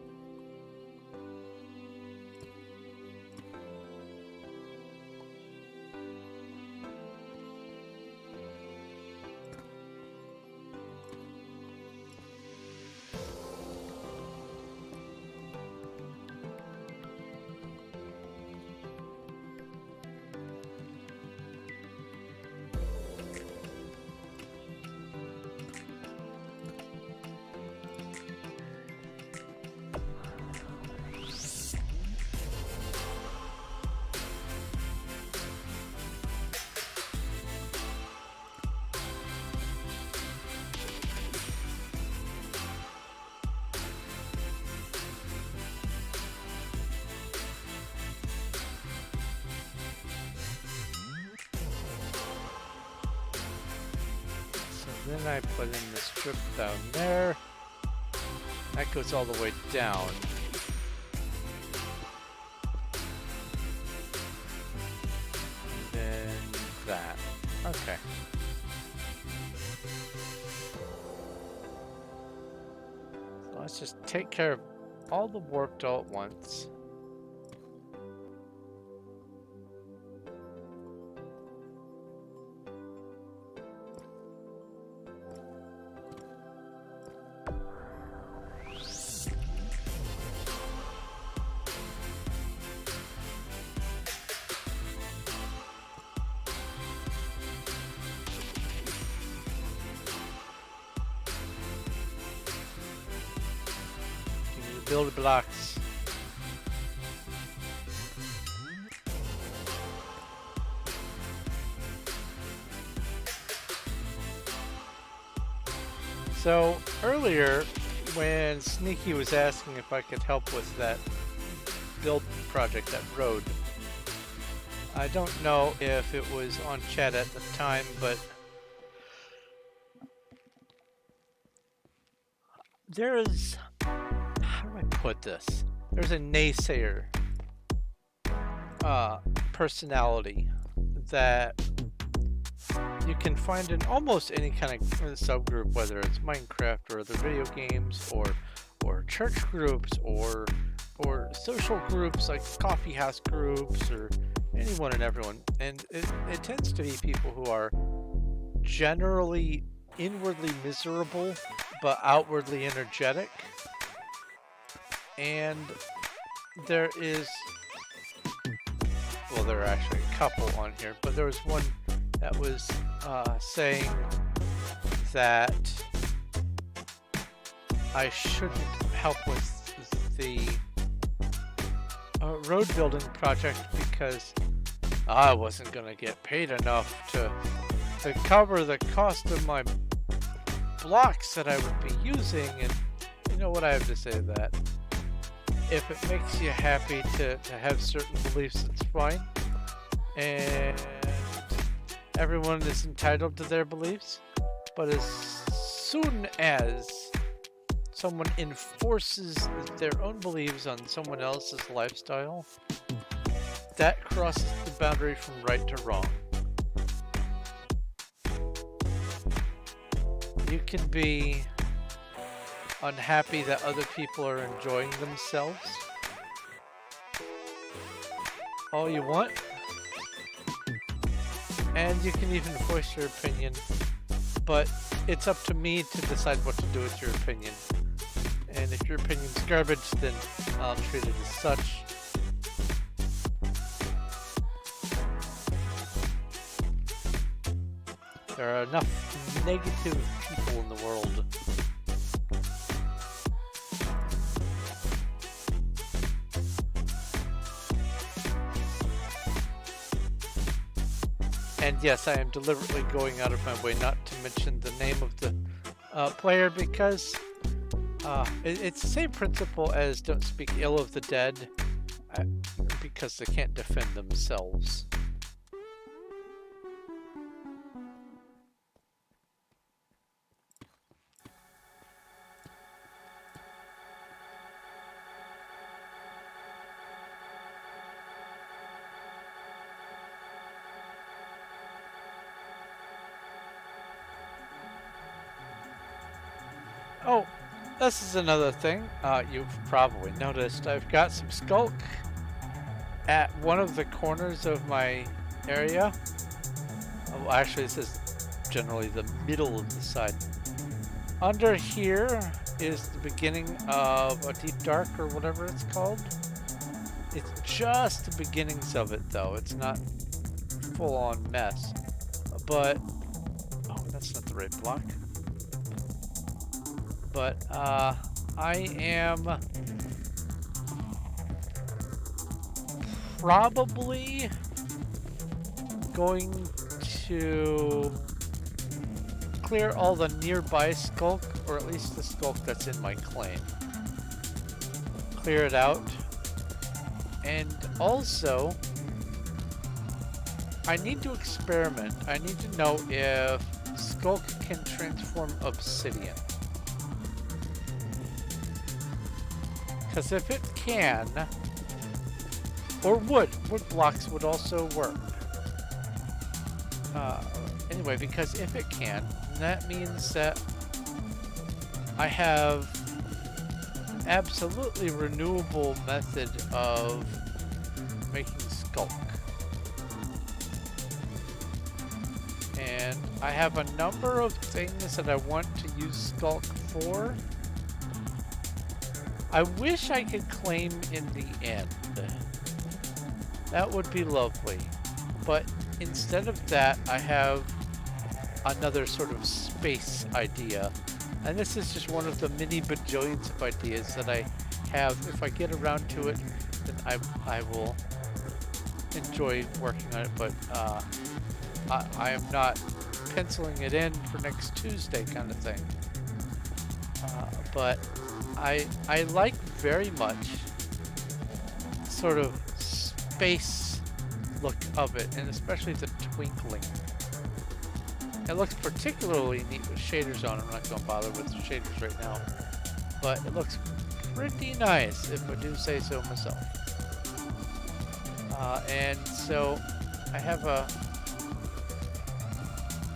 Then I put in the strip down there. That goes all the way down. And then that. Okay. So let's just take care of all the work all at once. Build blocks. So earlier when Sneaky was asking if I could help with that build project, that road, I don't know if it was on chat at the time, but there is, how do I put this? There's a naysayer personality that you can find in almost any kind of subgroup, whether it's Minecraft or other video games, or church groups, or social groups like coffee house groups, or anyone and everyone. And it tends to be people who are generally inwardly miserable but outwardly energetic. And there is, well, there are actually a couple on here, but there was one that was saying that I shouldn't help with the road building project because I wasn't going to get paid enough to cover the cost of my blocks that I would be using. And you know what I have to say to that? If it makes you happy to have certain beliefs, it's fine. And everyone is entitled to their beliefs. But as soon as someone enforces their own beliefs on someone else's lifestyle, that crosses the boundary from right to wrong. You can be unhappy that other people are enjoying themselves all you want, and you can even voice your opinion, but it's up to me to decide what to do with your opinion. And if your opinion's garbage, then I'll treat it as such. There are enough negative people in the world. And yes, I am deliberately going out of my way not to mention the name of the player because it's the same principle as don't speak ill of the dead because they can't defend themselves. Oh, this is another thing you've probably noticed. I've got some skulk at one of the corners of my area. Oh, actually, this is generally the middle of the side. Under here is the beginning of a deep dark or whatever it's called. It's just the beginnings of it though. It's not full on mess. But, oh, that's not the right block. But I am probably going to clear all the nearby skulk, or at least the skulk that's in my claim. Clear it out. And also, I need to experiment. I need to know if skulk can transform obsidian. Because if it can, or wood blocks would also work. Anyway, because if it can, that means that I have an absolutely renewable method of making skulk. And I have a number of things that I want to use skulk for. I wish I could claim in the end. That would be lovely. But instead of that, I have another sort of space idea. And this is just one of the many bajillions of ideas that I have. If I get around to it, then I will enjoy working on it. But I am not penciling it in for next Tuesday kind of thing. But I like very much sort of space look of it, and especially the twinkling. It looks particularly neat with shaders on. I'm not going to bother with the shaders right now, but it looks pretty nice if I do say so myself. And so I have a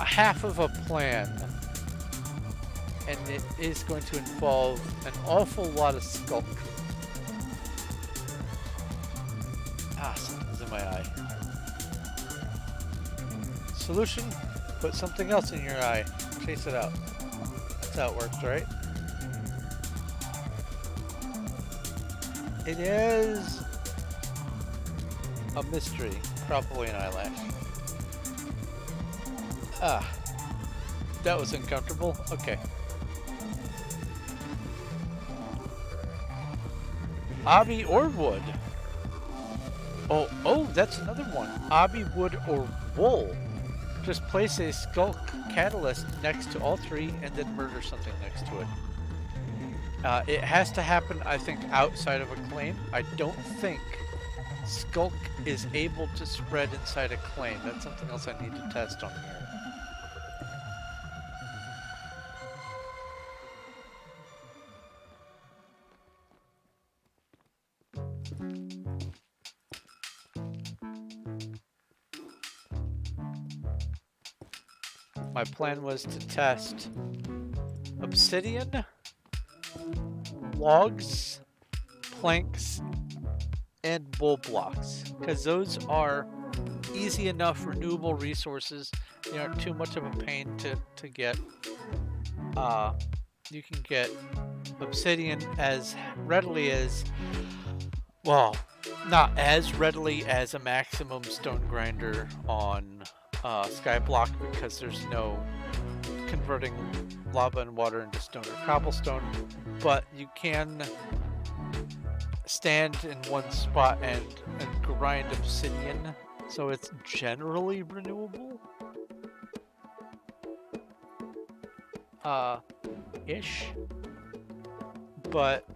half of a plan, and it is going to involve an awful lot of skulk. Something's in my eye. Solution? Put something else in your eye. Chase it out. That's how it works, right? It is a mystery. Probably an eyelash. That was uncomfortable. Okay. Obby or wood? Oh, that's another one. Obby, wood, or wool. Just place a skulk catalyst next to all three and then murder something next to it. It has to happen, I think, outside of a claim. I don't think skulk is able to spread inside a claim. That's something else I need to test on here. My plan was to test obsidian, logs, planks, and wool blocks, because those are easy enough renewable resources. They aren't too much of a pain to get. You can get obsidian as readily as, well, not as readily as a maximum stone grinder on Skyblock, because there's no converting lava and water into stone or cobblestone, but you can stand in one spot and grind obsidian, so it's generally renewable. Ish. But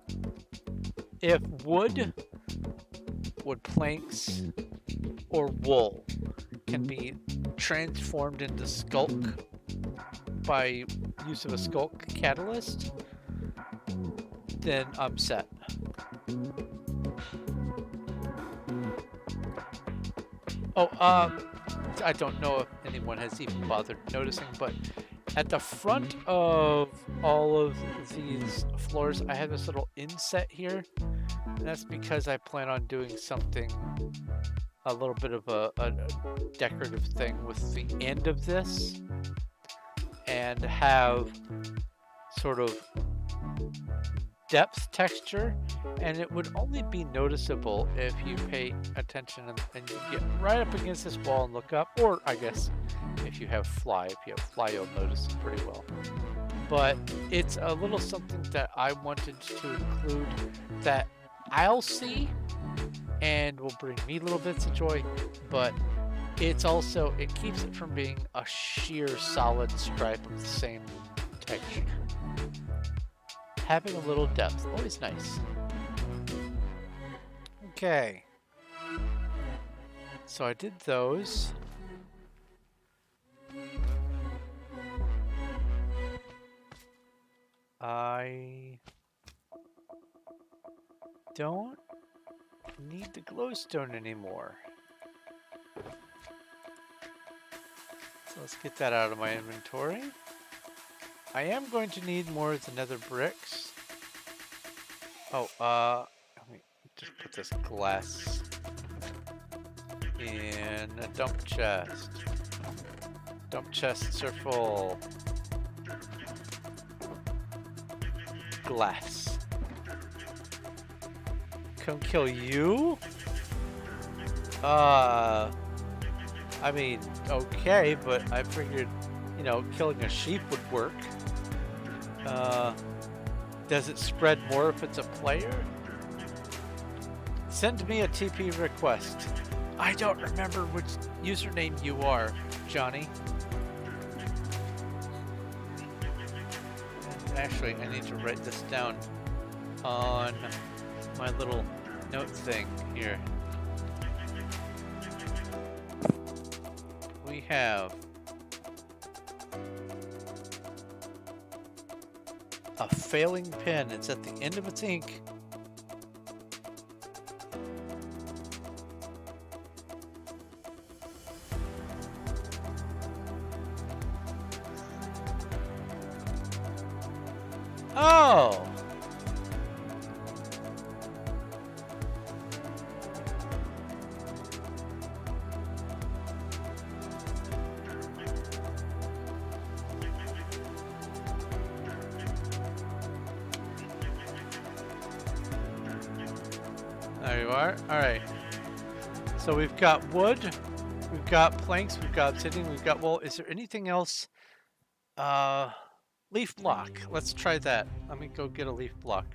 if wood planks, or wool can be transformed into skulk by use of a skulk catalyst, then I'm set. Oh, I don't know if anyone has even bothered noticing, but At the front of all of these floors, I have this little inset here. And that's because I plan on doing something, a little bit of a decorative thing with the end of this. And have sort of depth texture, and it would only be noticeable if you pay attention and you get right up against this wall and look up, or I guess if you have fly you'll notice it pretty well. But it's a little something that I wanted to include that I'll see and will bring me little bits of joy, but it's also, it keeps it from being a sheer solid stripe of the same texture. Having a little depth, always nice. Okay. So I did those. I don't need the glowstone anymore. So let's get that out of my inventory. I am going to need more of the nether bricks. Oh, let me just put this glass in a dump chest. Dump chests are full. Glass. Come kill you? I mean, okay, but I figured, you know, killing a sheep would work. Does it spread more if it's a player? Send me a TP request. I don't remember which username you are, Johnny. And actually, I need to write this down on my little note thing here. We have a failing pen. It's at the end of its ink. Oh! There you are. Alright. So we've got wood, we've got planks, we've got obsidian, we've got wool. Is there anything else? Leaf block. Let's try that. Let me go get a leaf block.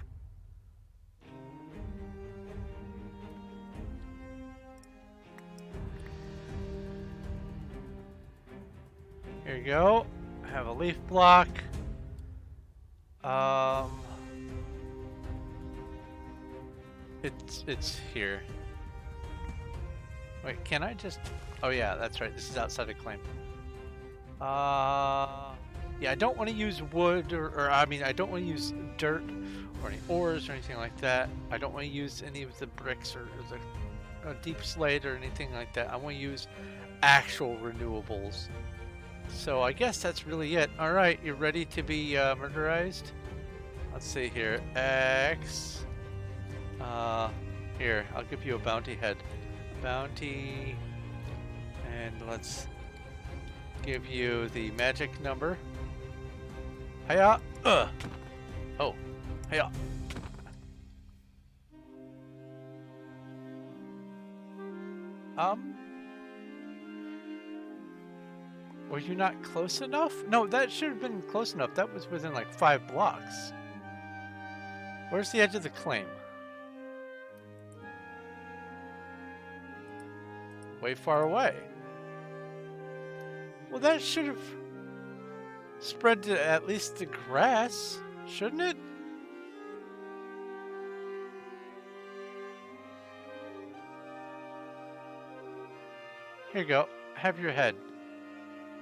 Here you go. I have a leaf block. It's here. Wait, can I just... Oh yeah, that's right. This is outside of claim. Yeah, I don't want to use wood or I mean, I don't want to use dirt or any ores or anything like that. I don't want to use any of the bricks or the deep slate or anything like that. I want to use actual renewables. So I guess that's really it. All right, you ready to be murderized? Let's see here. X. Here, I'll give you a bounty head. Bounty. And let's give you the magic number. Hiya! Oh, hiya! Were you not close enough? No, that should have been close enough. That was within like 5 blocks. Where's the edge of the claim? Way far away. Well, that should have spread to at least the grass, shouldn't it? Here you go. Have your head.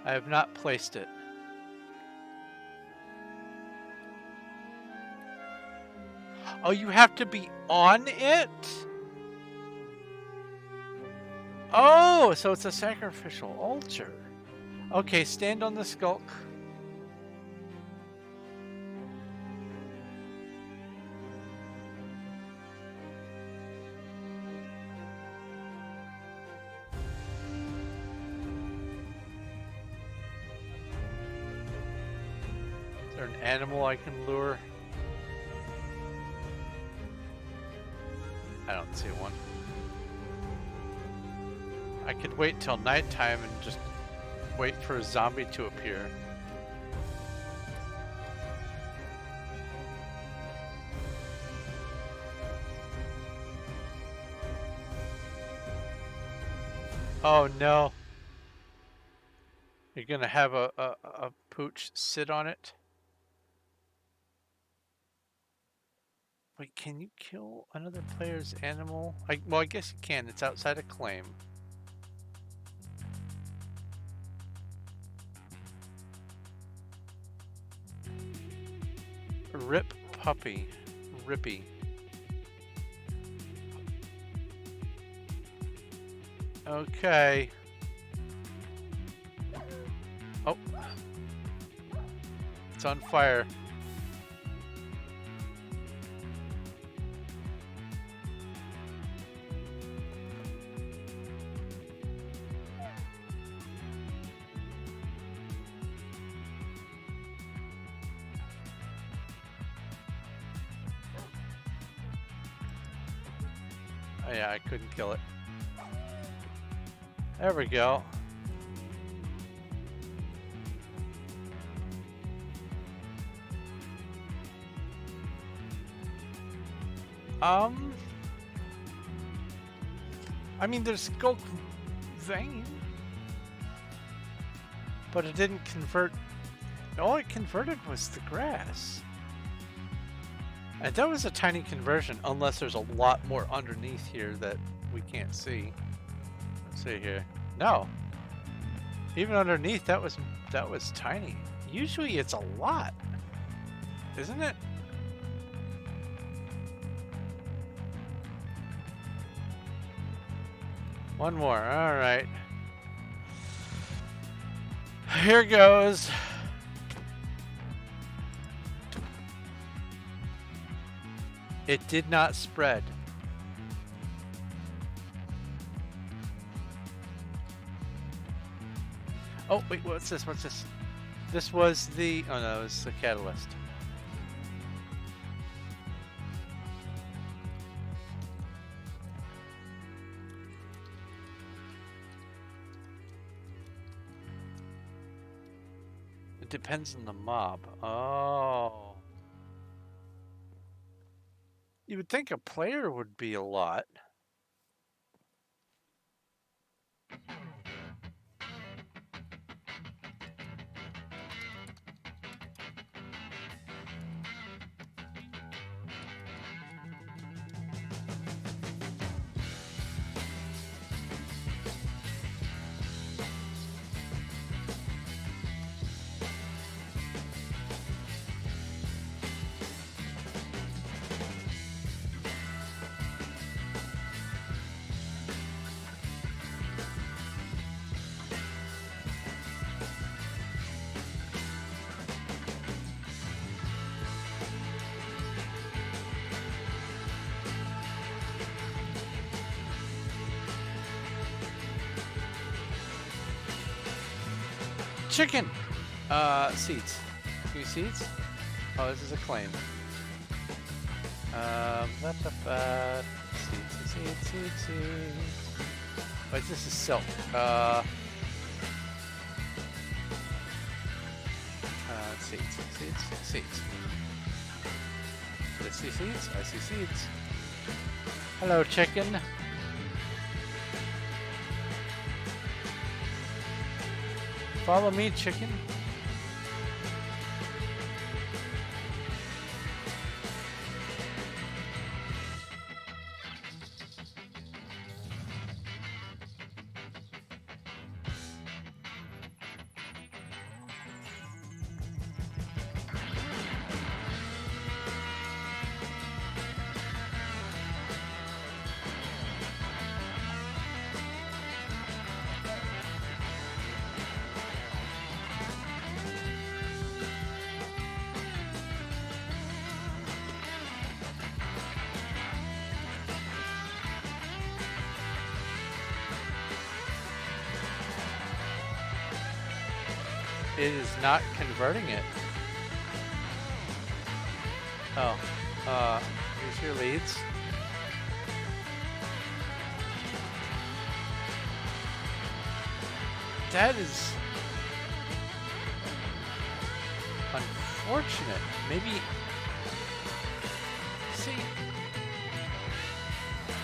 I have not placed it. Oh, you have to be on it? Oh, so it's a sacrificial altar. Okay, stand on the skulk. there an animal I can lure? I don't see one. I could wait till nighttime and just wait for a zombie to appear. Oh no. You're gonna have a pooch sit on it? Wait, can you kill another player's animal? Well, I guess you can. It's outside a claim. Rip puppy. Rippy. Okay. Oh. It's on fire. Oh yeah, I couldn't kill it. There we go. I mean, there's skulk vein, but it didn't convert. All it converted was the grass. And that was a tiny conversion, unless there's a lot more underneath here that we can't see. Let's see here. No. Even underneath, that was tiny. Usually it's a lot, isn't it? One more. All right. Here goes. It did not spread. Oh, wait, what's this? What's this? This was the... Oh, no, it's the catalyst. It depends on the mob. Oh. You would think a player would be a lot. Chicken! Seeds. Few seeds? Oh, this is a claim. Seeds. Wait, this is silk. Seeds. Did I see seeds? I see seeds. Hello, chicken. Follow me, chicken. It is not converting it. Oh, here's your leads. That is unfortunate. Maybe. See.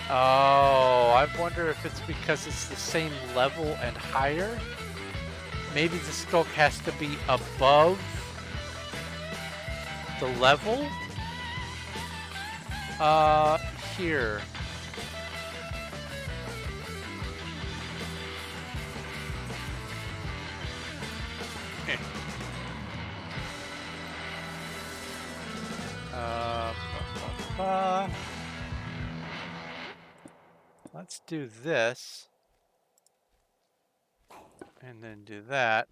Oh, I wonder if it's because it's the same level and higher. Maybe the skulk has to be above the level. Here. Let's do this. And then do that.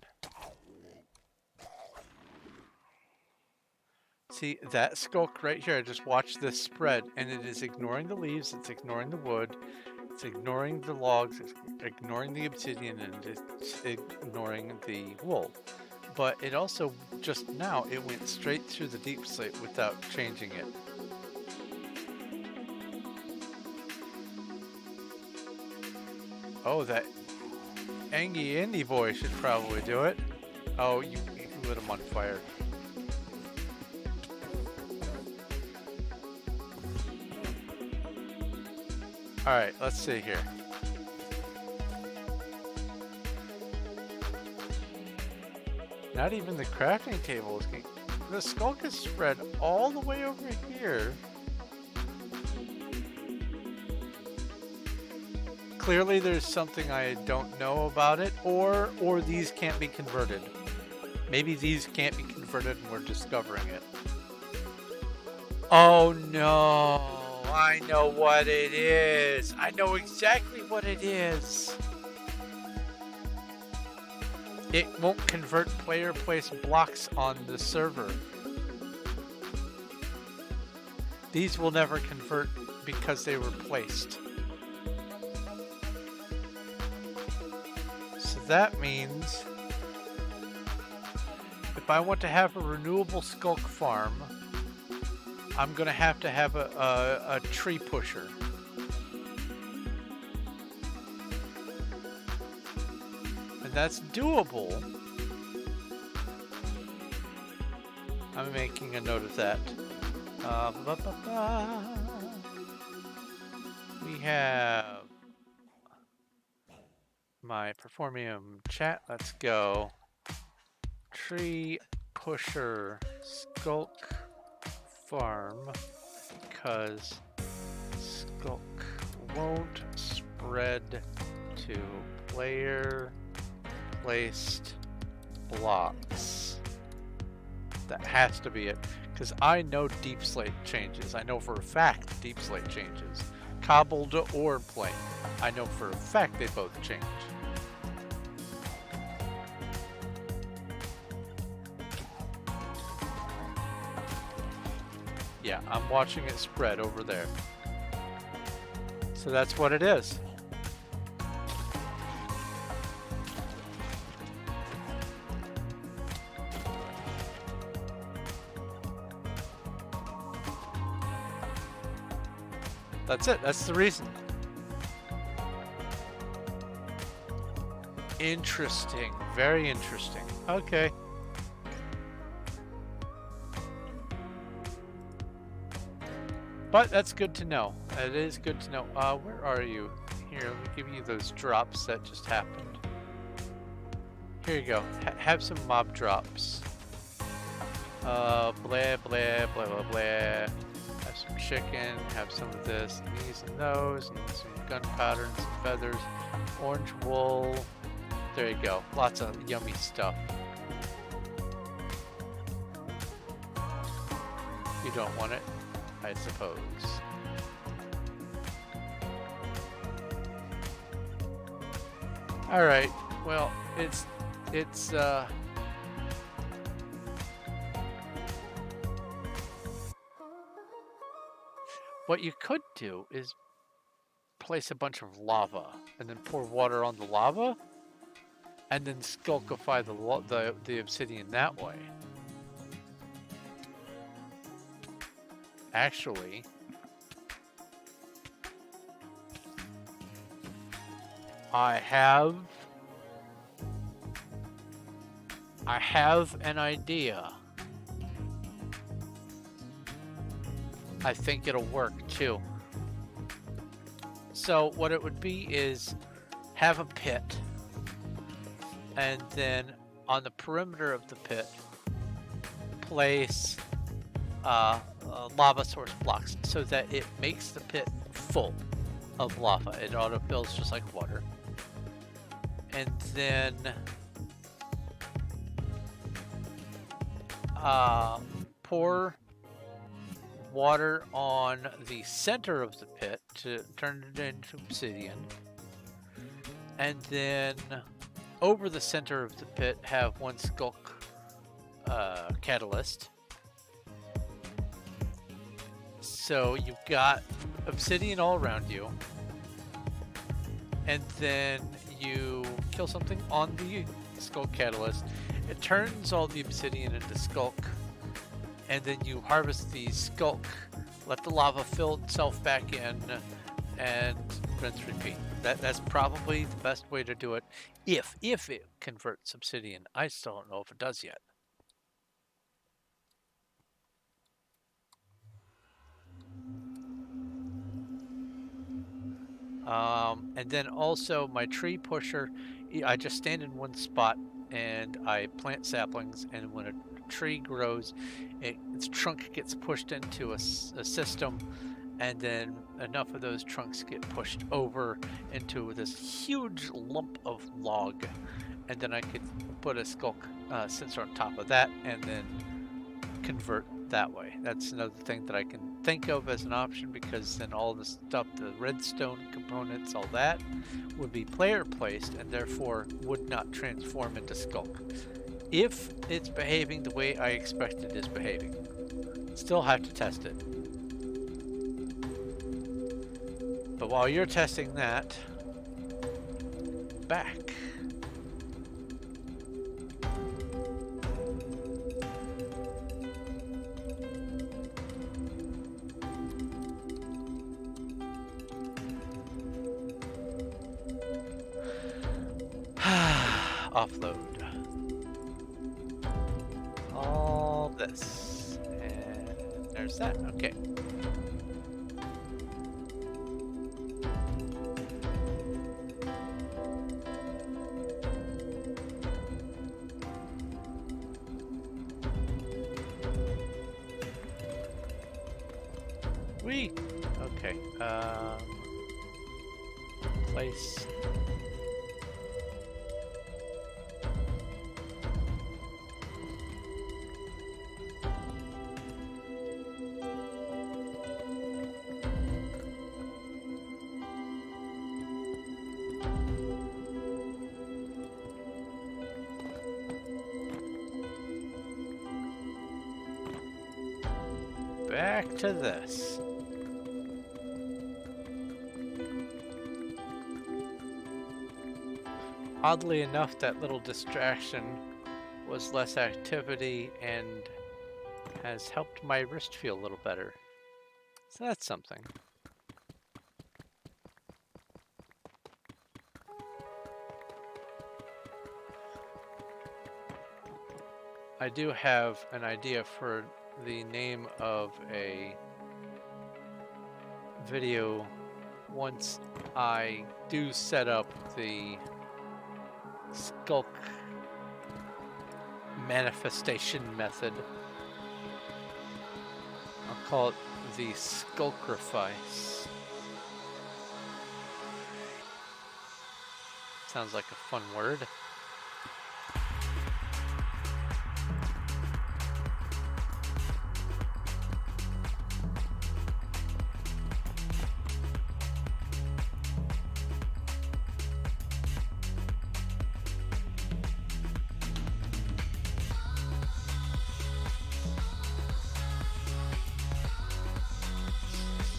See, that skulk right here, just watch this spread, and it is ignoring the leaves, it's ignoring the wood, it's ignoring the logs, it's ignoring the obsidian, and it's ignoring the wool. But it also, just now, it went straight through the deep slate without changing it. Oh, that Angie Indie boy should probably do it. Oh, you lit him on fire. Alright, let's see here. Not even the crafting table is getting... The skulk is spread all the way over here. Clearly there's something I don't know about it, or these can't be converted. Maybe these can't be converted and we're discovering it. Oh no, I know what it is. I know exactly what it is. It won't convert player place blocks on the server. These will never convert because they were placed. So that means if I want to have a renewable skulk farm, I'm going to have a tree pusher. And that's doable. I'm making a note of that. We have my Performium chat. Let's go. Tree pusher skulk farm, because skulk won't spread to player placed blocks. That has to be it, because I know deep slate changes. I know for a fact deep slate changes. Cobbled or plain. I know for a fact they both change. Yeah, I'm watching it spread over there. So that's what it is. That's it. That's the reason. Interesting. Very interesting. Okay. But that's good to know. It is good to know. Where are you? Here, let me give you those drops that just happened. Here you go. Have some mob drops. Blah, blah, blah, blah, blah. Have some chicken. Have some of this. And these and those. And some gunpowder and some feathers. Orange wool. There you go. Lots of yummy stuff. You don't want it, I suppose. All right. Well, it's what you could do is place a bunch of lava and then pour water on the lava and then skulkify the obsidian that way. actually, I have an idea. I think it'll work too. So what it would be is have a pit, and then on the perimeter of the pit, place lava source blocks so that it makes the pit full of lava. It autofills just like water. And then pour water on the center of the pit to turn it into obsidian. And then over the center of the pit have one skulk catalyst. So you've got obsidian all around you. And then you kill something on the skulk catalyst. It turns all the obsidian into skulk. And then you harvest the skulk, let the lava fill itself back in, and rinse repeat. That's probably the best way to do it if it converts obsidian. I still don't know if it does yet. And then also my tree pusher, I just stand in one spot and I plant saplings, and when a tree grows, its trunk gets pushed into a system, and then enough of those trunks get pushed over into this huge lump of log, and then I could put a skulk sensor on top of that and then convert that way. That's another thing that I can think of as an option, because then all the stuff, the redstone components, all that would be player placed and therefore would not transform into skulk. If it's behaving the way I expect it is behaving. Still have to test it. But while you're testing that, back. Offload. All this. And there's that. Okay. Okay. Place. Back to this. Oddly enough, that little distraction was less activity and has helped my wrist feel a little better. So that's something. I do have an idea for the name of a video once I do set up the skulk manifestation method. I'll call it the skulcrifice. Sounds like a fun word.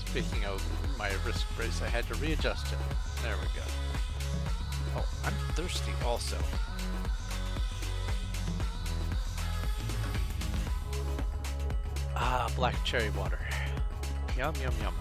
Speaking of my wrist brace, I had to readjust it. There we go. Oh, I'm thirsty also. Ah, black cherry water. Yum, yum, yum.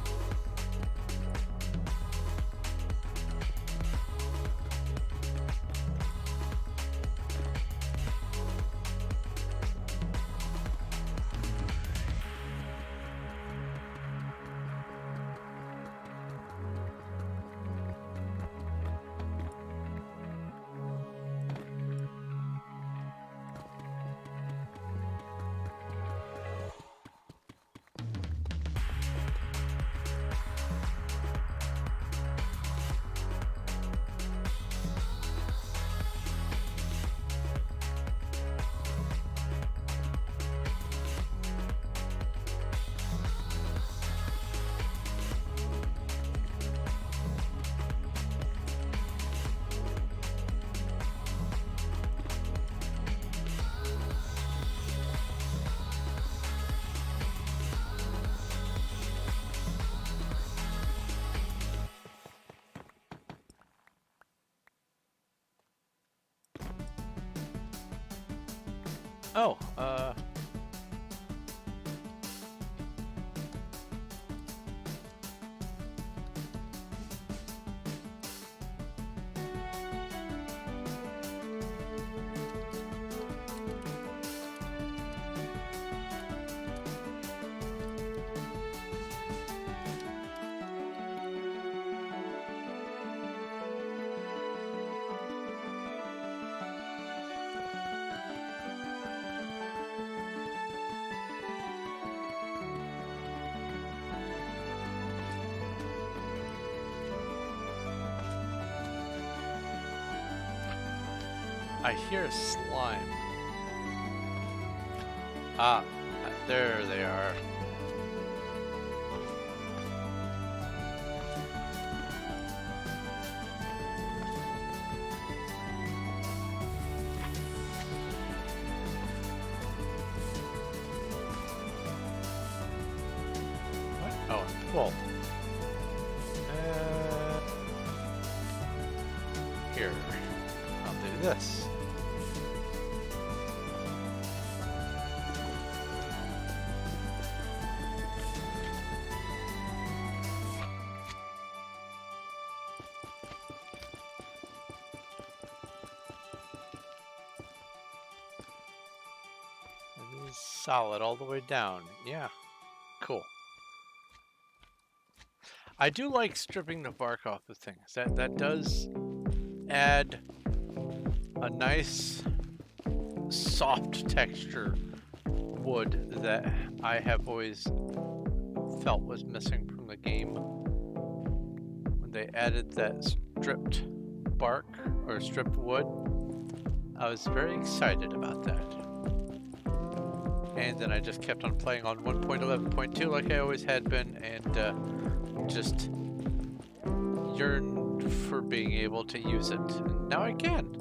Oh, I hear a slime. Ah, there they are. What? Oh, pull. Here, I'll do this. It is solid all the way down. Yeah, cool. I do like stripping the bark off of things. That does add a nice soft texture wood that I have always felt was missing from the game. When they added that stripped bark or stripped wood, I was very excited about that. And then I just kept on playing on 1.11.2 like I always had been, and just yearned for being able to use it. And now I can.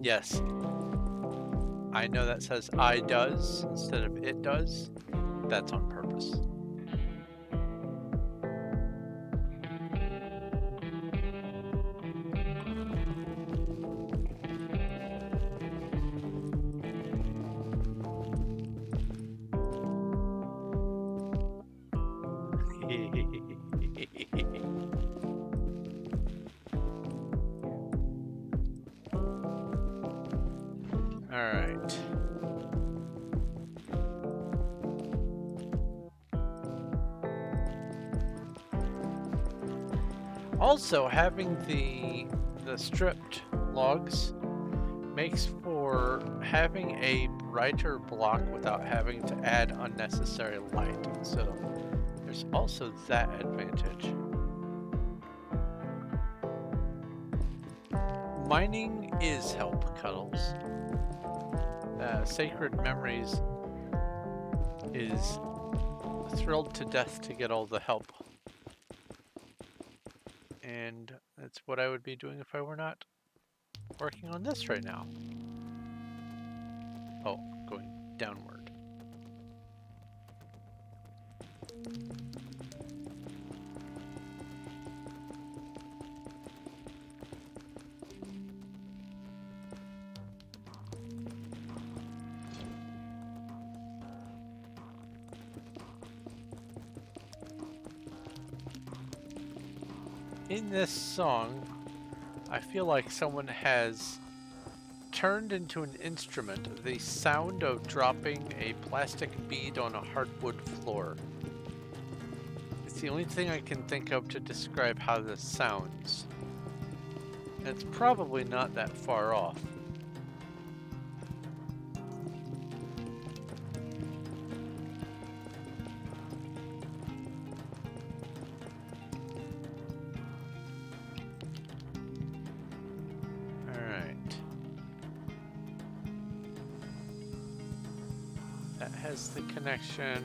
Yes. I know that says I does instead of it does. That's on purpose. All right. Also, having the stripped logs makes for having a brighter block without having to add unnecessary light. So there's also that advantage. Mining is help, Cuddles. Sacred Memories is thrilled to death to get all the help. And that's what I would be doing if I were not working on this right now. Oh, going downward. in this song, I feel like someone has turned into an instrument the sound of dropping a plastic bead on a hardwood floor. It's the only thing I can think of to describe how this sounds. And it's probably not that far off. Has the connection.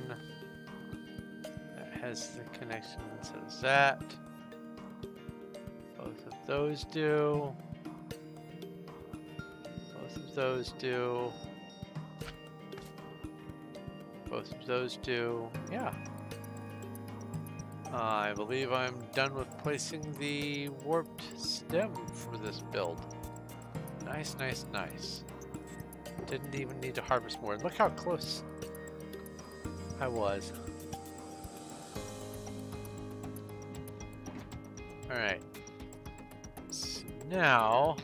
That has the connection, so does that. Both of those do. Both of those do. Both of those do. Yeah. I believe I'm done with placing the warped stem for this build. Nice, nice, nice. Didn't even need to harvest more. Look how close I was. Alright. So now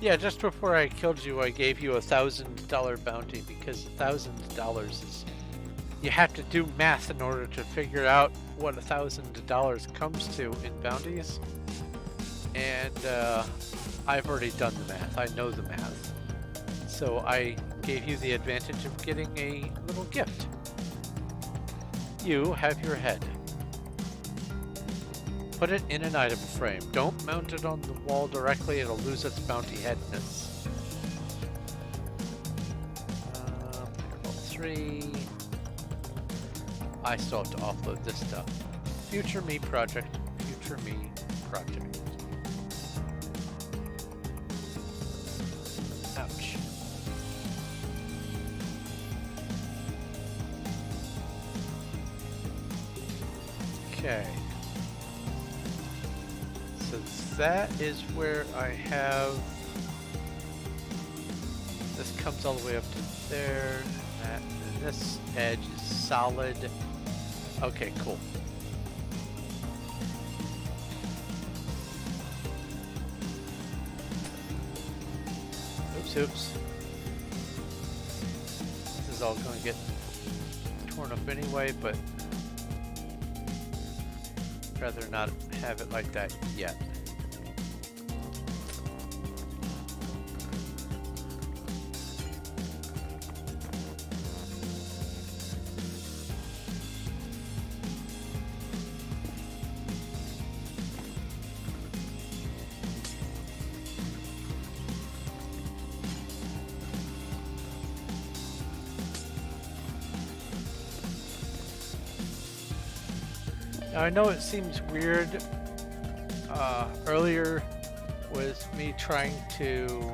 yeah, just before I killed you, I gave you $1,000 bounty because $1,000 is, you have to do math in order to figure out what $1,000 comes to in bounties. And I've already done the math. I know the math. So I gave you the advantage of getting a little gift. You have your head. Put it in an item frame. Don't mount it on the wall directly, it'll lose its bounty headness. Level 3. I still have to offload this stuff. Future me project. Future me project. Ouch. Okay. So that is where I have, this comes all the way up to there, and this edge is solid. Okay, cool. Oops. This is all going to get torn up anyway, but I'd rather not have it like that yet. Now I know it seems weird, earlier was me trying to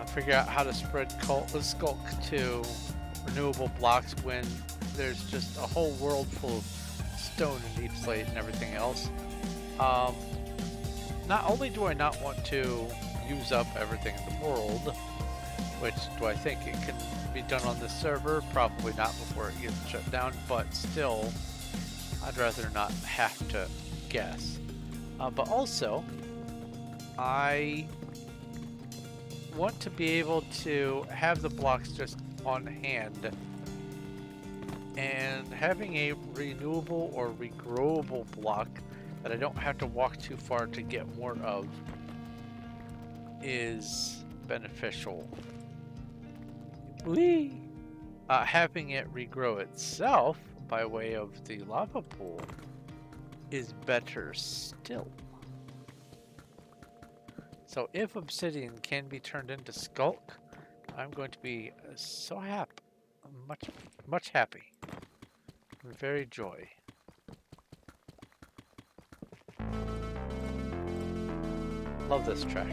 figure out how to spread skulk to renewable blocks when there's just a whole world full of stone and deep slate and everything else. Not only do I not want to use up everything in the world, which do I think it can be done on this server? Probably not before it gets shut down, but still, I'd rather not have to guess. But also, I want to be able to have the blocks just on hand, and having a renewable or regrowable block that I don't have to walk too far to get more of is beneficial. Whee! Having it regrow itself by way of the lava pool is better still. So if obsidian can be turned into skulk, I'm going to be so happy, much happy, very joy. Love this track.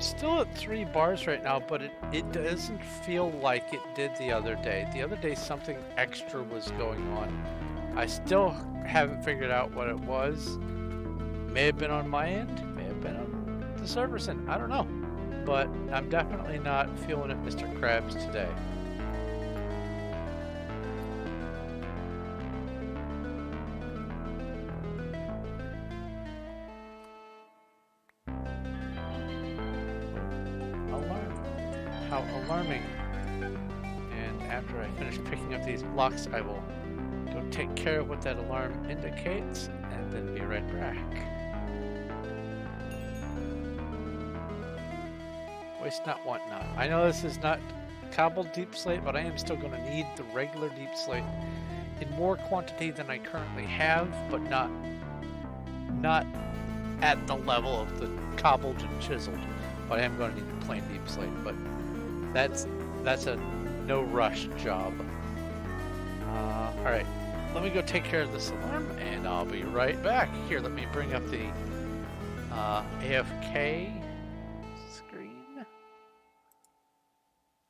It's still at 3 bars right now, but it doesn't feel like it did the other day. The other day something extra was going on. I still haven't figured out what it was. May have been on my end, may have been on the server's end, I don't know. But I'm definitely not feeling it, Mr. Krabs, today. How alarming. And after I finish picking up these blocks, I will go take care of what that alarm indicates and then be right back. Waste not, want not. I know this is not cobbled deep slate, but I am still going to need the regular deep slate in more quantity than I currently have, but not at the level of the cobbled and chiseled. But I am going to need the plain deep slate, but that's a no rush job. Alright, let me go take care of this alarm and I'll be right back. Here, let me bring up the AFK screen.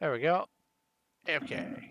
There we go. AFK.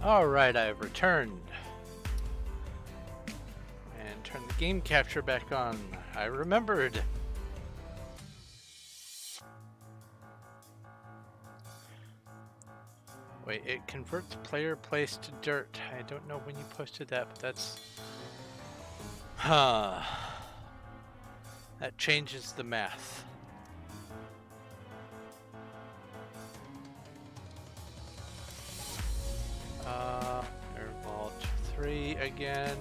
Alright, I've returned. And turn the game capture back on. I remembered. Wait, it converts player place to dirt. I don't know when you posted that, but that's... Huh. That changes the math. Air Vault 3 again.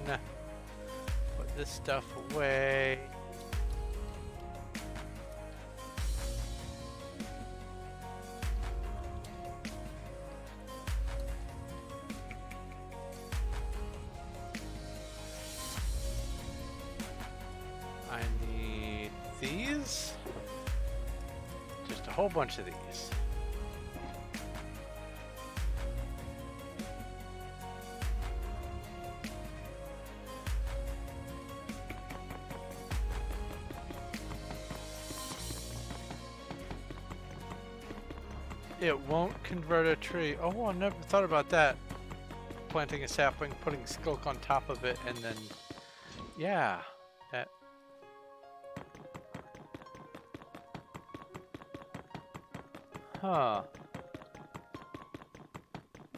Put this stuff away. I need these. Just a whole bunch of these. It won't convert a tree. Oh, I never thought about that. Planting a sapling, putting skulk on top of it, and then... Yeah, that... Huh.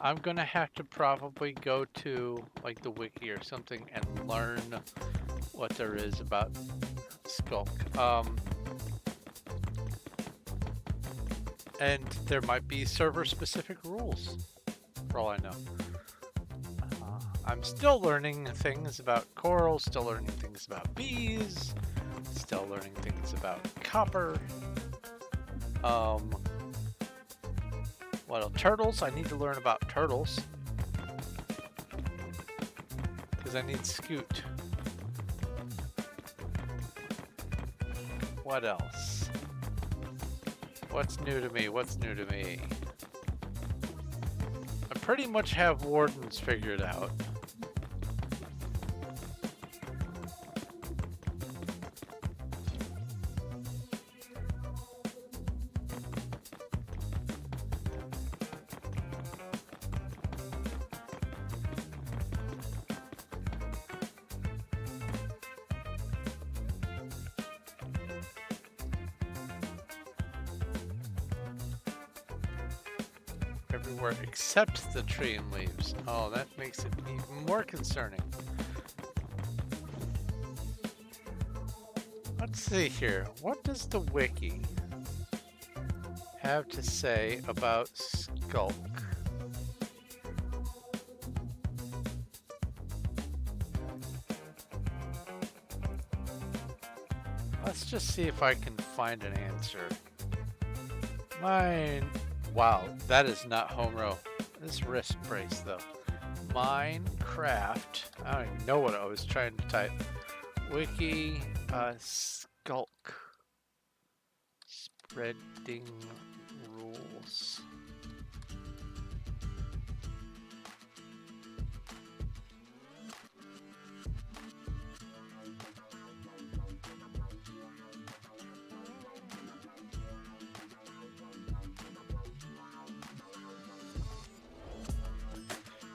I'm gonna have to probably go to, like, the wiki or something and learn what there is about skulk. And there might be server-specific rules, for all I know. I'm still learning things about coral, still learning things about bees, still learning things about copper. What else? Turtles. I need to learn about turtles. Because I need scoot. What else? What's new to me? What's new to me? I pretty much have wardens figured out. Everywhere except the tree and leaves. Oh, that makes it even more concerning. Let's see here. What does the wiki have to say about skulk? Let's just see if I can find an answer. Mine. Wow, that is not home row. This wrist brace though. Minecraft. I don't even know what I was trying to type. Wiki skulk. Spreading rules.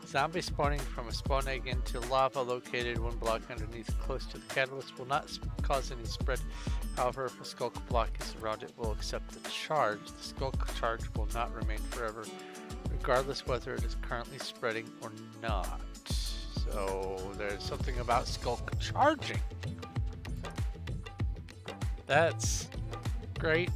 Zombie spawning from a spawn egg into lava located 1 block underneath close to the catalyst will not cause any spread. However, if a skulk block is around it, will accept the charge. The skulk charge will not remain forever, regardless whether it is currently spreading or not. So there's something about skulk charging. That's great.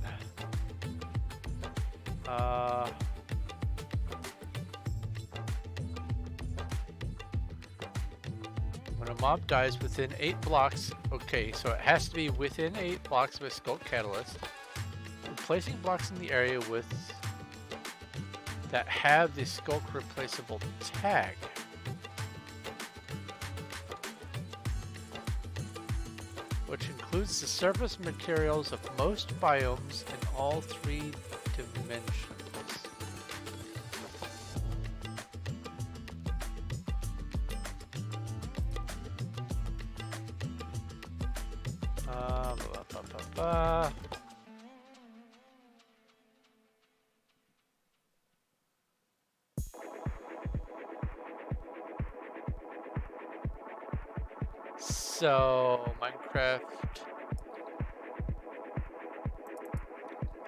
When a mob dies within 8 blocks, okay, so it has to be within 8 blocks of a skulk catalyst. Replacing blocks in the area with that have the skulk replaceable tag. Which includes the surface materials of most biomes in all 3 dimensions. So Minecraft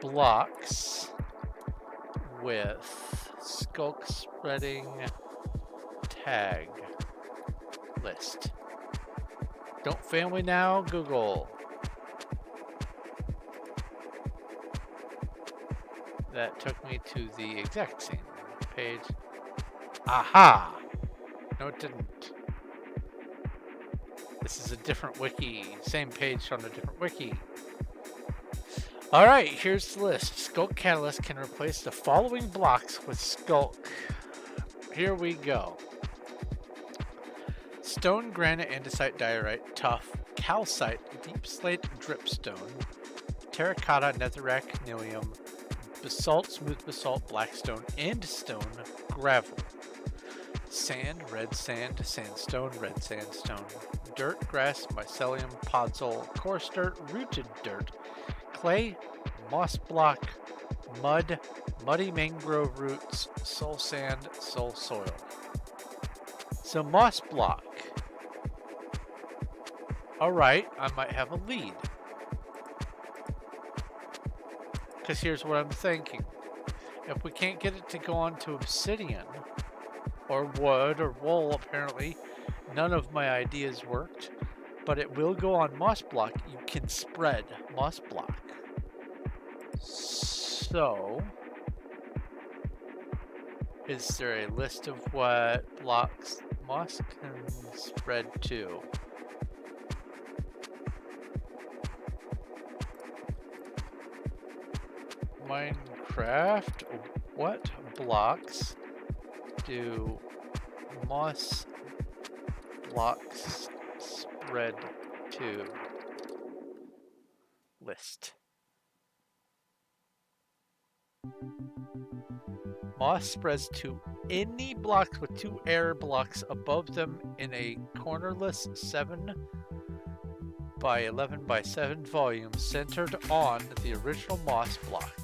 blocks with skulk spreading tag list. Don't fail me now, Google. That took me to the exact same page. Aha! No, it didn't. This is a different wiki. Same page on a different wiki. Alright, here's the list. Skulk Catalyst can replace the following blocks with Skulk. Here we go. Stone, granite, andesite, diorite, tuff, calcite, deep slate, dripstone, terracotta, netherrack, nilium, basalt, smooth basalt, blackstone, and stone, gravel. Sand, red sand, sandstone, red sandstone, dirt, grass, mycelium, podzol, coarse dirt, rooted dirt, clay, moss block, mud, muddy mangrove roots, soul sand, soul soil. So moss block. Alright, I might have a lead. Because here's what I'm thinking. If we can't get it to go onto obsidian, or wood, or wool apparently, none of my ideas worked, but it will go on moss block. You can spread moss block. So, is there a list of what blocks moss can spread to? Minecraft, what blocks do moss blocks spread to? List. Moss spreads to any blocks with 2 air blocks above them in a cornerless 7 by 11 by 7 volume centered on the original moss block.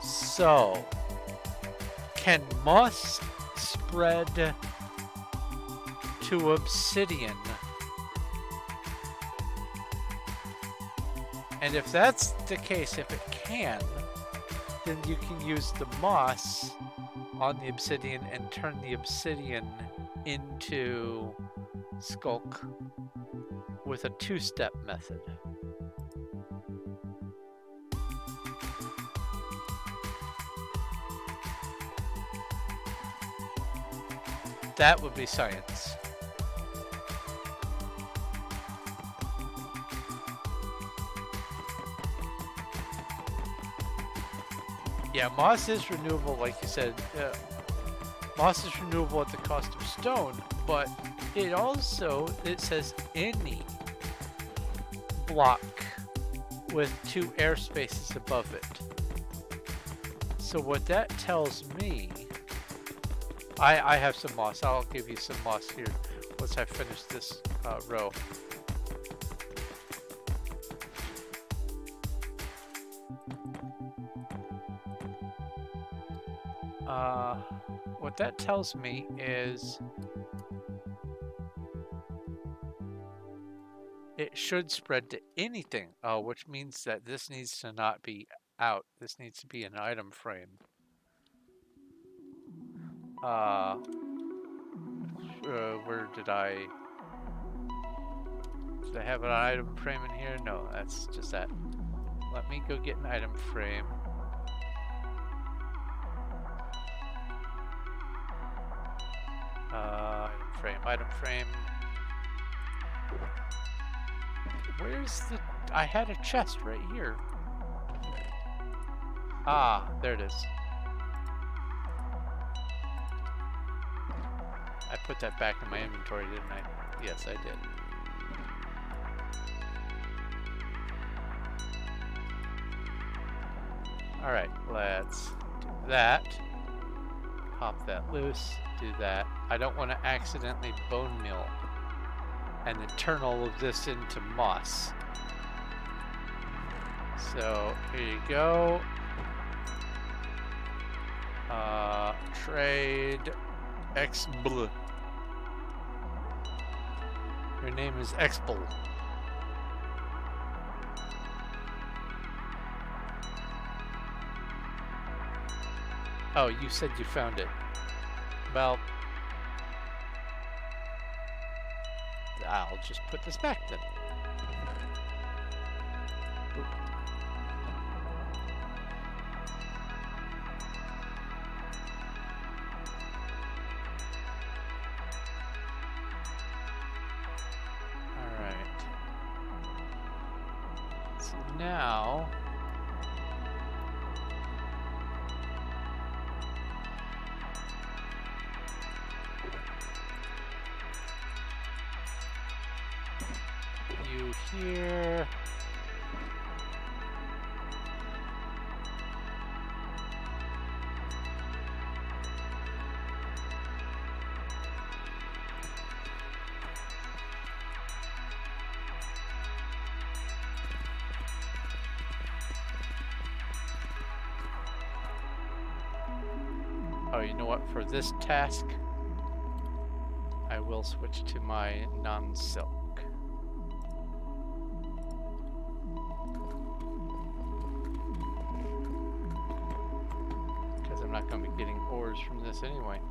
So, can moss spread to obsidian? And if that's the case, if it can, then you can use the moss on the obsidian and turn the obsidian into skulk with a 2-step method. That would be science. Yeah, moss is renewable, like you said. Moss is renewable at the cost of stone, but it also, it says any block with 2 air spaces above it. So what that tells me, I have some moss. I'll give you some moss here once I finish this row. What that tells me is it should spread to anything, which means that this needs to not be out. This needs to be an item frame. Where did I have an item frame in here? No, that's just that. Let me go get an item frame. Item frame. Where's the... I had a chest right here. Ah, there it is. I put that back in my inventory, didn't I? Yes, I did. Alright, let's do that. Pop that loose. Do that. I don't want to accidentally bone meal and then turn all of this into moss. So here you go. Trade Xbl. Your name is Xbl. Oh, you said you found it. Well, I'll just put this back then. Alright. So now... you here. Oh, you know what? For this task, I will switch to my non-silk. Because I'm not going to be getting ores from this anyway.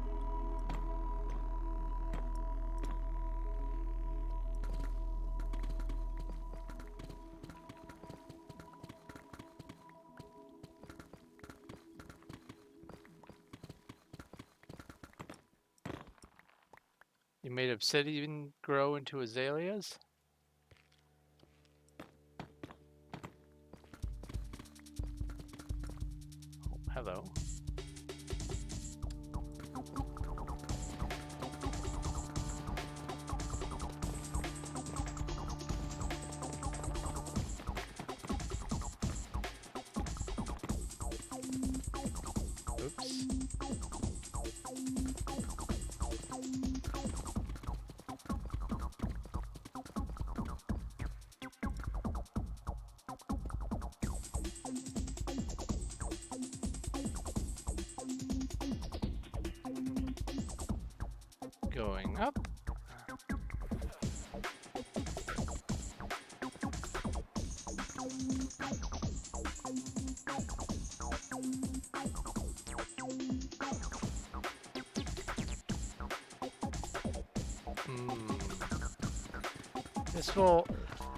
You made obsidian grow into azaleas? Oh, hello. Oops. Going up.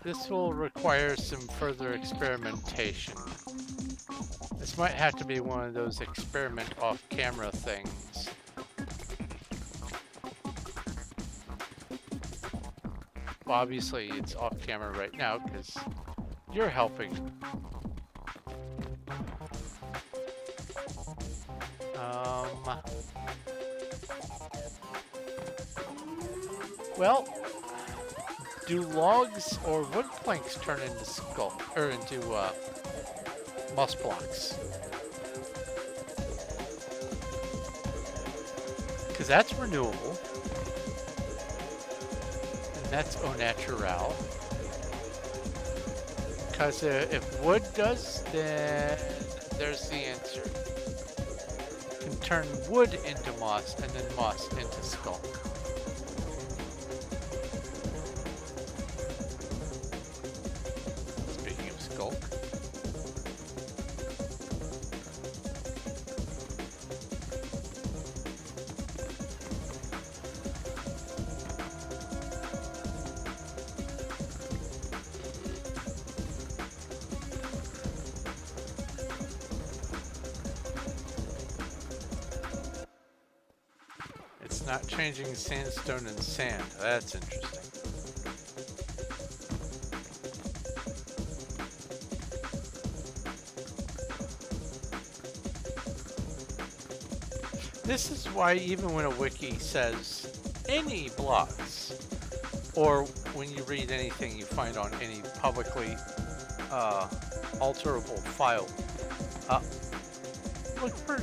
This will require some further experimentation. This might have to be one of those experiment off-camera things. Well, obviously it's off-camera right now because you're helping. Well, do logs or wood planks turn into skull or into moss blocks? Because that's renewable, and that's au naturel. Because if wood does, then there's the answer. You can turn wood into moss, and then moss into skull. Not changing sandstone and sand. That's interesting. This is why even when a wiki says any blocks, or when you read anything you find on any publicly alterable file, look for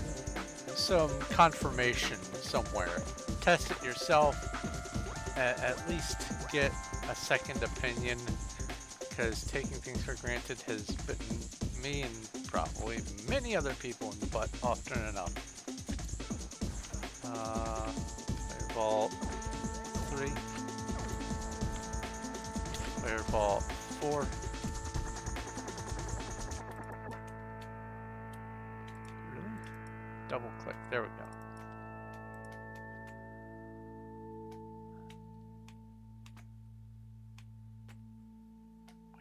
some confirmation somewhere. Test it yourself, at least get a second opinion, because taking things for granted has bitten me and probably many other people in the butt often enough. Fireball 3. Fireball 4. Really? Double click. There we go.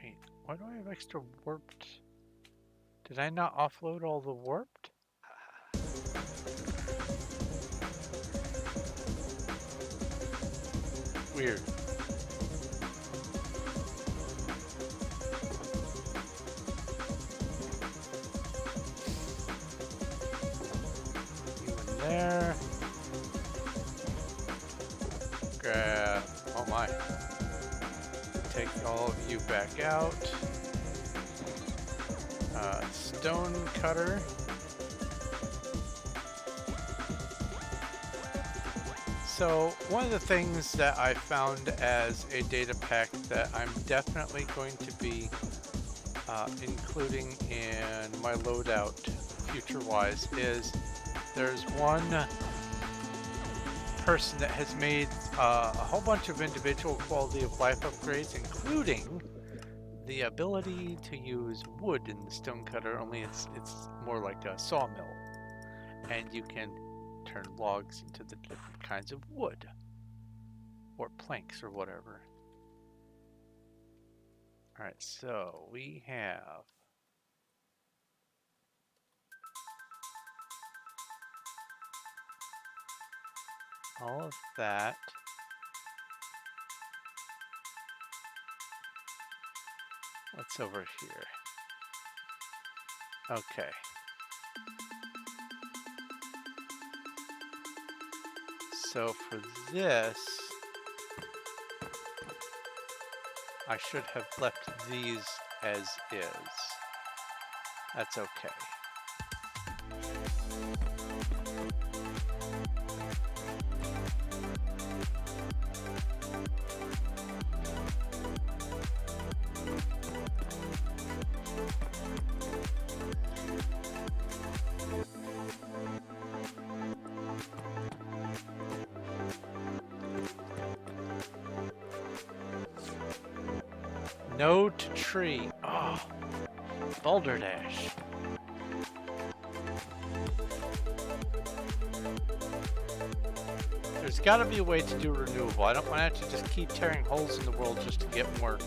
Wait, why do I have extra warped? Did I not offload all the warped? Weird. You in there. Grab. Oh my. Take all of you back out. Stone cutter. So one of the things that I found as a data pack that I'm definitely going to be including in my loadout future-wise is there's one person that has made a whole bunch of individual quality of life upgrades, including the ability to use wood in the stone cutter, only it's more like a sawmill, and you can turn logs into the different kinds of wood or planks or whatever. All right, so we have all of that. What's over here? Okay. So for this, I should have left these as is. That's okay. No to tree. Oh, balderdash. There's got to be a way to do renewable. I don't want to have to just keep tearing holes in the world just to get more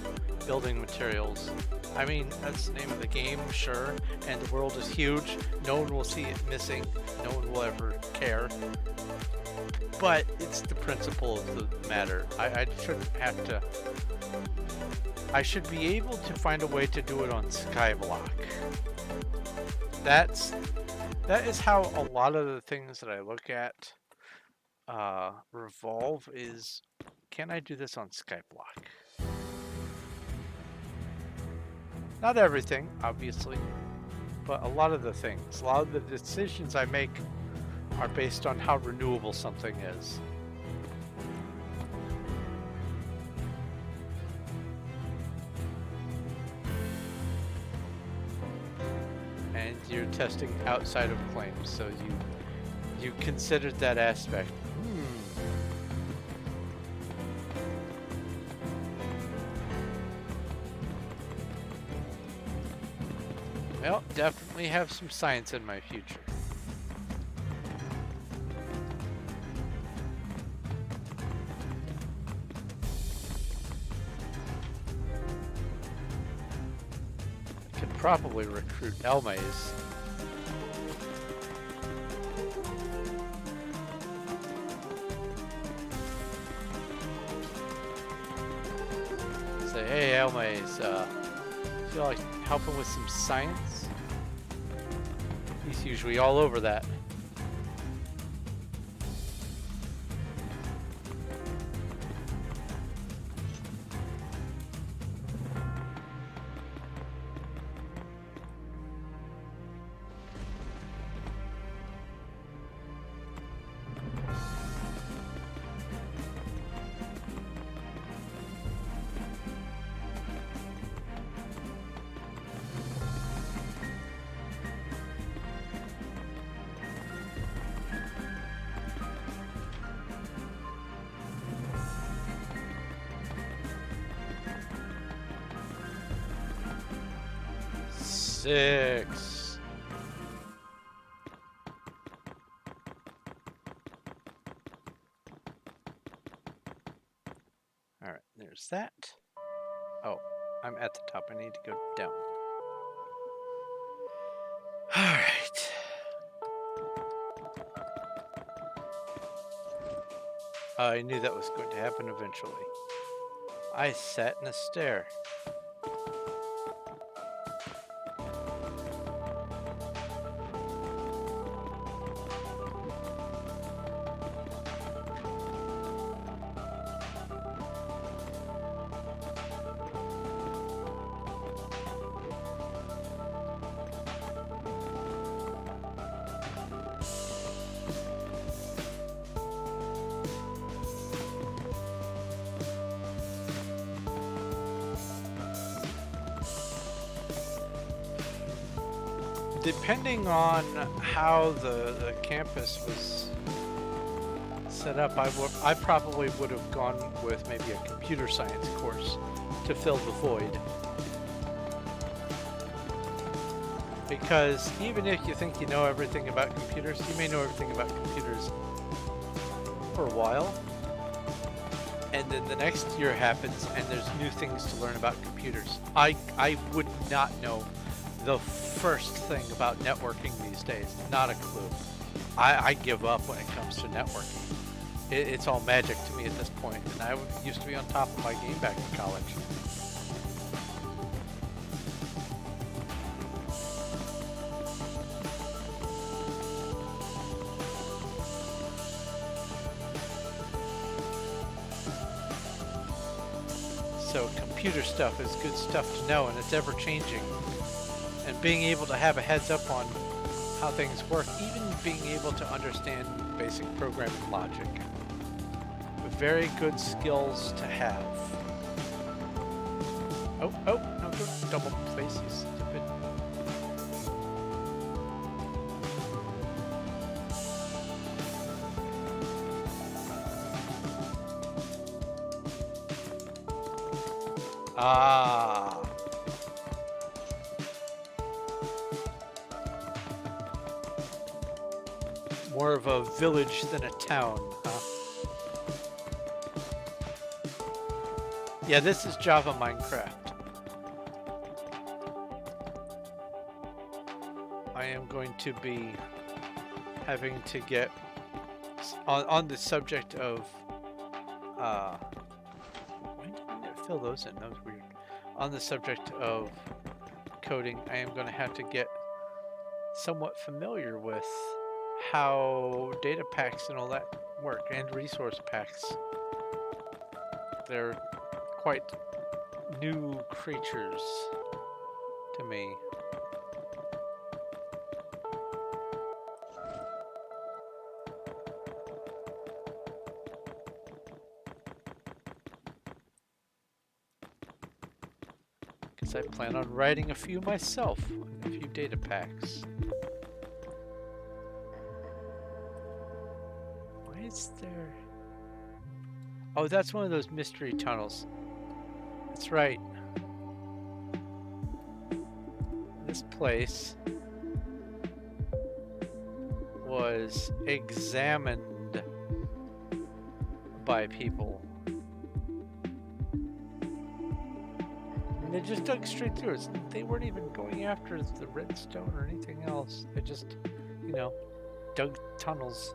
building materials. I mean, that's the name of the game, sure, and the world is huge. No one will see it missing. No one will ever care. But it's the principle of the matter. I shouldn't have to... I should be able to find a way to do it on Skyblock. That is how a lot of the things that I look at revolve is, can I do this on Skyblock? Not everything, obviously, but a lot of the things. A lot of the decisions I make are based on how renewable something is. And you're testing outside of claims, so you considered that aspect. Well, definitely have some science in my future. I could probably recruit Elmays. Say, hey Elmays, feel like helping with some science? He's usually all over that. 6. All right, there's that. Oh, I'm at the top. I need to go down. All right. I knew that was going to happen eventually. I sat in a stare. Depending on how the campus was set up, I probably would have gone with maybe a computer science course to fill the void. Because even if you think you know everything about computers, you may know everything about computers for a while. And then the next year happens and there's new things to learn about computers. I would not know the first thing about networking these days. Not a clue. I give up when it comes to networking. It's all magic to me at this point, and I used to be on top of my game back in college. So computer stuff is good stuff to know, and it's ever changing. And being able to have a heads up on how things work, even being able to understand basic programming logic. Very good skills to have. Oh, no, don't double place, you stupid. Ah. More of a village than a town, huh? Yeah, this is Java Minecraft. I am going to be having to get on the subject of why didn't it fill those in? That was weird. On the subject of coding, I am going to have to get somewhat familiar with how data packs and all that work, and resource packs. They're quite new creatures to me. Because I plan on writing a few myself, a few data packs. Why is there... Oh, that's one of those mystery tunnels. That's right. This place was examined by people. And they just dug straight through it. They weren't even going after the redstone or anything else. They just, you know, dug tunnels.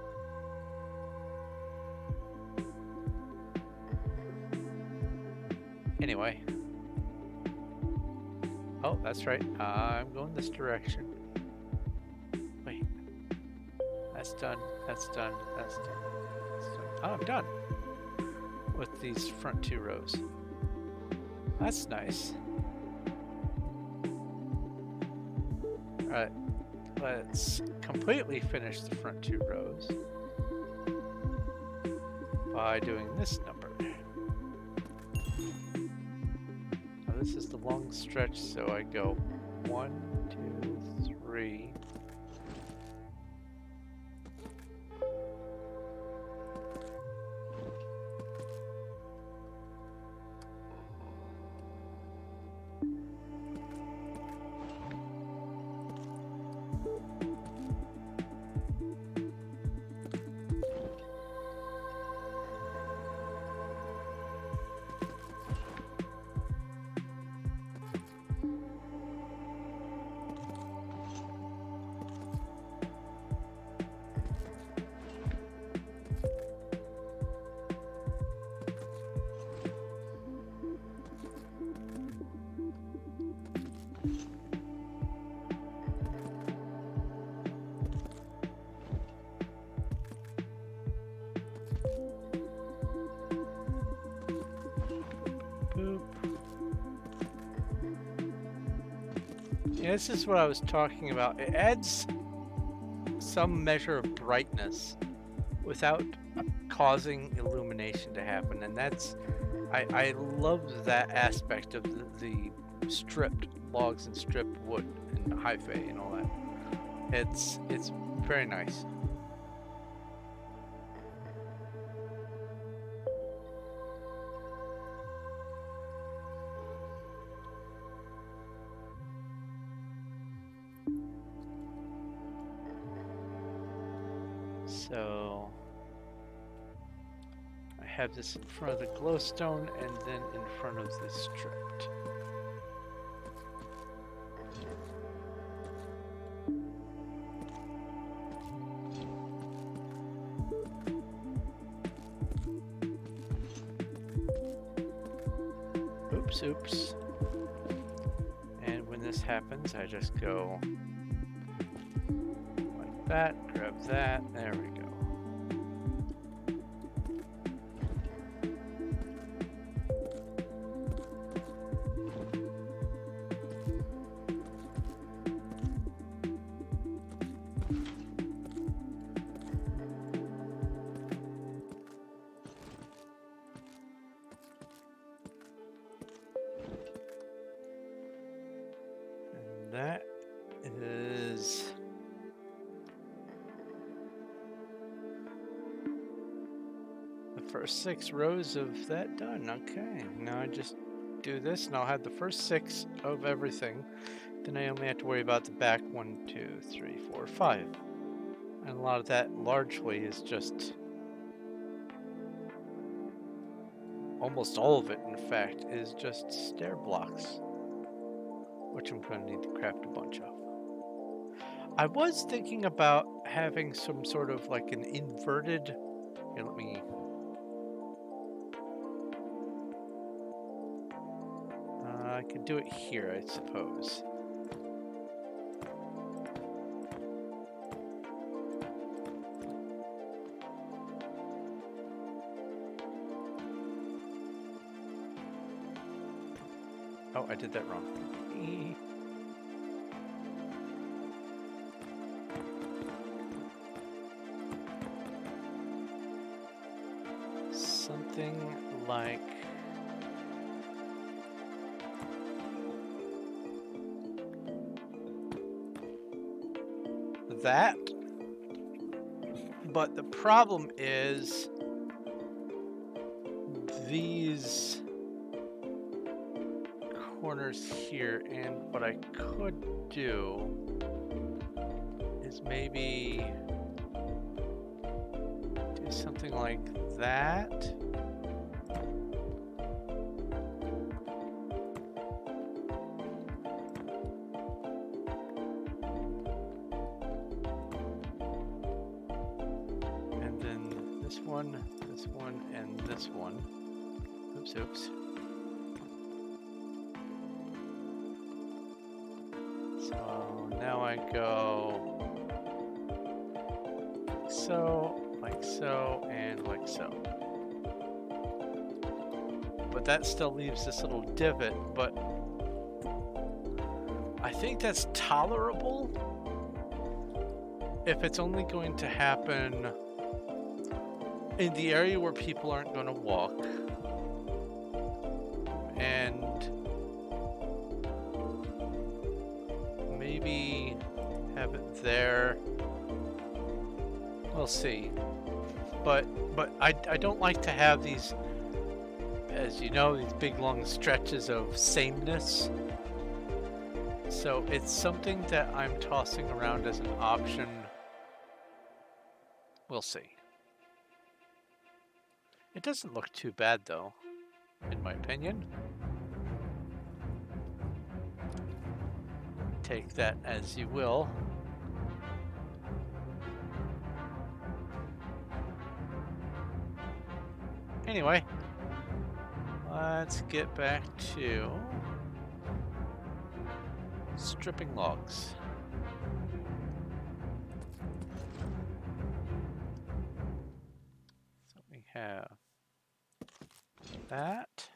Anyway. Oh, that's right. I'm going this direction. Wait. That's done. That's done. That's done. That's done. Oh, I'm done with these front 2 rows. That's nice. Alright. Let's completely finish the front 2 rows by doing this number. This is the long stretch, so I go 1, 2, 3. Yeah, this is what I was talking about. It adds some measure of brightness without causing illumination to happen, and that's I love that aspect of the stripped logs and stripped wood and hyphae and all that. It's very nice. So I have this in front of the glowstone and then in front of the stripped. Oops. And when this happens, I just go like that, grab that, there we go. That is the first 6 rows of that done. Okay, now I just do this and I'll have the first 6 of everything. Then I only have to worry about the back 1, 2, 3, 4, 5. And a lot of that largely is just, almost all of it in fact, is just stair blocks, which I'm going to need to craft a bunch of. I was thinking about having some sort of like an inverted, here, let me, I could do it here, I suppose. Oh, I did that wrong. Something like that. But the problem is these corners here, and what I could do is maybe do something like that. And then this one, and this one. Oops. So now I go like so, and like so. But that still leaves this little divot, but I think that's tolerable if it's only going to happen in the area where people aren't going to walk, and maybe have it there. We'll see. But I don't like to have these, as you know, these big long stretches of sameness. So it's something that I'm tossing around as an option. We'll see. It doesn't look too bad though, in my opinion. Take that as you will. Anyway, let's get back to stripping logs. So we have that.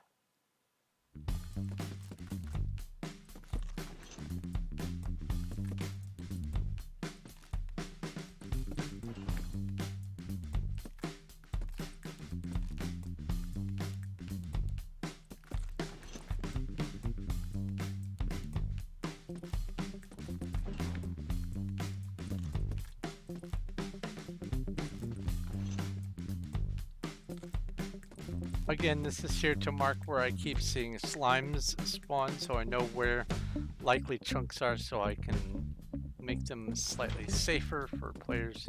Again, this is here to mark where I keep seeing slimes spawn, so I know where likely chunks are, so I can make them slightly safer for players.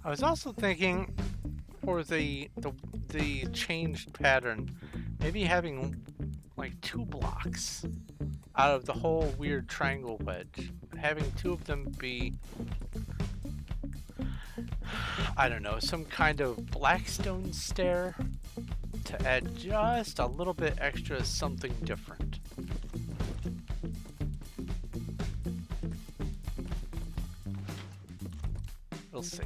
I was also thinking for the changed pattern, maybe having like 2 blocks out of the whole weird triangle wedge. Having 2 of them be, I don't know, some kind of blackstone stair to add just a little bit extra something different. We'll see.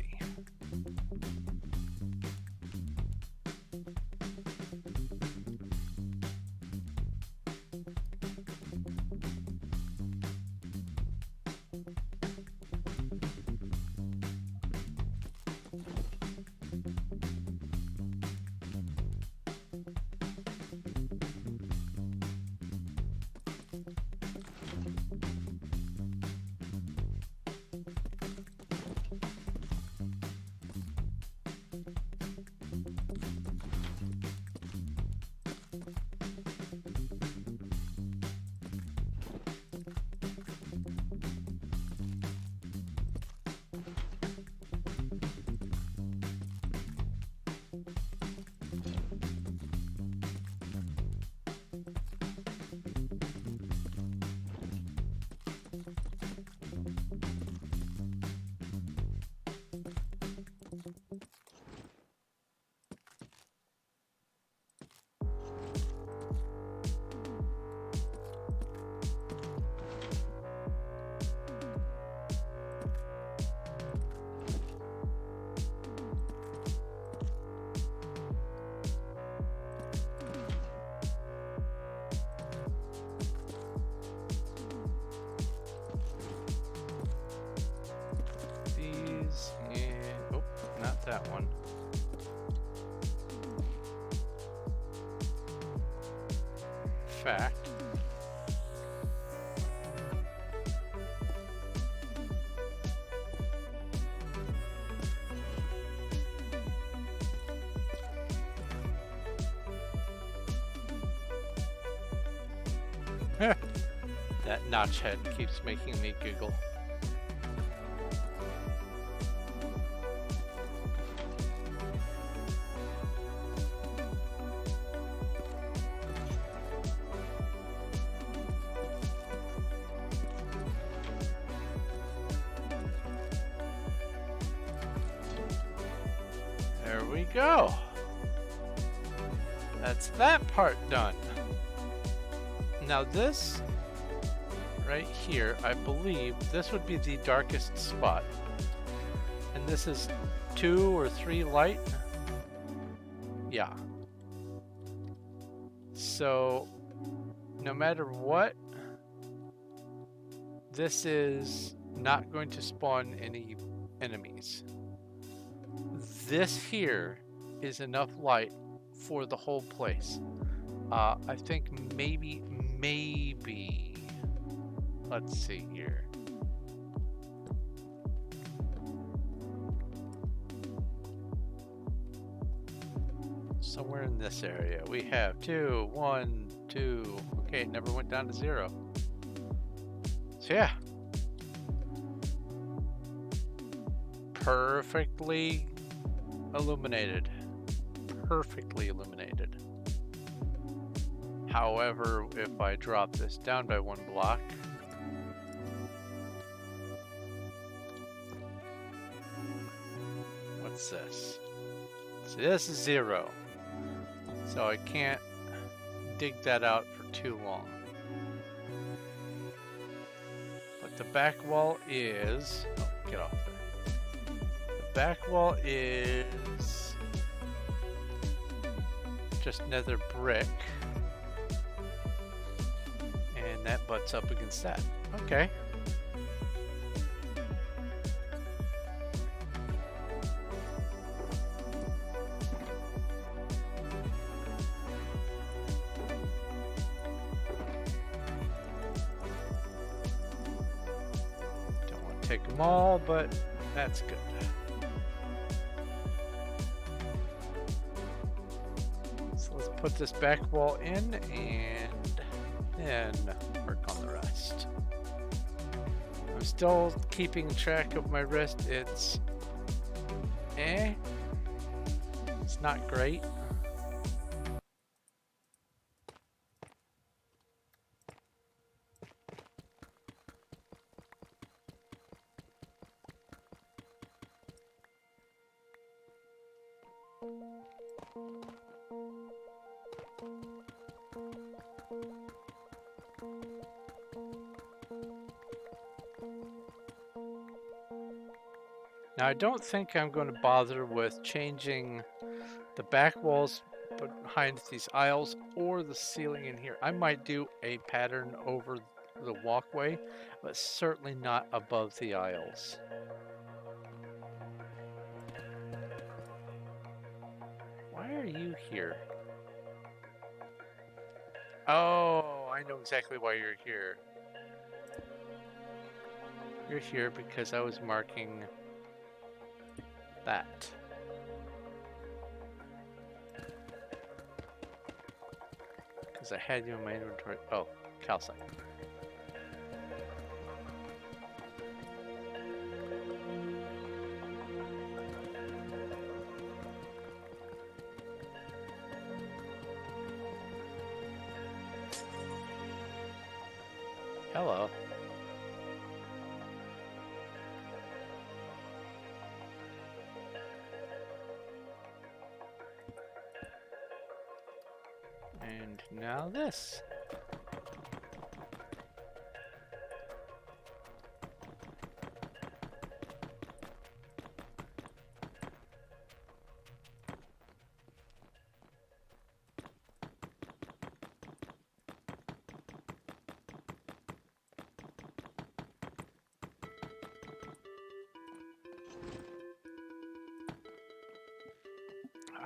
That one. Fact. That notch head keeps making me giggle. There we go. That's that part done. Now this right here, I believe this would be the darkest spot. And this is 2 or 3 light. Yeah. So no matter what, this is not going to spawn any enemies. This here is enough light for the whole place. I think maybe, let's see here. Somewhere in this area, we have 2, 1, 2. Okay, it never went down to 0. So yeah. Perfectly illuminated. Perfectly illuminated. However, if I drop this down by 1 block, what's this? So this is 0. So I can't dig that out for too long. But the back wall is... Oh, get off there. The back wall is just nether brick. And that butts up against that. Okay. Take them all, but that's good. So let's put this back wall in and then work on the rest. I'm still keeping track of my wrist. It's it's not great. Now I don't think I'm going to bother with changing the back walls behind these aisles or the ceiling in here. I might do a pattern over the walkway, but certainly not above the aisles. Why are you here? Oh, I know exactly why you're here. You're here because I was marking that. Because I had you in my inventory. Oh, calcite. Hello. And now this.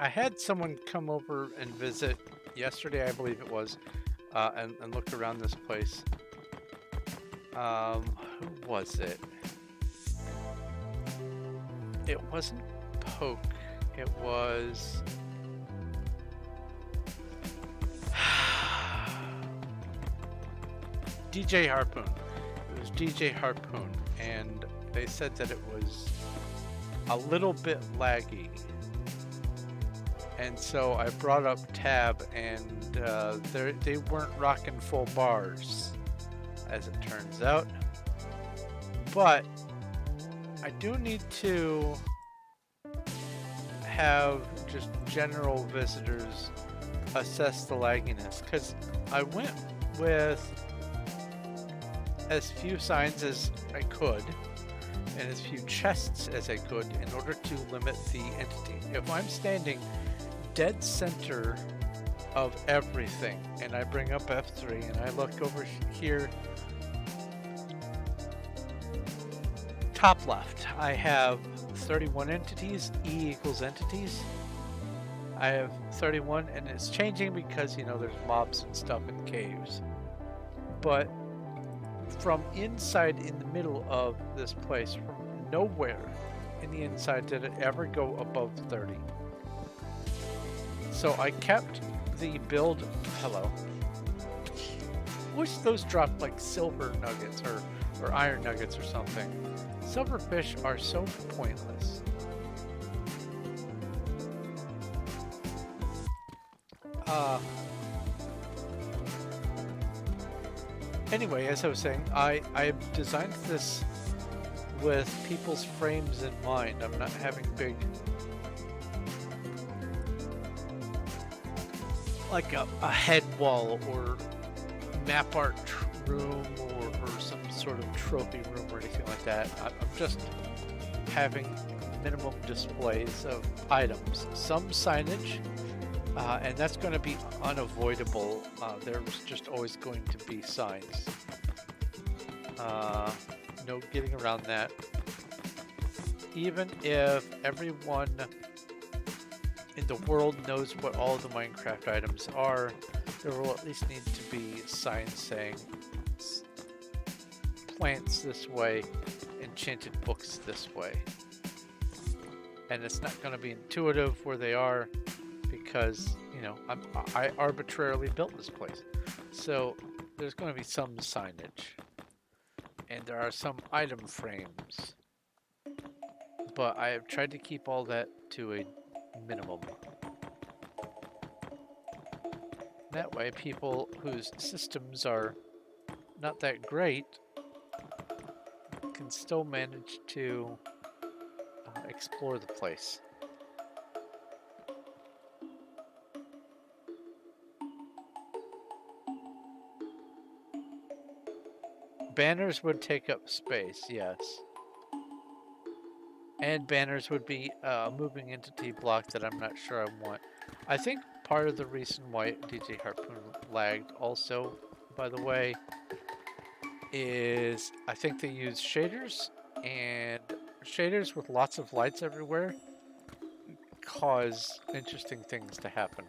I had someone come over and visit yesterday, I believe it was, and look around this place. Who was it? It wasn't Poke. It was... DJ Harpoon. It was DJ Harpoon, and they said that it was a little bit laggy. And so I brought up Tab, and they weren't rocking full bars, as it turns out. But I do need to have just general visitors assess the lagginess, because I went with as few signs as I could and as few chests as I could in order to limit the entity. If I'm standing dead center of everything and I bring up F3 and I look over here, top left, I have 31 entities. E equals entities. I have 31, and it's changing because, you know, there's mobs and stuff in caves. But from inside in the middle of this place, from nowhere in the inside did it ever go above 30. So I kept the build. Hello. Wish those dropped like silver nuggets or iron nuggets or something. Silverfish are so pointless. Anyway, as I was saying, I designed this with people's frames in mind. I'm not having big like a head wall or map art room or some sort of trophy room or anything like that. I'm just having minimum displays of items, some signage, and that's going to be unavoidable. There's just always going to be signs. No getting around that. Even if everyone in the world knows what all the Minecraft items are, there will at least need to be signs saying plants this way, enchanted books this way. And it's not going to be intuitive where they are because, you know, I arbitrarily built this place. So there's going to be some signage. And there are some item frames. But I have tried to keep all that to a minimum. That way, people whose systems are not that great can still manage to explore the place. Banners would take up space, yes. And banners would be a moving entity block that I'm not sure I want. I think part of the reason why DJ Harpoon lagged also, by the way, is I think they use shaders, and shaders with lots of lights everywhere cause interesting things to happen.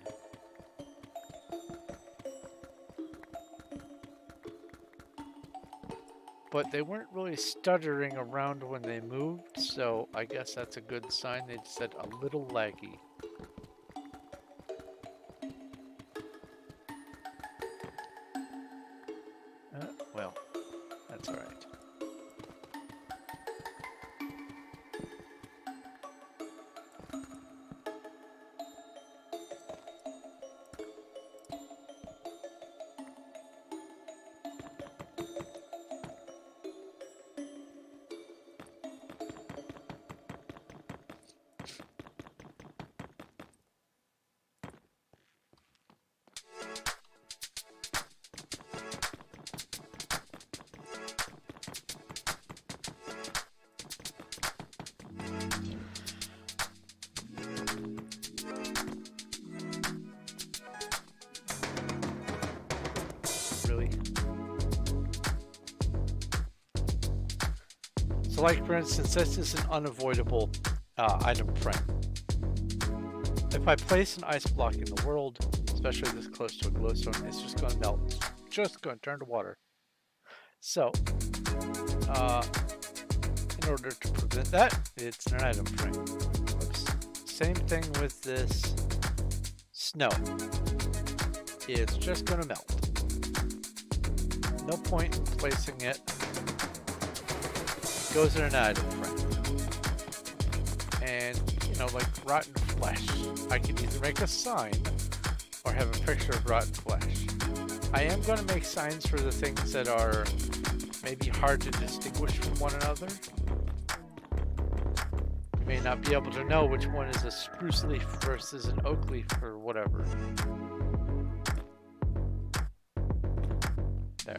But they weren't really stuttering around when they moved, so I guess that's a good sign. They said a little laggy. Well, that's all right. So like for instance, this is an unavoidable item frame. If I place an ice block in the world, especially this close to a glowstone, it's just going to melt. It's just going to turn to water. So, in order to prevent that, it's an item frame. Oops. Same thing with this snow. It's just going to melt. No point in placing it. It goes in an item frame. And, you know, like rotten flesh. I can either make a sign or have a picture of rotten flesh. I am going to make signs for the things that are maybe hard to distinguish from one another. You may not be able to know which one is a spruce leaf versus an oak leaf or whatever. There.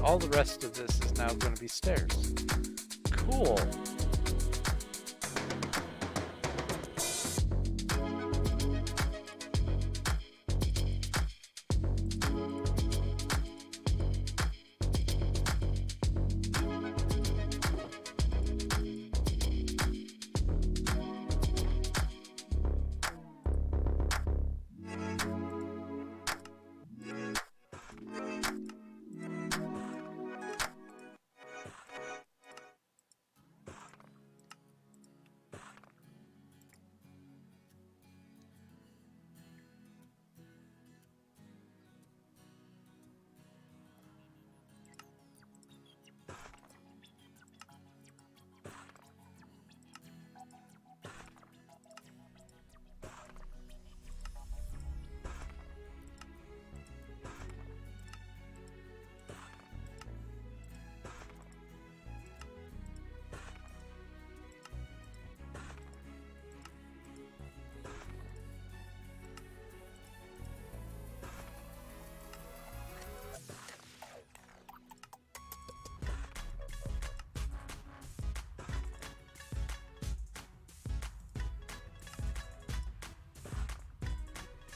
All the rest of this is now going to be stairs. Cool.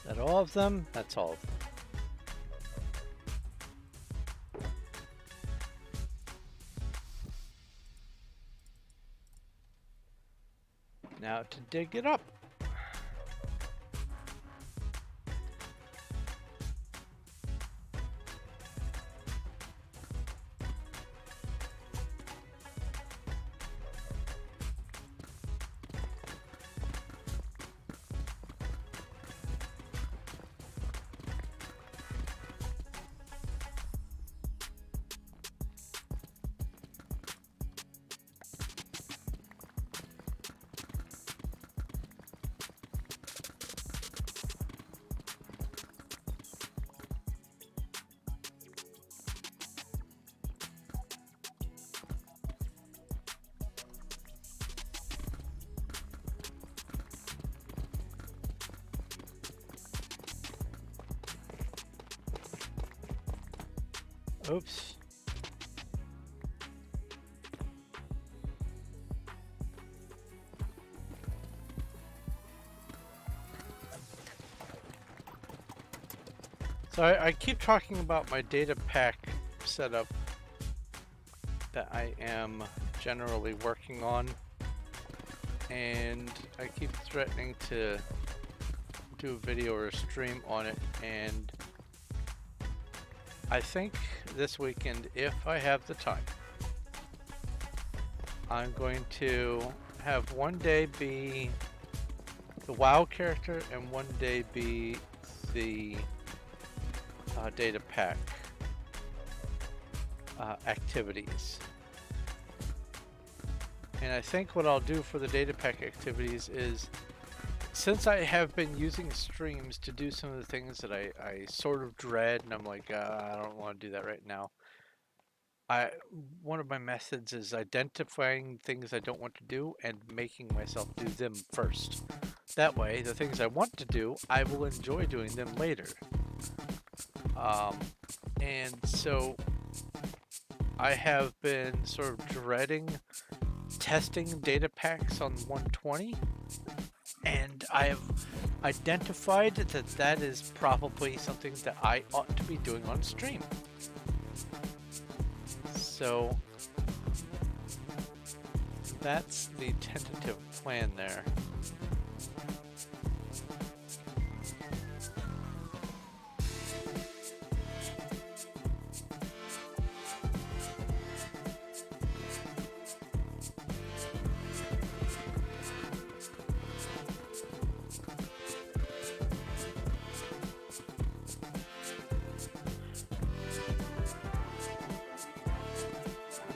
that all of them? That's all of them. Now to dig it up. Oops. So I keep talking about my data pack setup that I am generally working on, and I keep threatening to do a video or a stream on it, and I think this weekend, if I have the time, I'm going to have one day be the WoW character and one day be the data pack activities. And I think what I'll do for the data pack activities is, since I have been using streams to do some of the things that I sort of dread, and I'm like, I don't want to do that right now. One of my methods is identifying things I don't want to do and making myself do them first. That way, the things I want to do, I will enjoy doing them later. And so I have been sort of dreading testing data packs on 120. And I have identified that that is probably something that I ought to be doing on stream. So that's the tentative plan there.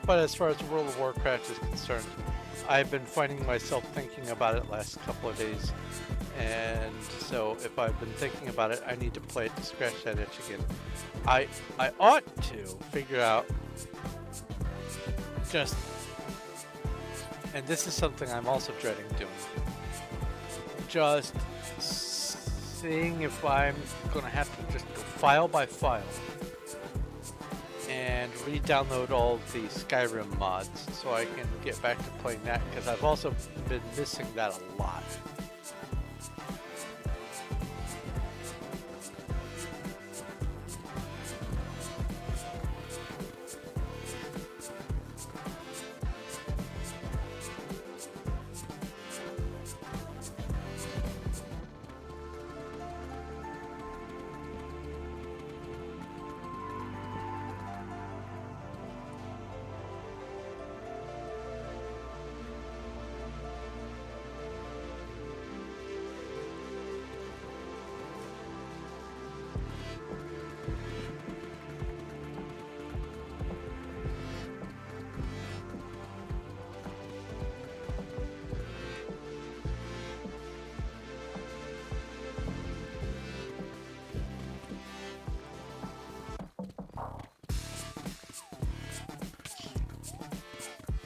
But as far as World of Warcraft is concerned, I've been finding myself thinking about it last couple of days. And so if I've been thinking about it, I need to play it to scratch that itch again. I ought to figure out just, and this is something I'm also dreading doing, just seeing if I'm going to have to just go file by file and re-download all the Skyrim mods so I can get back to playing that, because I've also been missing that a lot.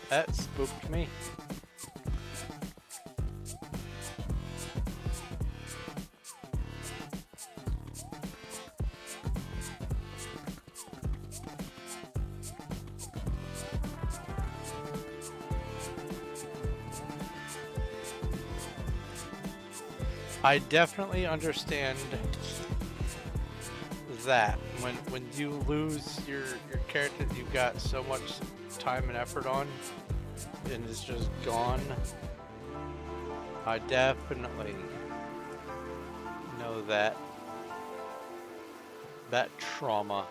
That spooked me. I definitely understand that when you lose your character that you've got so much time and effort on and it's just gone. I definitely know that trauma.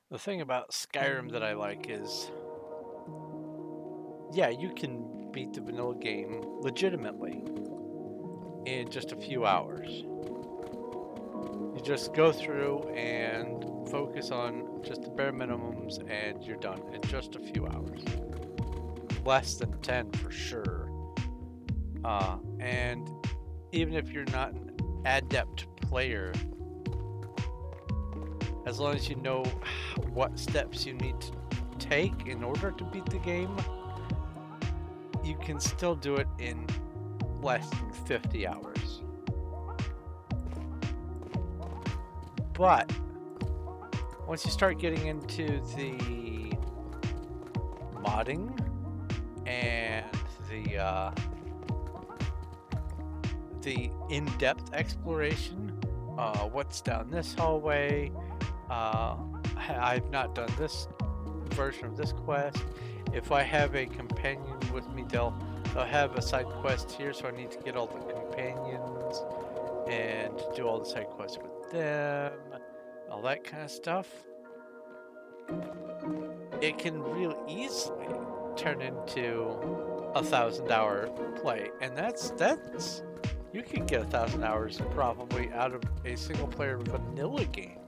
The thing about Skyrim that I like is, yeah, you can beat the vanilla game legitimately in just a few hours. You just go through and focus on just the bare minimums and you're done in just a few hours. Less than 10 for sure. And even if you're not an adept player, as long as you know what steps you need to take in order to beat the game, you can still do it in less than 50 hours. But once you start getting into the modding and the in-depth exploration, what's down this hallway, I've not done this version of this quest. If I have a companion with me, they'll have a side quest here, so I need to get all the companions and do all the side quests with them, all that kind of stuff. It can real easily turn into a 1,000-hour play, and that's you can get 1,000 hours probably out of a single player vanilla game,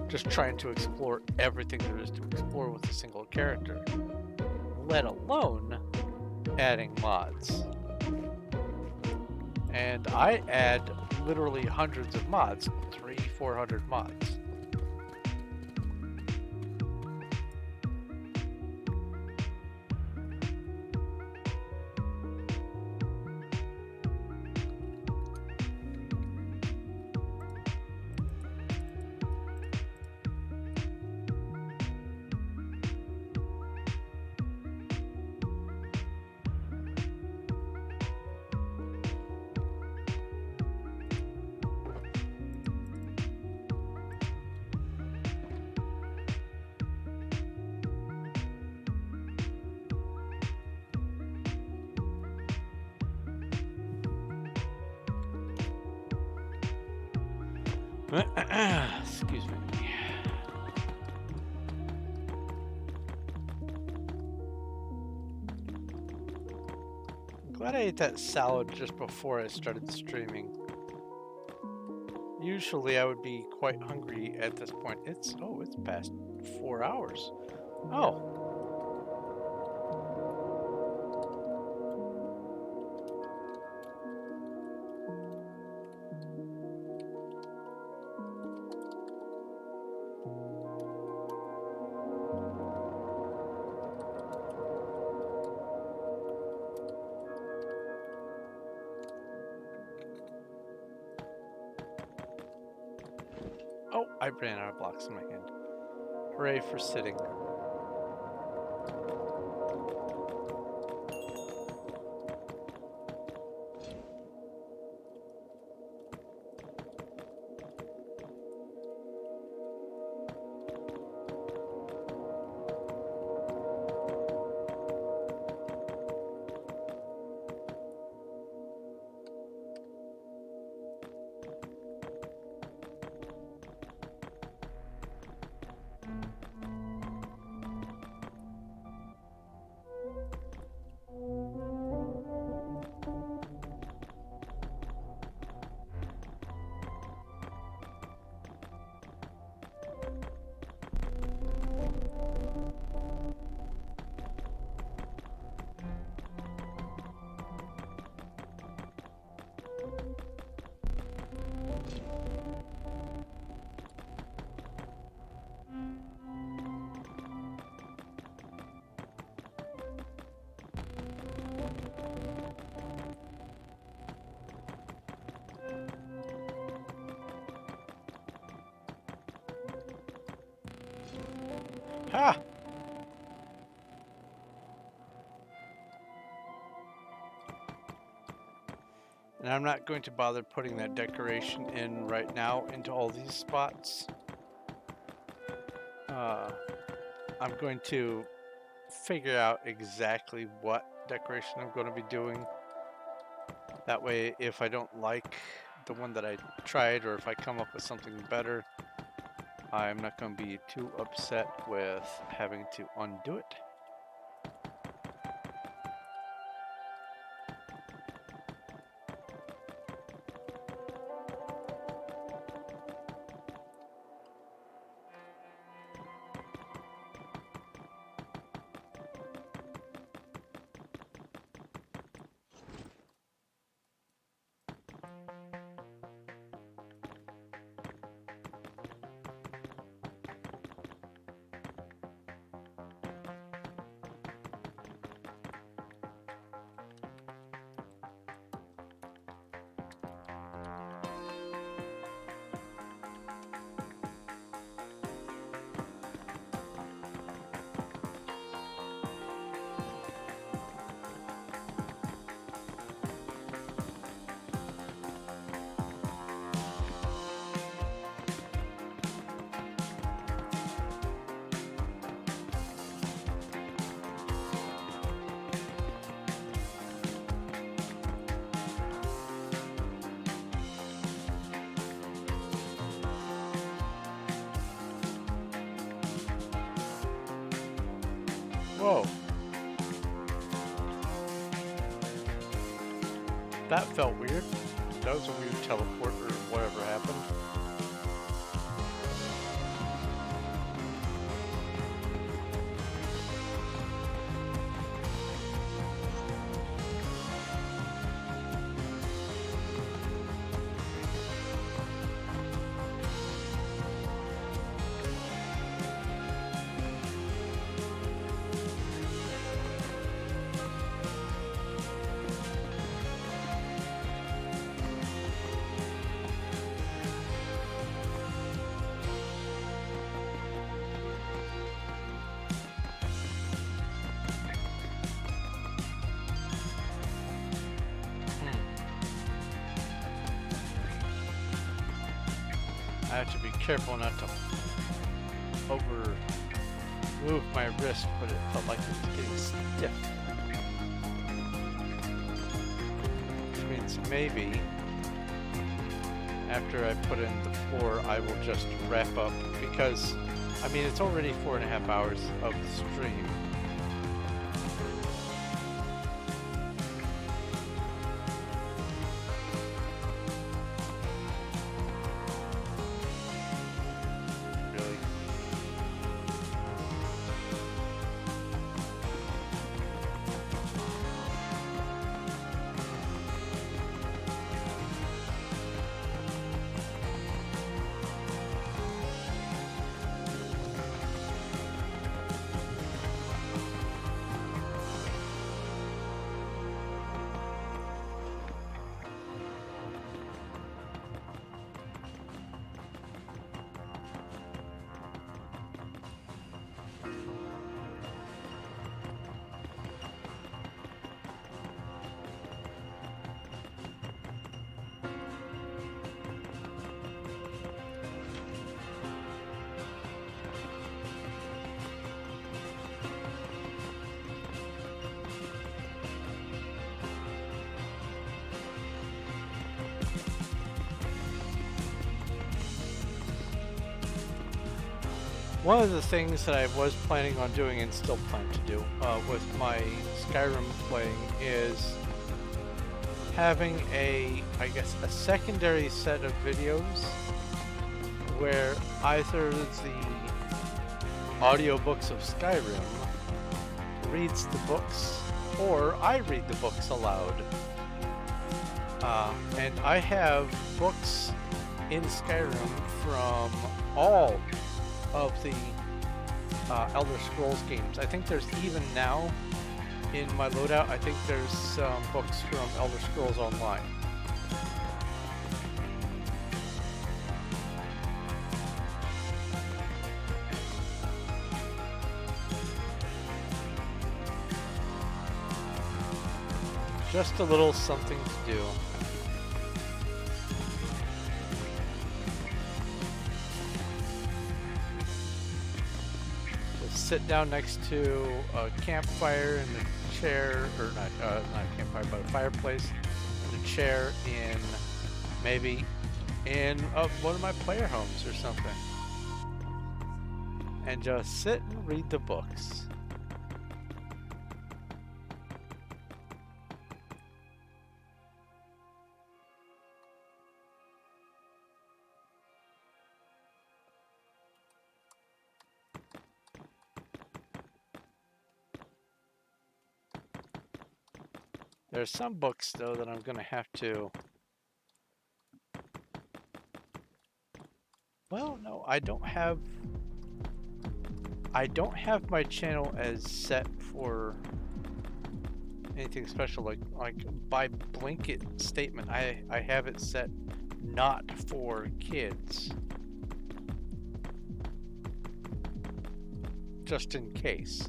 just trying to explore everything there is to explore with a single character, let alone adding mods. And I add literally hundreds of mods, 300-400 mods. Excuse me. I'm glad I ate that salad just before I started streaming. Usually I would be quite hungry at this point. It's past 4 hours. Oh. Oh, I ran out of blocks in my hand. Hooray for sitting. Ah! And I'm not going to bother putting that decoration in right now into all these spots. I'm going to figure out exactly what decoration I'm going to be doing. That way, if I don't like the one that I tried, or if I come up with something better, I'm not going to be too upset with having to undo it. Whoa. That felt weird. That was a weird teleport or whatever happened. I have to be careful not to over move my wrist, but it felt like it was getting stiff. Which means maybe after I put in the floor, I will just wrap up, because I mean it's already 4.5 hours of the stream. One of the things that I was planning on doing and still plan to do with my Skyrim playing is having I guess a secondary set of videos where either the audiobooks of Skyrim reads the books or I read the books aloud. And I have books in Skyrim from all of the Elder Scrolls games. I think there's even now in my loadout, I think there's some books from Elder Scrolls Online. Just a little something to do. Just sit down next to a campfire and a chair, or not a campfire, but a fireplace and a chair in maybe in one of my player homes or something. And just sit and read the books. There's some books though that I'm gonna have to. Well, no, I don't have my channel as set for anything special. Like by blanket statement, I have it set not for kids, just in case.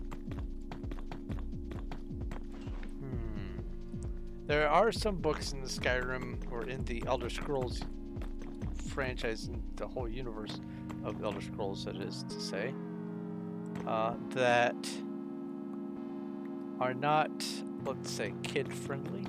There are some books in the Skyrim or in the Elder Scrolls franchise, in the whole universe of Elder Scrolls, that is to say, that are not, let's say, kid-friendly.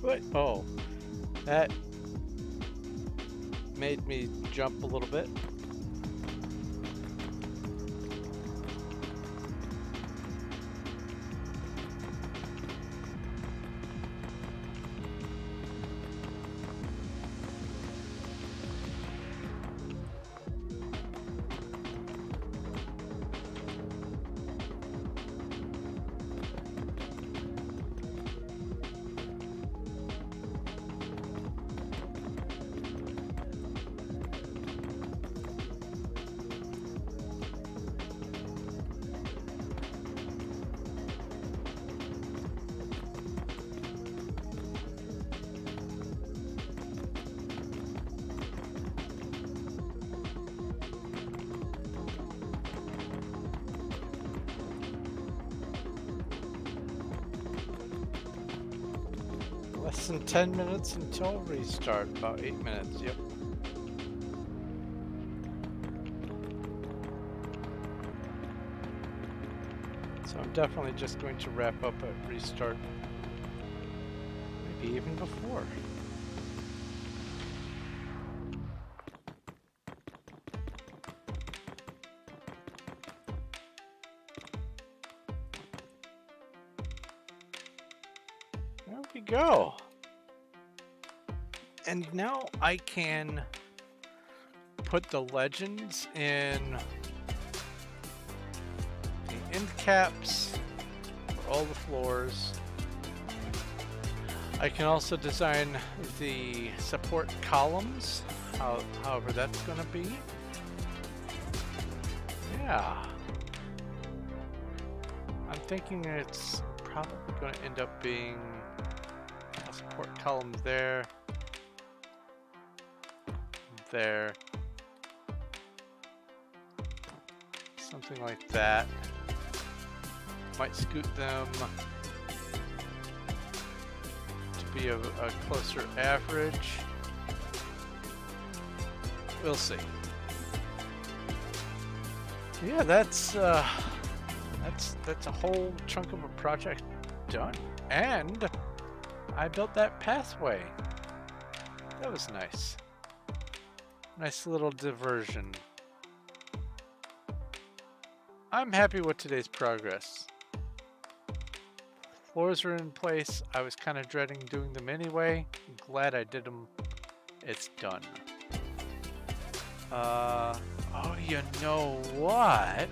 What? Oh, that made me jump a little bit. Less than 10 minutes until restart. About 8 minutes, yep. So I'm definitely just going to wrap up at restart. Maybe even before. There we go. And now I can put the legends in the end caps for all the floors. I can also design the support columns, however that's going to be. Yeah. I'm thinking it's probably going to end up being a support column there. There, something like that. Might scoot them to be a closer average. We'll see. Yeah, that's a whole chunk of a project done, and I built that pathway. That was nice. Nice little diversion. I'm happy with today's progress. Floors are in place. I was kind of dreading doing them anyway. I'm glad I did them. It's done. Oh, you know what?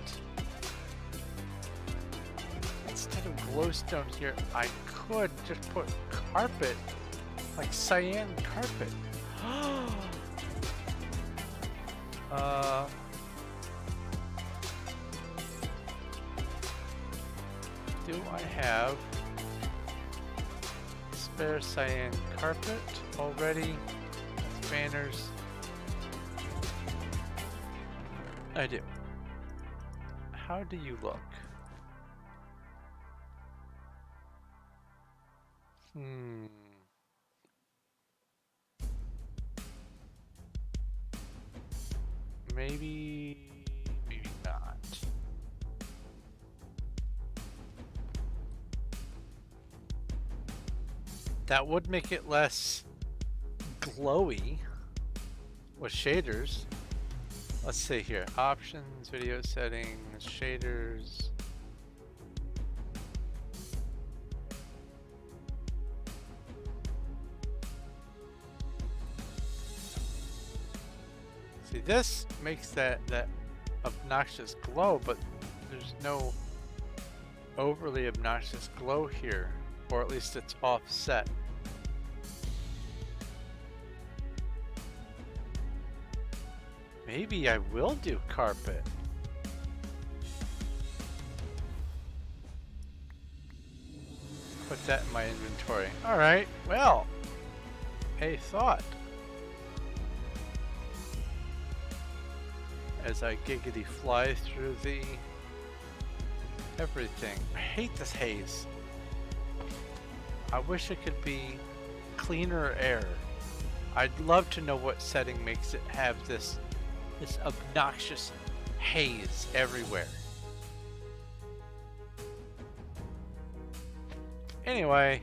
Instead of glowstone here, I could just put carpet, like cyan carpet. Do I have spare cyan carpet already? Banners. I do. How do you look? Maybe not. That would make it less glowy with shaders. Let's see here. Options, video settings, shaders. See, this makes that obnoxious glow, but there's no overly obnoxious glow here, or at least it's offset. Maybe I will do carpet. Put that in my inventory. All right, well, a thought. As I giggity fly through the everything. I hate this haze. I wish it could be cleaner air. I'd love to know what setting makes it have this obnoxious haze everywhere. Anyway,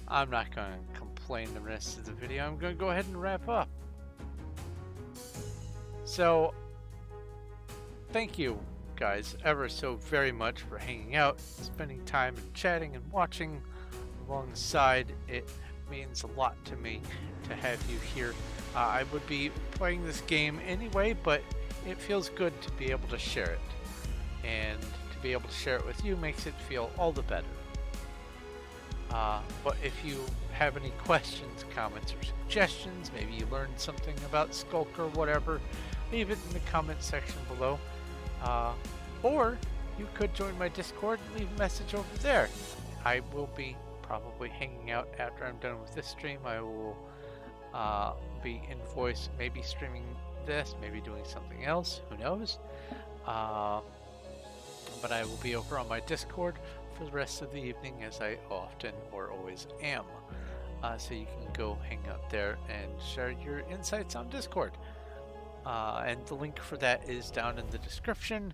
I'm not going to complain the rest of the video. I'm going to go ahead and wrap up. So, thank you guys ever so very much for hanging out, spending time and chatting and watching alongside. It means a lot to me to have you here. I would be playing this game anyway, but it feels good to be able to share it. And to be able to share it with you makes it feel all the better. But if you have any questions, comments, or suggestions, maybe you learned something about Skulk or whatever, leave it in the comment section below. Or you could join my Discord and leave a message over there. I will be probably hanging out after I'm done with this stream. I will be in voice, maybe streaming this, maybe doing something else, who knows. But I will be over on my Discord for the rest of the evening, as I often or always am. So you can go hang out there and share your insights on Discord. And the link for that is down in the description.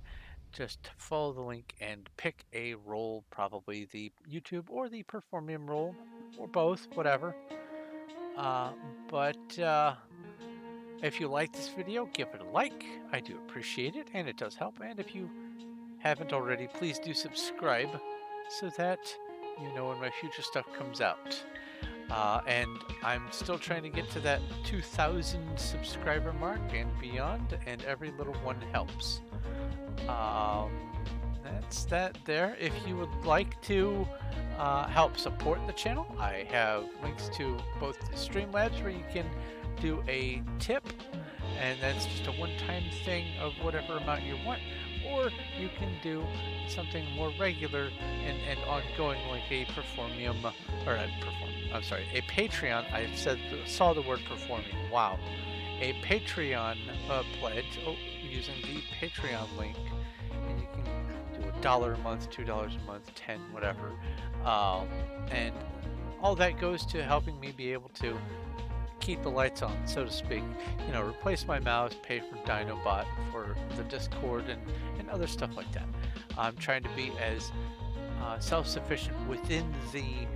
Just follow the link and pick a role, probably the YouTube or the Performium role, or both, whatever. But if you like this video, give it a like. I do appreciate it, and it does help. And if you haven't already, please do subscribe so that you know when my future stuff comes out. And I'm still trying to get to that 2,000 subscriber mark and beyond, and every little one helps. That's that there. If you would like to help support the channel, I have links to both the Streamlabs where you can do a tip, and that's just a one-time thing of whatever amount you want, or you can do something more regular and ongoing, like a Performium, or a Patreon. I saw the word Performium. Wow, a Patreon pledge using the Patreon link, and you can do $1 a month, $2 a month, 10, whatever, and all that goes to helping me be able to keep the lights on, so to speak. You know, replace my mouse, pay for Dinobot, for the Discord, and other stuff like that. I'm trying to be as self-sufficient within the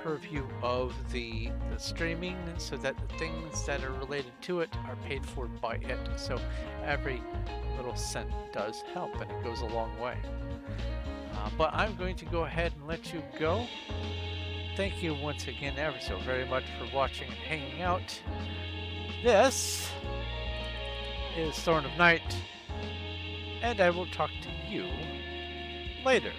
purview of the streaming, so that the things that are related to it are paid for by it. So every little cent does help, and it goes a long way. But I'm going to go ahead and let you go. Thank you once again ever so very much for watching and hanging out. This is Thorn of Night, and I will talk to you later.